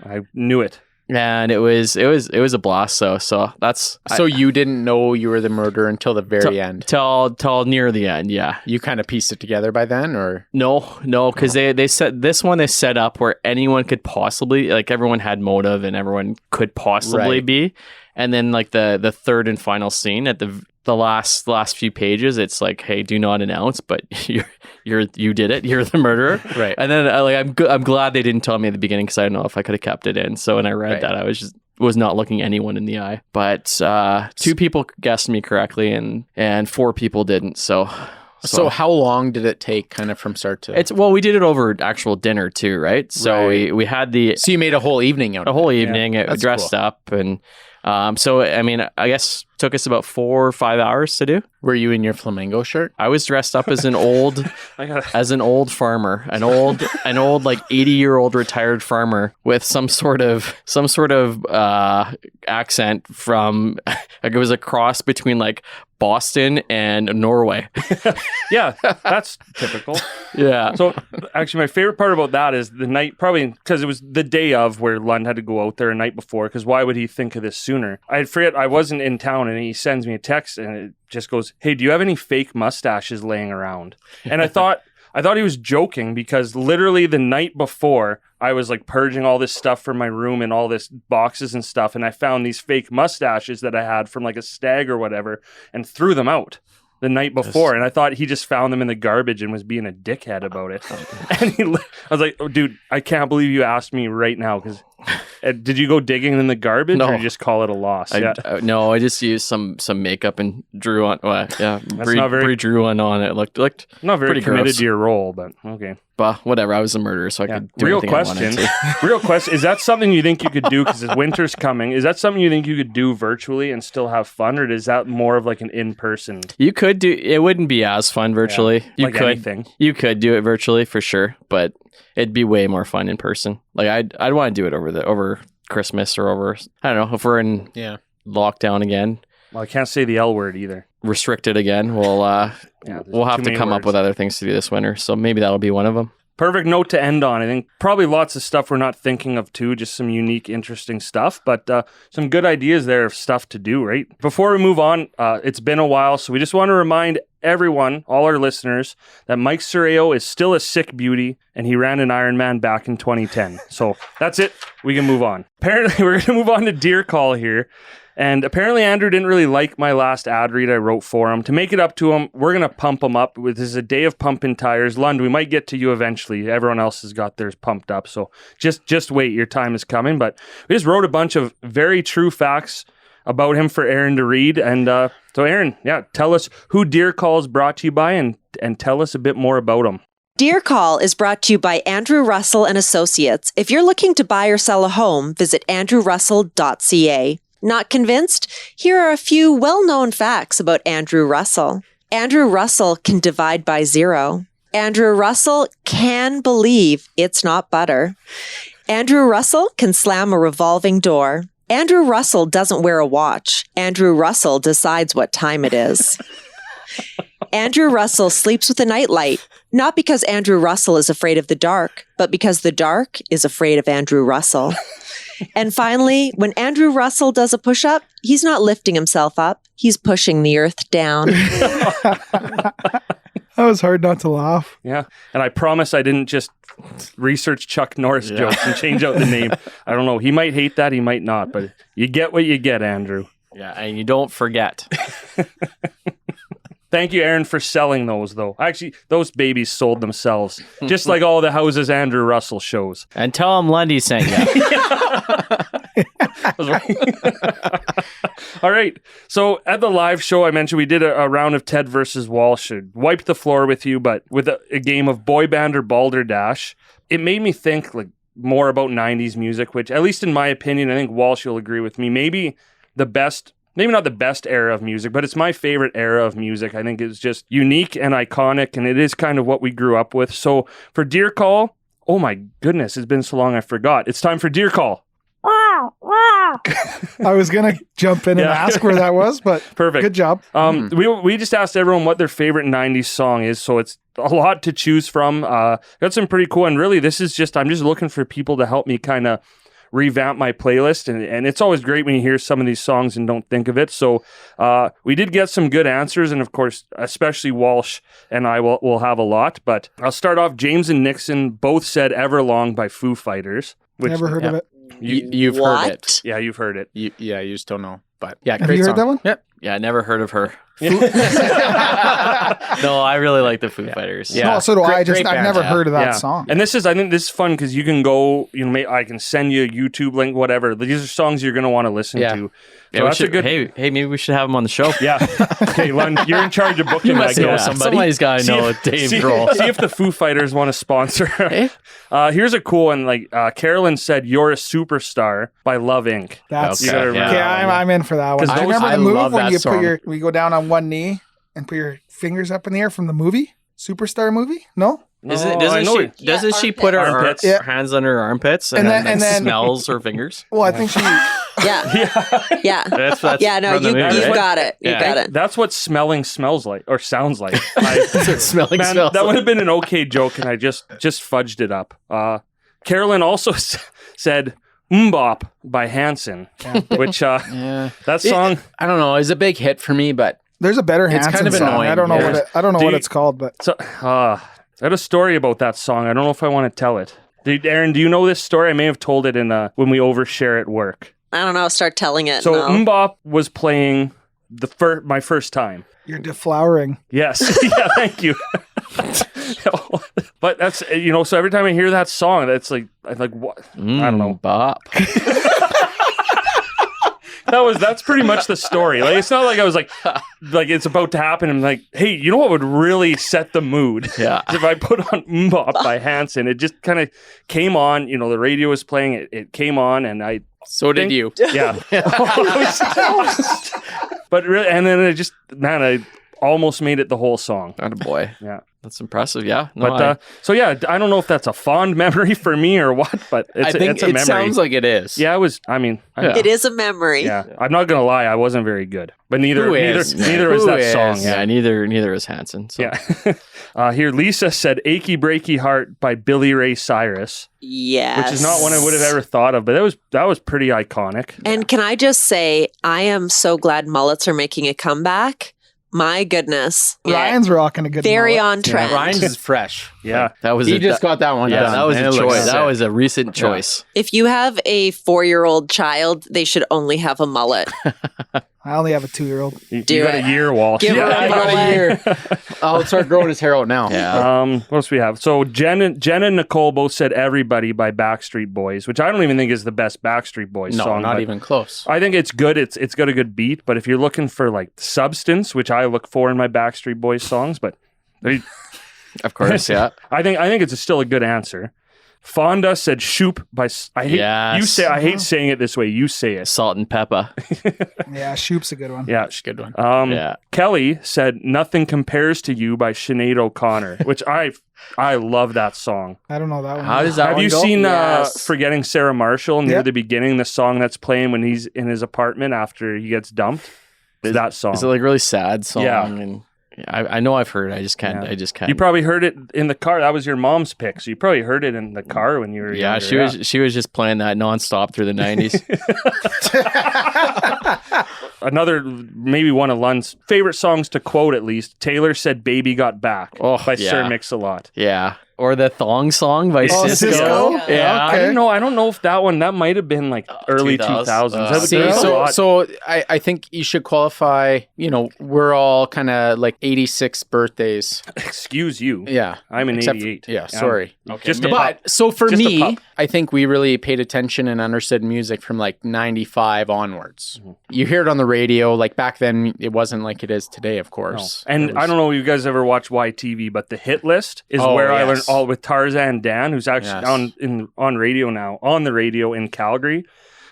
I knew it. And it was a blast. So that's you didn't know you were the murderer until the very end. Till near the end, yeah. You kind of pieced it together by then, or no, because they set up where anyone could possibly, like, everyone had motive and everyone could possibly be, and then like the third and final scene at the last few pages, it's like, hey, do not announce, but you did it. You're the murderer, right? And then I'm glad they didn't tell me at the beginning because I don't know if I could have kept it in. So when I read that, I was not looking anyone in the eye. But 2 people guessed me correctly, and 4 people didn't. So how long did it take, kind of from start to? We did it over actual dinner too, right? So we had So you made a whole evening out of it. A whole evening. Yeah, dressed up and. So I mean, I guess took us about 4 or 5 hours to do. Were you in your flamingo shirt? I was dressed up as an old farmer, an old like 80-year-old retired farmer with some sort of accent from, like, it was a cross between like Boston and Norway. Yeah, that's typical. Yeah. So actually, my favorite part about that is the night, probably because it was the day of where Lund had to go out there a night before, because why would he think of this sooner? I forget, I wasn't in town, and he sends me a text, and it just goes, hey, do you have any fake mustaches laying around? And I thought, I thought he was joking because literally the night before I was like purging all this stuff from my room and all this boxes and stuff. And I found these fake mustaches that I had from like a stag or whatever and threw them out the night before. And I thought he just found them in the garbage and was being a dickhead about it. And I was like, oh, dude, I can't believe you asked me right now. Because did you go digging in the garbage or you just call it a loss? No, I just used some makeup and drew on. Bree drew one on it. Looked not very pretty committed gross. to your role, but okay. But whatever, I was a murderer, so I could do anything I wanted to. Real question. Is that something you think you could do because winter's coming? Is that something you think you could do virtually and still have fun, or is that more of like an in-person? You could do it. Wouldn't be as fun virtually. Like anything. You could do it virtually for sure, but it'd be way more fun in person. Like I'd want to do it over Christmas or over, I don't know, if we're in lockdown again. Well, I can't say the L word either. Restricted again. We'll have to come up with other things to do this winter. So maybe that'll be one of them. Perfect note to end on. I think probably lots of stuff we're not thinking of too, just some unique, interesting stuff, but some good ideas there of stuff to do, right? Before we move on, it's been a while, so we just want to remind everyone, all our listeners, that Mike Soreo is still a sick beauty, and he ran an Ironman back in 2010. So that's it. We can move on. Apparently, we're going to move on to Deer Call here. And apparently Andrew didn't really like my last ad read I wrote for him. To make it up to him, we're going to pump him up. This is a day of pumping tires. Lund, we might get to you eventually. Everyone else has got theirs pumped up. So just wait. Your time is coming. But we just wrote a bunch of very true facts about him for Aaron to read. And so Aaron, tell us who Deer Call is brought to you by and tell us a bit more about him. Deer Call is brought to you by Andrew Russell and Associates. If you're looking to buy or sell a home, visit andrewrussell.ca. Not convinced? Here are a few well-known facts about Andrew Russell. Andrew Russell can divide by 0. Andrew Russell can believe it's not butter. Andrew Russell can slam a revolving door. Andrew Russell doesn't wear a watch. Andrew Russell decides what time it is. Andrew Russell sleeps with a nightlight, not because Andrew Russell is afraid of the dark, but because the dark is afraid of Andrew Russell. And finally, when Andrew Russell does a push-up, he's not lifting himself up. He's pushing the earth down. That was hard not to laugh. Yeah. And I promise I didn't just research Chuck Norris jokes and change out the name. I don't know. He might hate that. He might not. But you get what you get, Andrew. Yeah. And you don't forget. Thank you, Aaron, for selling those, though. Actually, those babies sold themselves, just like all the houses Andrew Russell shows. And tell him Lundy sent you. All right. So at the live show, I mentioned we did a round of Ted versus Walsh. Wiped the floor with you, but with a game of boy band or balderdash. It made me think like more about 90s music, which, at least in my opinion, I think Walsh will agree with me, maybe not the best era of music, but it's my favorite era of music. I think it's just unique and iconic, and it is kind of what we grew up with. So for Deer Call, oh my goodness, it's been so long I forgot. It's time for Deer Call. I was going to jump in and ask where that was, but perfect. Good job. We just asked everyone what their favorite 90s song is, so it's a lot to choose from. Got some pretty cool, and really I'm just looking for people to help me kind of revamp my playlist, and it's always great when you hear some of these songs and don't think of it. So we did get some good answers, and of course, especially Walsh and I will have a lot. But I'll start off. James and Nixon both said "Everlong" by Foo Fighters. Never heard of it. You've heard it. Yeah, you've heard it. You just don't know. But yeah, Have great you heard song. that one? Yep. Yeah, I never heard of her. No, I really like the Foo Fighters. Yeah. No, so do I. Great I've band, never heard of that song. And I think this is fun because you can go, I can send you a YouTube link, whatever. These are songs you're going to want to listen to. So that's a good. Hey, maybe we should have him on the show. Yeah. Okay, Lund, you're in charge of booking. You must know somebody. Somebody's got to know Dave Grohl. See if the Foo Fighters want to sponsor. Here's a cool one. Carolyn said, "You're a Superstar" by Love Inc. That's okay. I'm in for that one. I remember the move when you go down on one knee and put your fingers up in the air from the movie, Superstar movie. No. Doesn't she put her hands under her armpits and then smells her fingers? Well, I think she. Yeah. That's you've got it. You got it. That's what smelling smells like or sounds like. Smells that would have been an okay joke, and I just fudged it up. Carolyn also said "Mbop" by Hanson, which that song I don't know, is a big hit for me, but there's a better Hanson kind of song. annoying. I don't know what it's called, but I had a story about that song. I don't know if I want to tell it. Aaron, do you know this story? I may have told it in when we overshare at work. I don't know. Start telling it. So No. Mbop was playing my first time. You're deflowering. Yes. Yeah, thank you. But that's, so every time I hear that song, that's like, I'm like, what? I don't know. Bop. That's pretty much the story. Like, it's not like I was like it's about to happen. I'm like, hey, you know what would really set the mood? Yeah. If I put on Mbop by Hanson, it just kind of came on, the radio was playing, it came on, and I So did you. Yeah. But really, and then I almost made it the whole song. Not a boy. Yeah. That's impressive. Yeah. No, But so yeah, I don't know if that's a fond memory for me or what, but I think it's a it memory. sounds like it is. Yeah, it was. I mean, Yeah. It is a memory. yeah. I'm not gonna lie, I wasn't very good, but neither Who was is? that Who song. is? yeah, neither is Hanson. So. Yeah. Here, Lisa said "Achy Breaky Heart" by Billy Ray Cyrus, Yes. which is not one I would have ever thought of, but that was pretty iconic. And can I just say, I am so glad mullets are making a comeback. My goodness. Ryan's rocking a good Very mullet. on trend. Ryan's is fresh. Yeah. That was He just got that one Yeah, done. that was and a it looks choice. sick. That was a recent choice. If you have a 4-year-old child, they should only have a mullet. I only have a 2-year-old. You Do got it. a year, Walsh. Give her I a got a mullet. year. I'll start growing his hair out now. Yeah. What else we have? So Jen and Nicole both said "Everybody" by Backstreet Boys, which I don't even think is the best Backstreet Boys No, song. not but even close. I think it's good. It's got a good beat, but if you're looking for like substance, which I look for in my Backstreet Boys songs, but Of course. Yeah. I think it's still a good answer. Fonda said "Shoop" by I hate Yes. I hate saying it this way. You say it. Salt and pepper. Yeah, Shoop's a good one. Yeah. Good one. Yeah. Kelly said "Nothing Compares to You" by Sinead O'Connor, which I love that song. I don't know that one. How does that Have one you go? seen Yes. Forgetting Sarah Marshall near Yep. the beginning, the song that's playing when he's in his apartment after he gets dumped? It's that song. Is it like a really sad song? Yeah. And I know I've heard it. I just can't. Yeah. I just can't. You probably heard it in the car. That was your mom's pick, so you probably heard it in the car when you were Yeah, younger. she was just playing that nonstop through the 90s. Another, maybe one of Lund's favorite songs to quote, at least. Taylor said "Baby Got Back" by Sir yeah. Mix-a-Lot. Yeah. Or the Thong Song by Oh, Cisco. Cisco? Yeah. I don't know if that might have been like early 2000s. 2000s. See, There's a lot. so I think you should qualify, we're all kind of like 86 birthdays. Excuse you. Yeah. I'm an Except- 88. Yeah, sorry. Just a pup. But so for Just a me, pup. I think we really paid attention and understood music from like 95 onwards. You hear it on the radio. Like back then, it wasn't like it is today, of course. And I don't know if you guys ever watch YTV, but the hit list is Oh, where I learned yes. all with Tarzan Dan, who's actually Yes. on radio now, on the radio in Calgary.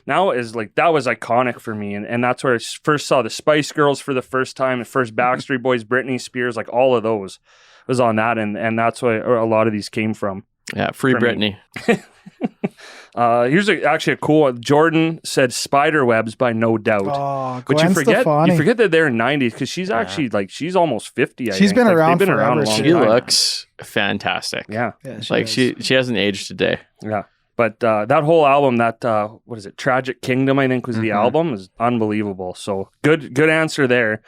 Now is like, that was iconic for me. And that's where I first saw the Spice Girls for the first time, the first Backstreet Boys, Britney Spears, like all of those was on that. And that's where a lot of these came from. Yeah. Free For me. Britney. Here's actually a cool one. Jordan said "Spiderwebs" by No Doubt. Oh, But Gwen you Stefani. forget that they're 90s because she's actually like, she's almost 50. I She's think. been Like, around they've been forever, around a long She time. looks fantastic. Yeah. Yeah, Like does. she hasn't aged a day. Yeah. But that whole album, that what is it? Tragic Kingdom, I think was the album, is unbelievable. So good answer there.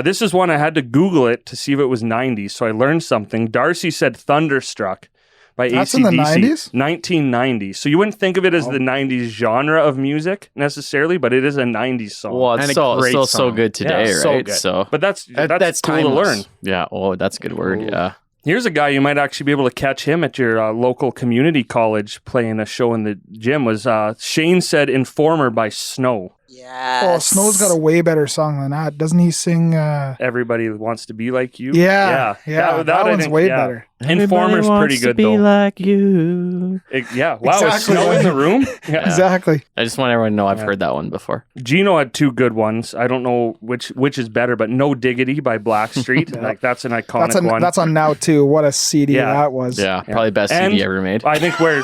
This is one I had to Google it to see if it was 90s. So I learned something. Darcy said "Thunderstruck" by That's AC/DC. in the 90s? 1990. So you wouldn't think of it as the 90s genre of music necessarily, but it is a 90s song. Well, And it's a still great so song. good today, Yeah, so right? good. So But that's That's cool to timeless. learn. yeah. Oh, that's a good word. Yeah. Here's a guy you might actually be able to catch him at your local community college playing a show in the gym. Was Shane said "Informer" by Snow. Yes. Oh, Snow's got a way better song than that. Doesn't he sing? Everybody wants to be like you. Yeah. That I one's think, way yeah. better. Informer's pretty good though. like you. Yeah. Wow. Is Exactly. Snow in the room? Yeah. Exactly. I just want everyone to know I've heard that one before. Gino had two good ones. I don't know which is better, but "No Diggity" by Blackstreet. Like that's an iconic one. That's on Now Too. What a CD Yeah. that was. Yeah, probably best And CD ever made. I think where.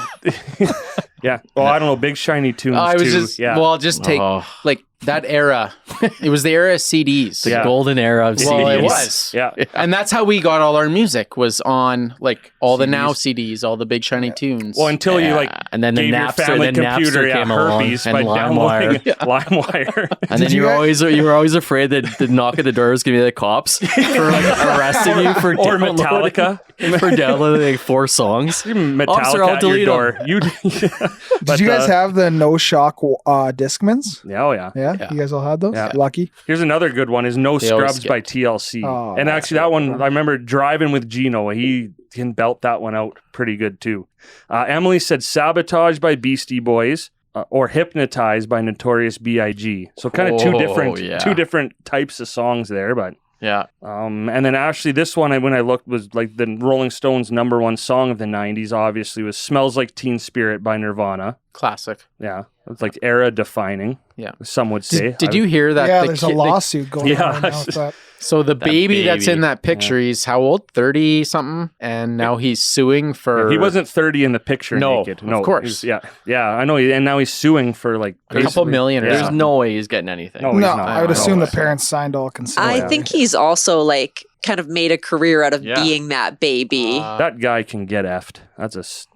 Yeah. Well, I don't know. Big Shiny Tunes I was too. just, yeah. well, just take Oh. like that era, it was the era of CDs. The golden era of Well, CDs. it was. Yeah. And that's how we got all our music, was on like all the Now CDs, all the Big Shiny Tunes. Well, until you like and then the gave your Napster, family then computer Napster came along, herpes and by downloading LimeWire. LimeWire. And then you were always afraid that the knock at the door was gonna be the cops for like arresting you for Or downloading Metallica. for downloading like 4 songs. Metallica Officer, I'll at your delete door. them. Did you guys have the No Shock Discmans? Yeah, oh yeah. Yeah? You guys all had those? Yeah. Lucky. Here's another good one: is No They always Scrubs by skipped. TLC. Oh, And actually, that one I remember driving with Gino. He can belt that one out pretty good too. Emily said Sabotage by Beastie Boys. Or Hypnotize by Notorious B.I.G. So kind of two different types of songs there, but Yeah. and then actually this one when I looked was like the Rolling Stones' #1 song of the 90s, obviously, was Smells Like Teen Spirit by Nirvana. Classic. Yeah. It's like era defining. Yeah. Some would say. Did you hear that? Yeah, the there's a kid- lawsuit going Yeah. on right now with that. So the baby that's baby. in that picture, he's how old? 30 something, and now he's suing for. He wasn't 30 in the picture No, naked. of course. Yeah. I know. And now he's suing for like a couple basically- million. Or Yeah. There's something. no way he's getting anything. No, he's No, not. I would No. assume the parents signed all consent. I think he's also like kind of made a career out of Yeah. being that baby. That guy can get effed.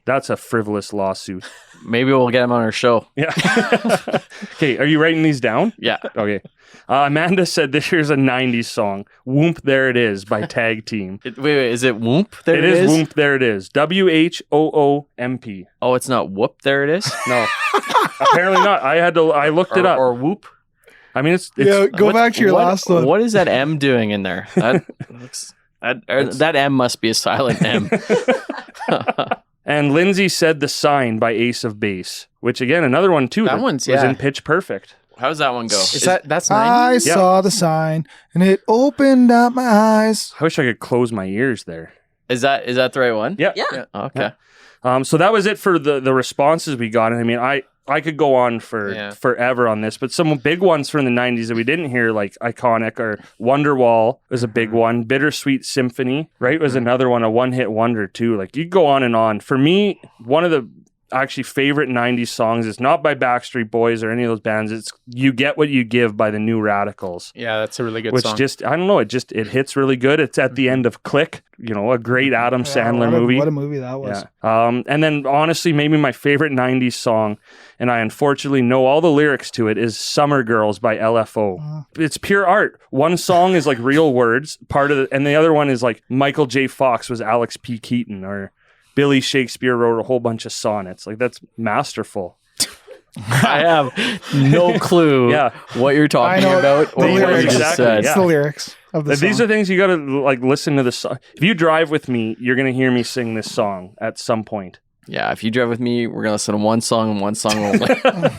That's a frivolous lawsuit. Maybe we'll get him on our show. Yeah. Okay, are you writing these down? Yeah. Okay. Amanda said this here's a 90s song. Whoomp There It Is by Tag Team. Wait, is it Whoomp? There It is Whoomp There It Is. WHOOMP. Oh, it's not Whoop. There it is. No. Apparently not. I looked it up. Or Whoop. I mean it's Yeah, go What- back to your what- last one. What is that M doing in there? That looks. That M must be a silent M. and Lindsay said The Sign by Ace of Base, which again another one too That one's- was yeah. in Pitch Perfect. How does that one go? Is that's I 90? saw the sign and it opened up my eyes. I wish I could close my ears there. Is that the right one? Yeah. Yeah. Okay. So that was it for the responses we got. And I mean, I could go on for forever on this, but some big ones from the 90s that we didn't hear, like Iconic or Wonderwall was a big one. Bittersweet Symphony, right, was another one, a one-hit wonder too. Like you go on and on. For me, one of the actually favorite 90s songs is not by Backstreet Boys or any of those bands. It's You Get What You Give by the New Radicals. Yeah, that's a really good Which song. just, I don't know, it hits really good. It's at the end of Click, a great Adam Sandler movie. What a movie that was. Yeah. And then honestly, maybe my favorite 90s song, and I unfortunately know all the lyrics to it, is Summer Girls by LFO. It's pure art. One song is like real words, and the other one is like Michael J. Fox was Alex P. Keaton, or Billy Shakespeare wrote a whole bunch of sonnets. Like that's masterful. I have no clue what you're talking I know about or the what you lyrics. just Exactly, said. It's the lyrics of the song. These are things you got to like listen to the song. If you drive with me, you're going to hear me sing this song at some point. Yeah, if you drive with me, we're going to listen to one song and one song only.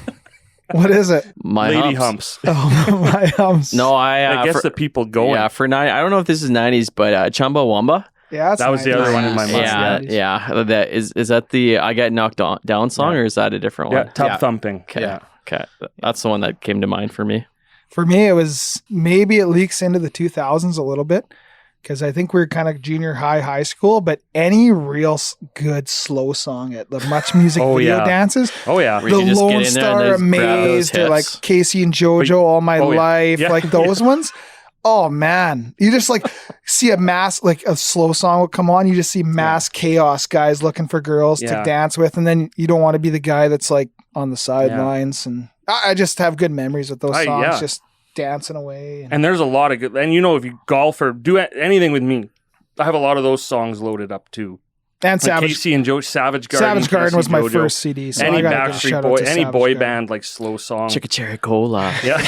What is it? My Lady Humps. Humps. Oh, my humps. No, I guess for, the people going. Yeah, for 90, I don't know if this is 90s, but Chumbawamba. Yeah, that's That was the other one in my mind. Yeah. That is that the I Got Knocked Down song, or is that a different Yeah, one? Tub Thumping. Okay. Yeah. Okay. That's the one that came to mind for me. For me, it was maybe it leaks into the 2000s a little bit because I think we were kind of junior high school, but any real good slow song at the Much Music video dances, Oh, yeah. Where you the just get Lone in there and Star just grab those Amazed, or like hits. Casey and JoJo, All My Life, Yeah. like those ones. Oh man, you just like see a slow song will come on. You just see mass chaos, guys looking for girls to dance with, and then you don't want to be the guy that's like on the sidelines. And I just have good memories with those songs, just dancing away. And there's a lot of good, and if you golf or do anything with me, I have a lot of those songs loaded up too. And Like Savage Casey and Savage Garden. Savage Garden was my JoJo. first CD. So Any I gotta give a Backstreet shout out Boy, to any Savage boy Garden. band like slow song. Chicka Cherry Cola. Yeah.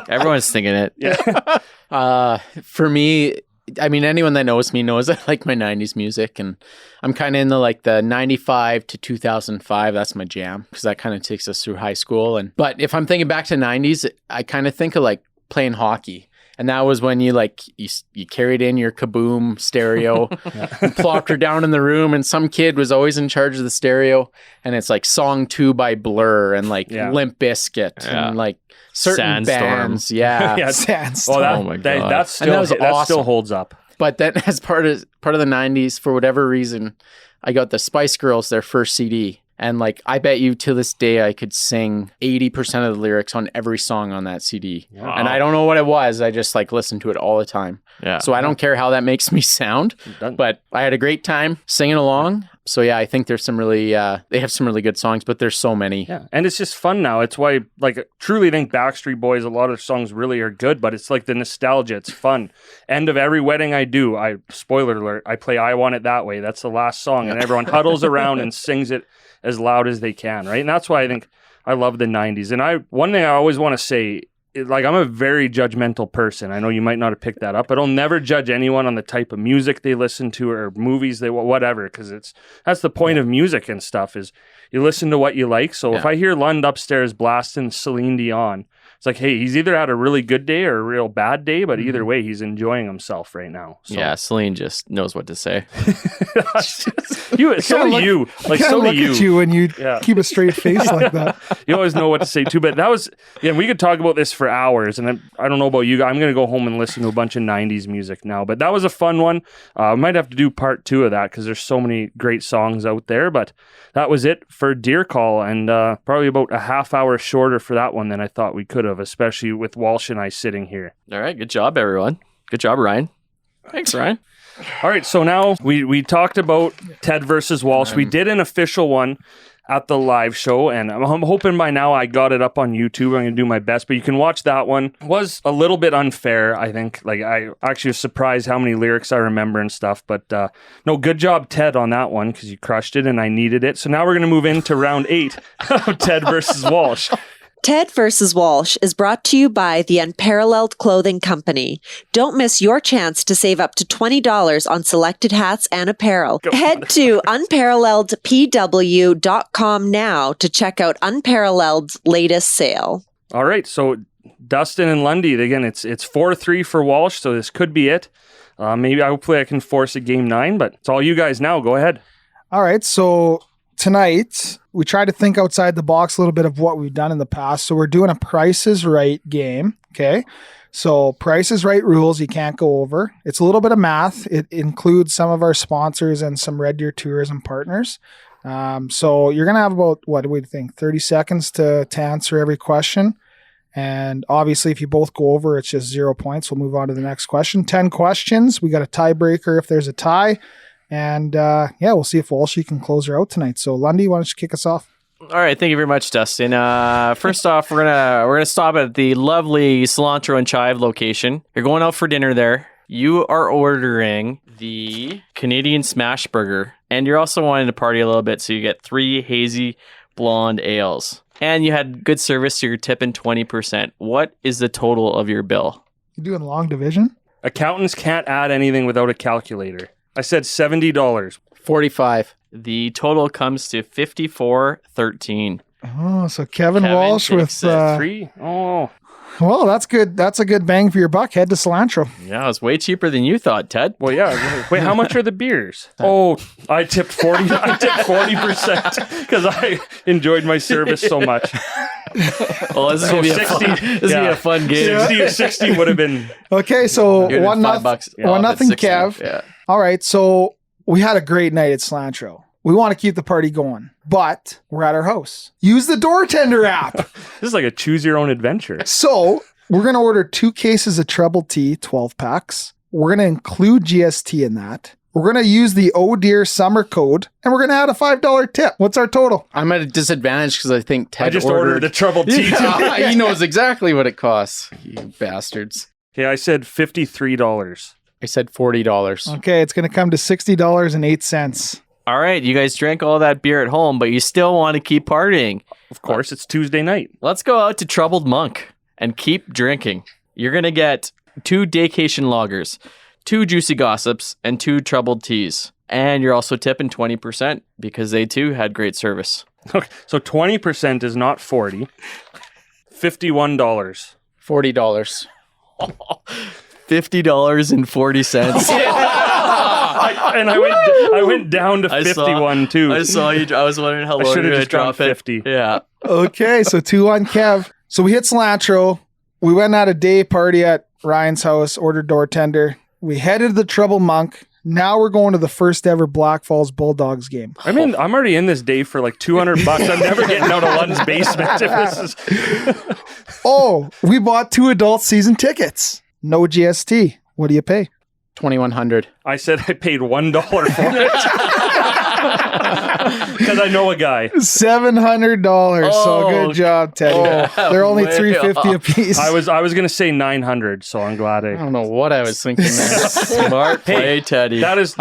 Everyone's singing it. Yeah. For me, I mean, anyone that knows me knows I like my 90s music, and I'm kind of in the 95 to 2005. That's my jam, because that kind of takes us through high school. But if I'm thinking back to 90s, I kind of think of like playing hockey. And that was when you carried in your Kaboom stereo, and plopped her down in the room, and some kid was always in charge of the stereo. And it's like Song 2 by Blur and Limp Bizkit and like certain Sandstorm. bands. Yeah. Sandstorm. Oh, Oh my God. that still, And that was that awesome. still holds up. But then as part of the 90s, for whatever reason, I got the Spice Girls, their first CD. And like, I bet you to this day, I could sing 80% of the lyrics on every song on that CD. Wow. And I don't know what it was. I just like listened to it all the time. Yeah. So I don't care how that makes me sound, but I had a great time singing along. So yeah, I think there's some really, they have some really good songs, but there's so many. Yeah, and it's just fun now. It's why, like, truly think Backstreet Boys, a lot of songs really are good, but it's like the nostalgia. It's fun. End of every wedding I do, spoiler alert, I play I Want It That Way. That's the last song, and everyone huddles around and sings it as loud as they can, right? And that's why I think I love the 90s. And one thing I always want to say, like, I'm a very judgmental person. I know you might not have picked that up, but I'll never judge anyone on the type of music they listen to or movies they whatever, because that's the point of music and stuff, is you listen to what you like. So if I hear Lund upstairs blasting Celine Dion, it's like, hey, he's either had a really good day or a real bad day, but either way, he's enjoying himself right now. So. Yeah, Celine just knows what to say. So do you. Like, so do look you. at you when you keep a straight face like that. You always know what to say too. But that was, we could talk about this for hours. And I don't know about you guys. I'm going to go home and listen to a bunch of 90s music now. But that was a fun one. I might have to do part 2 of that because there's so many great songs out there. But that was it for Deer Call. And probably about a half hour shorter for that one than I thought we could have, especially with Walsh and I sitting here. All right. Good job, everyone. Good job, Ryan. Thanks, Ryan. All right, so now we talked about Ted versus Walsh. We did an official one at the live show, and I'm hoping by now I got it up on YouTube. I'm going to do my best, but you can watch that one. It was a little bit unfair, I think. Like, I actually was surprised how many lyrics I remember and stuff, but no, good job, Ted, on that one, because you crushed it and I needed it. So now we're going to move into round 8 of Ted versus Walsh. Ted vs. Walsh is brought to you by the Unparalleled Clothing Company. Don't miss your chance to save up to $20 on selected hats and apparel. Head to unparalleledpw.com now to check out Unparalleled's latest sale. All right, so Dustin and Lundy, again, it's 4-3 for Walsh, so this could be it. Hopefully I can force a game 9, but it's all you guys now. Go ahead. All right, so tonight we try to think outside the box a little bit of what we've done in the past. So we're doing a Price is Right game. Okay. So Price is Right rules, you can't go over. It's a little bit of math. It includes some of our sponsors and some Red Deer tourism partners. So you're going to have about, what do we think, 30 seconds to answer every question. And obviously, if you both go over, it's just 0 points. We'll move on to the next question. 10 questions. We got a tiebreaker if there's a tie. And we'll see if Walsh can close her out tonight. So Lundy, why don't you kick us off? All right, thank you very much, Dustin. First off, we're gonna stop at the lovely Cilantro and Chive location. You're going out for dinner there. You are ordering the Canadian Smash Burger, and you're also wanting to party a little bit, so you get 3 hazy blonde ales. And you had good service, so you're tipping 20%. What is the total of your bill? You doing long division? Accountants can't add anything without a calculator. I said $70. 45. The total comes to $54.13. Oh, so Kevin Walsh with 3. Oh, well, that's good. That's a good bang for your buck. Head to Cilantro. Yeah, it's way cheaper than you thought, Ted. well, yeah. Wait, how much are the beers? Oh, I tipped 40. I tipped 40% because I enjoyed my service so much. Well, this is gonna be a 60. a fun game. 60 would have been. Okay, so You're doing $5. one nothing, 60. Kev. Yeah. All right, so we had a great night at Cilantro. We want to keep the party going, but we're at our house. Use the door tender app. This is like a choose your own adventure. So we're going to order 2 cases of Treble T, 12 packs. We're going to include GST in that. We're going to use the Oh Dear Summer code, and we're going to add a $5 tip. What's our total? I'm at a disadvantage because I think Ted I just ordered the Treble T. Yeah, he knows exactly what it costs. You bastards. Okay, I said $53. I said $40. Okay, it's going to come to $60.08. All right, you guys drank all that beer at home, but you still want to keep partying. Of course, it's Tuesday night. Let's go out to Troubled Monk and keep drinking. You're going to get 2 Daycation Lagers, 2 Juicy Gossips, and 2 Troubled Teas. And you're also tipping 20% because they too had great service. Okay, so 20% is not 40. $51. $40. $50.40. I went down to 51 too. I saw you. I was wondering how I low should you have were just going gone to drop 50. it. Yeah. Okay, so 2-1 Kev. So we hit Cilantro. We went at a day party at Ryan's house, ordered door tender. We headed to the Trouble Monk, Now we're going to the first ever Black Falls Bulldogs game. I mean, I'm already in this day for like $200. I'm never getting out of Lund's basement. If this is... Oh, we bought 2 adult season tickets. No GST. What do you pay? $2,100. I said I paid $1 for it. Because I know a guy. $700. So good job, Teddy. They're only $350 a piece. I was gonna say 900, so I'm glad I don't know what I was thinking there. Smart play, Teddy. I was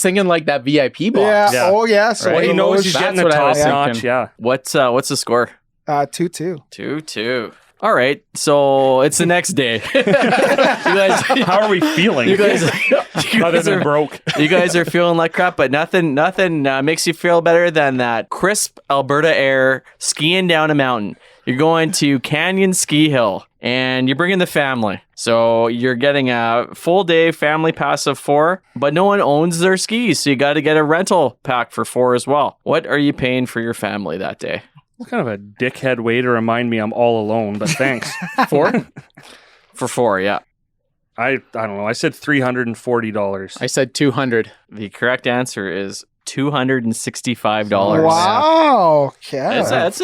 thinking like that VIP box. Yeah. Oh, yeah. So Well, he knows he's That's getting the what I top was notch. thinking. Yeah. What's the score? 2-2. 2-2. All right, so it's the next day. You guys, How are we feeling? you guys Other than are, broke. you guys are feeling like crap, but nothing makes you feel better than that crisp Alberta air skiing down a mountain. You're going to Canyon Ski Hill, and you're bringing the family. So you're getting a full day family pass of 4, but no one owns their skis, so you got to get a rental pack for 4 as well. What are you paying for your family that day? What kind of a dickhead way to remind me I'm all alone, but thanks. 4? For 4, yeah. I don't know. I said $340. I said 200. The correct answer is $265. Wow. Okay.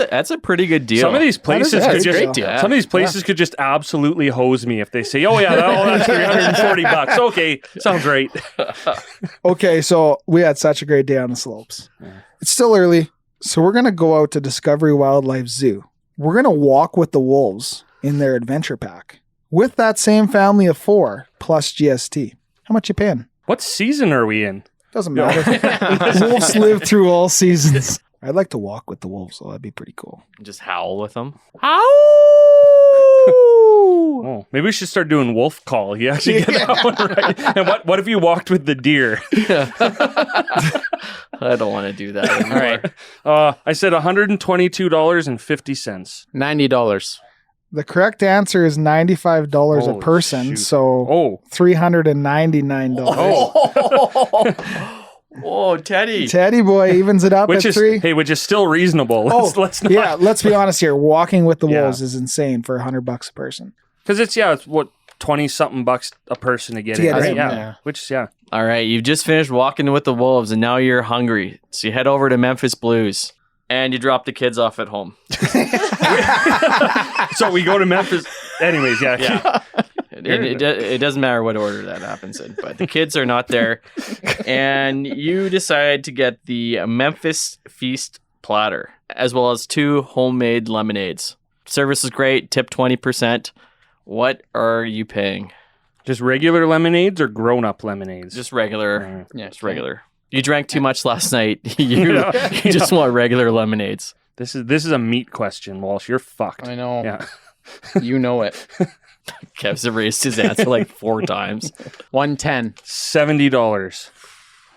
That's a pretty good deal. Some of these places That could is a just great deal. some of these places could just absolutely hose me if they say, "Oh yeah, that's $340." Okay, sounds right. Okay, so we had such a great day on the slopes. It's still early, so we're going to go out to Discovery Wildlife Zoo. We're going to walk with the wolves in their adventure pack with that same family of 4 plus GST. How much you paying? What season are we in? Doesn't matter. Wolves live through all seasons. I'd like to walk with the wolves, so that'd be pretty cool. Just howl with them. Oh, maybe we should start doing wolf call. You actually get that one right. And what if you walked with the deer? I don't want to do that anymore. All right. I said $122.50. $90. The correct answer is $95 a Holy person, shoot. so $399. Oh, Teddy. Teddy boy evens it up Which at is 3. which is still reasonable. Let's not, Yeah, let's be honest here. Walking with the Yeah. wolves is insane for $100 a person. because it's what 20 something bucks a person to get To in. get right? in, yeah. Which All right, you've just finished walking with the wolves, and now you're hungry. So you head over to Memphis Blues, and you drop the kids off at home. So we go to Memphis. Anyways, yeah. Yeah. It doesn't matter what order that happens in, but the kids are not there. And you decide to get the Memphis Feast platter, as well as 2 homemade lemonades. Service is great, tip 20%. What are you paying? Just regular lemonades or grown-up lemonades? Just regular. Yeah, Just regular. You drank too much last night. You just want regular lemonades. This is a meat question, Walsh. You're fucked. I know. Yeah. You know it. Kev's erased his answer like 4 times. 110. $70.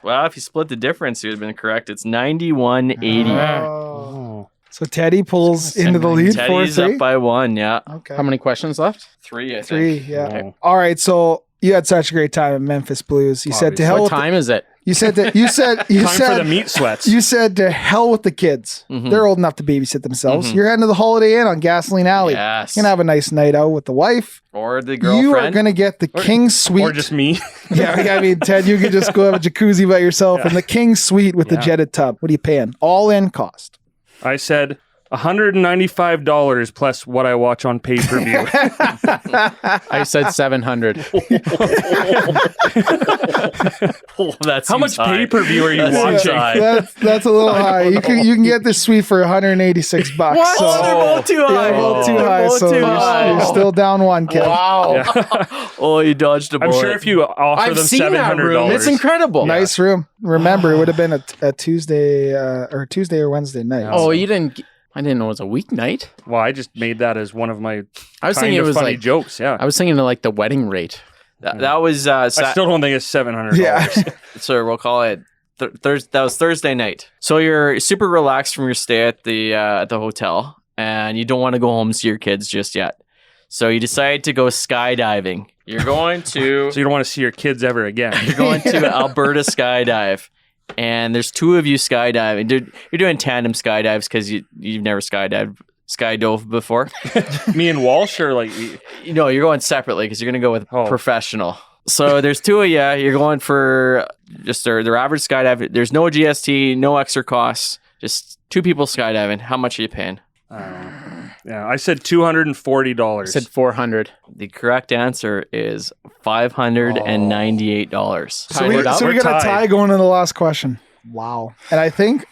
Well, if you split the difference, you would have been correct. It's $91.80. Oh. So Teddy pulls into the lead for Teddy's 3. up by 1, yeah. Okay. How many questions left? 3, I think. 3, yeah. Oh. All right, so you had such a great time at Memphis Blues. You said to hell What with time is it? you said to, you said Time for the meat sweats. you said to hell with the kids. Mhm. They're old enough to babysit themselves. Mhm. You're heading to the Holiday Inn on Gasoline Alley. Yes. You're gonna have a nice night out with the wife. Or the girlfriend. You are gonna get the King Suite. or just me. Yeah, I mean, Ted, you could just go have a jacuzzi by yourself and the King Suite with the Yeah. jetted tub. What are you paying? All in cost. I said $195 plus what I watch on pay-per-view. I said 700. Oh, that's How much pay-per-view are you That seems watching? high. That's a little high. You can get this suite for $186. What? So, Oh, they're both too high. yeah, both too They're high. both So too you're, high. you're still down 1, Kev. Wow. Oh, you dodged a I'm bullet. sure if you offer I've them seen that $700, room. It's incredible. Nice room. Remember, it would have been a Tuesday or Wednesday night. Oh, you didn't. I didn't know it was a weeknight. Well, I just made that as one of my I was kind thinking it of was funny like jokes. Yeah, I was thinking of like the wedding rate. That was I still don't think it's $700. Yeah. so we'll call it that was Thursday night. So you're super relaxed from your stay at the hotel, and you don't want to go home and see your kids just yet. So you decide to go skydiving. You're going to So you don't want to see your kids ever again. you're going to Alberta Skydive, and there's 2 of you skydiving. You're doing tandem skydives because you've never skydove before. Me and Walsh are like, You know, you're going separately because you're going to go with Oh. professional. So there's two of you. You're going for just their average skydive. There's no GST, no extra costs. Just two people skydiving. How much are you paying? Yeah, I said $240. I said 400. The correct answer is $598. So we got a tie going into the last question. Wow. And I think,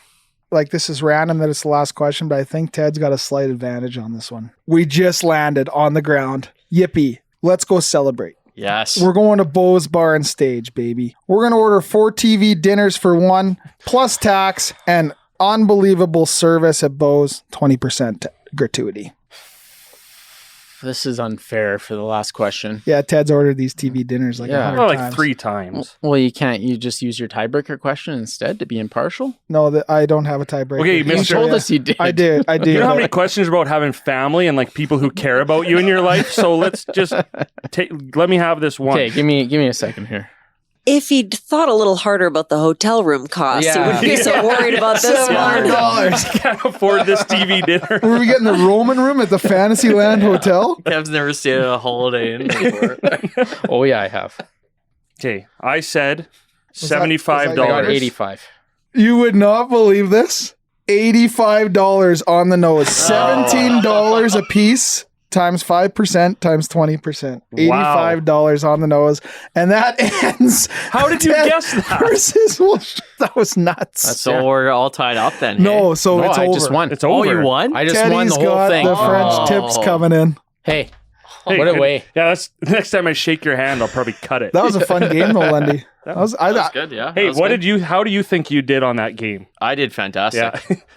like, this is random that it's the last question, but I think Ted's got a slight advantage on this one. We just landed on the ground. Yippee. Let's go celebrate. Yes. We're going to Bo's Bar and Stage, baby. We're going to order 4 TV dinners for one, plus tax and unbelievable service at Bo's, 20% gratuity. This is unfair for the last question. Yeah, Ted's ordered these TV dinners like 100 like times. 3 times. Well, you can't. You just use your tiebreaker question instead to be impartial? No, I don't have a tiebreaker. Okay, You Mr. told us you did. I did. You know how many questions about having family and like people who care about you in your life? So let's just let me have this one. Okay, give me a second here. If he'd thought a little harder about the hotel room cost, he wouldn't be so worried about this one. $700. Can't afford this TV dinner. Were we getting the Roman room at the Fantasyland Hotel? Kev's never stayed at a Holiday Inn before. Oh, yeah, I have. Okay, I said Was that- $75. was that- I got 85. You would not believe this. $85 on the nose. $17 a piece times 5% times 20%. $85 on the nose. And that ends. How did you guess that? Versus Walsh. That was nuts. So we're all tied up then. No, hey? so No, it's I over. just won. It's over. Oh, you won? I just Teddy's won the whole got thing. the French Oh. tips coming in. Hey, Hey, what a good. way. Yeah, that's next time I shake your hand, I'll probably cut it. That was a fun game though, Lundy. I That's good, yeah. Hey, how do you think you did on that game? I did fantastic.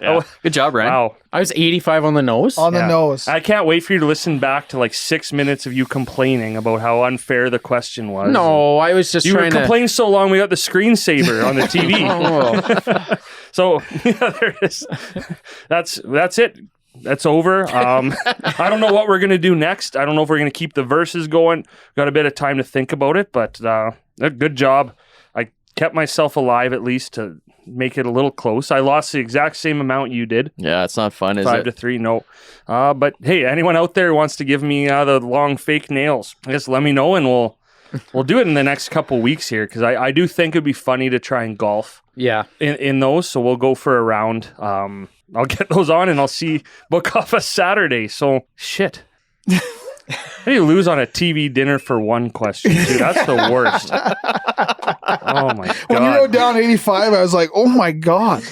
Yeah. Yeah. Good job, Ryan. Wow. I was 85 on the nose. on the Yeah. nose. I can't wait for you to listen back to like 6 minutes of you complaining about how unfair the question was. No, I was just You were trying to. complaining so long we got the screensaver on the TV. Oh. So yeah, there it is. That's it. That's over. I don't know what we're gonna do next. I don't know if we're gonna keep the verses going. Got a bit of time to think about it, but good job. I kept myself alive at least to make it a little close. I lost the exact same amount you did. Yeah, it's not fun, is 5-3, no. But hey, anyone out there who wants to give me the long fake nails, I guess let me know and we'll do it in the next couple weeks here because I do think it'd be funny to try and golf Yeah. in those. So we'll go for a round. I'll get those on and I'll book off a Saturday. So shit. How do you lose on a TV dinner for one question, dude? That's the worst. Oh my god. When you wrote down 85, I was like, oh my God.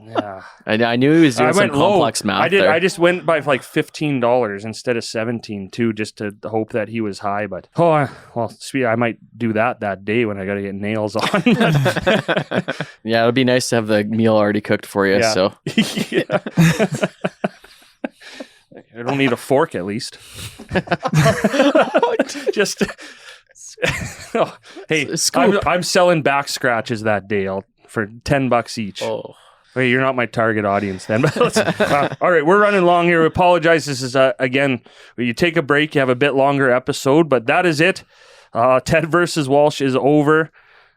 Yeah. I knew he was doing some complex math I did. there. I just went by like $15 instead of 17 too, just to hope that he was high. But I might do that day when I got to get nails on. Yeah, it'd be nice to have the meal already cooked for you. Yeah. So Yeah. I don't need a fork at least. Just hey, Scoop. I'm selling back scratches that day for $10 each. Oh. Wait, you're not my target audience then. But all right, we're running long here. We apologize. This is, again, you take a break, you have a bit longer episode, but that is it. Ted versus Walsh is over,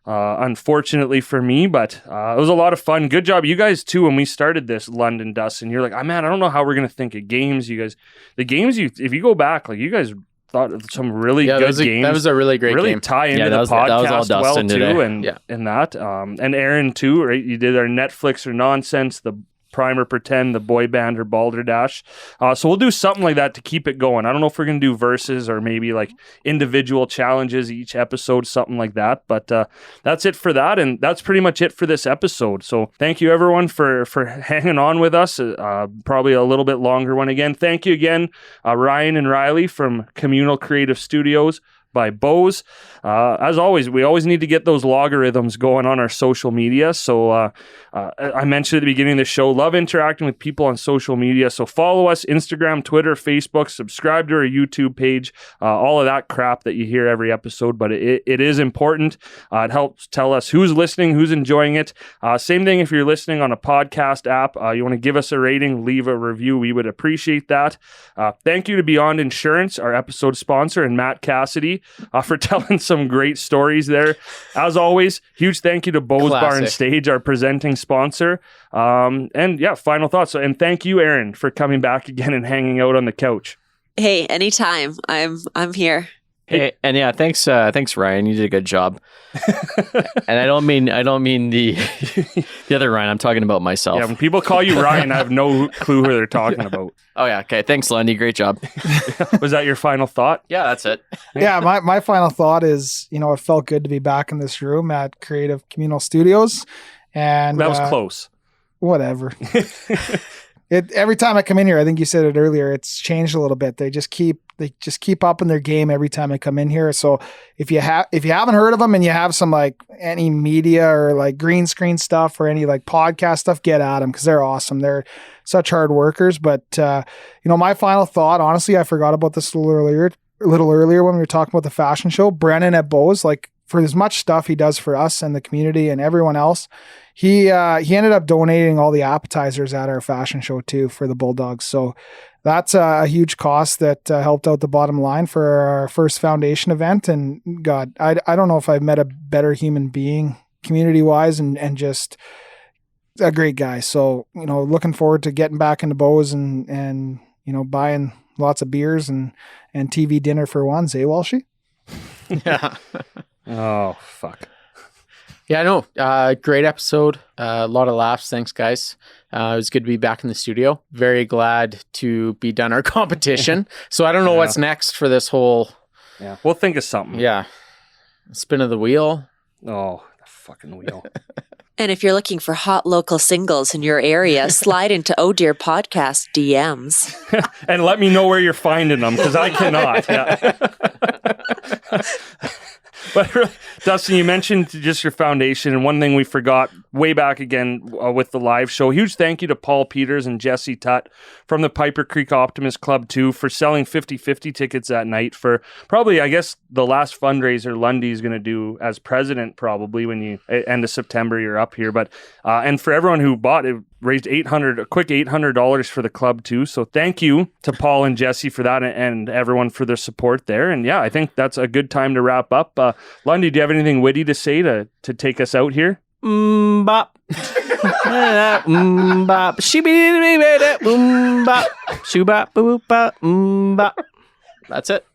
unfortunately for me, but it was a lot of fun. Good job. You guys, too, when we started this London Dust, and you're like, man, I don't know how we're going to think of games. You guys, the games, if you go back, like you guys thought of some really good games. That was a really great really game. tie into that the was podcast all Dustin well today. too, and that, and Aaron too, right? You did our Netflix or nonsense, the Prime or Pretend, the boy band or Balderdash. So we'll do something like that to keep it going. I don't know if we're gonna do verses or maybe like individual challenges each episode, something like that. But that's it for that, and that's pretty much it for this episode. So thank you everyone for hanging on with us. Probably a little bit longer one again. Thank you again, Ryan and Riley from Communal Creative Studios by Bose. As always, we always need to get those logarithms going on our social media. So I mentioned at the beginning of the show, love interacting with people on social media. So follow us, Instagram, Twitter, Facebook, subscribe to our YouTube page, all of that crap that you hear every episode. But it is important. It helps tell us who's listening, who's enjoying it. Same thing if you're listening on a podcast app. You want to give us a rating, leave a review. We would appreciate that. Thank you to Beyond Insurance, our episode sponsor, and Matt Cassidy for telling some great stories there. As always, huge thank you to Bo's Bar and Stage, our presenting sponsor. And yeah, final thoughts. And thank you, Aaron, for coming back again and hanging out on the couch. Hey, anytime. I'm here. Hey, and yeah, thanks Ryan. You did a good job. And I don't mean the the other Ryan. I'm talking about myself. Yeah, when people call you Ryan, I have no clue who they're talking about. Oh yeah, okay. Thanks, Lundy. Great job. Was that your final thought? Yeah, that's it. Yeah, my final thought is, it felt good to be back in this room at Creative Communal Studios. And That was close. Whatever. Every time I come in here, I think you said it earlier, it's changed a little bit. They just keep up in their game every time I come in here. So if you haven't heard of them and you have some like any media or like green screen stuff or any like podcast stuff, get at them because they're awesome. They're such hard workers. But my final thought, honestly, I forgot about this a little earlier when we were talking about the fashion show. Brennan at Bose, like for as much stuff he does for us and the community and everyone else, he ended up donating all the appetizers at our fashion show too for the Bulldogs. So that's a huge cost that helped out the bottom line for our first foundation event. And God, I don't know if I've met a better human being community wise and just a great guy. So, looking forward to getting back into Bose and buying lots of beers and TV dinner for ones, Walshy? Yeah. Oh, fuck. Yeah, no, great episode. A lot of laughs. Thanks, guys. It was good to be back in the studio. Very glad to be done our competition. So I don't know what's next for this whole. Yeah, we'll think of something. Yeah. Spin of the wheel. Oh, the fucking wheel. And if you're looking for hot local singles in your area, slide into Oh Dear Podcast DMs. And let me know where you're finding them because I cannot. Yeah. But Dustin, you mentioned just your foundation, and one thing we forgot way back again with the live show. Huge thank you to Paul Peters and Jesse Tutt from the Piper Creek Optimist Club too for selling 50/50 tickets that night for probably, I guess, the last fundraiser Lundy's going to do as president probably when you end of September you're up here. But and for everyone who bought it, raised a quick $800 for the club too. So thank you to Paul and Jesse for that and everyone for their support there. And yeah, I think that's a good time to wrap up. Lundy, do you have anything witty to say to take us out here? Bop. Bop. Shibidi bop. Shubop boop bop. Bop. That's it.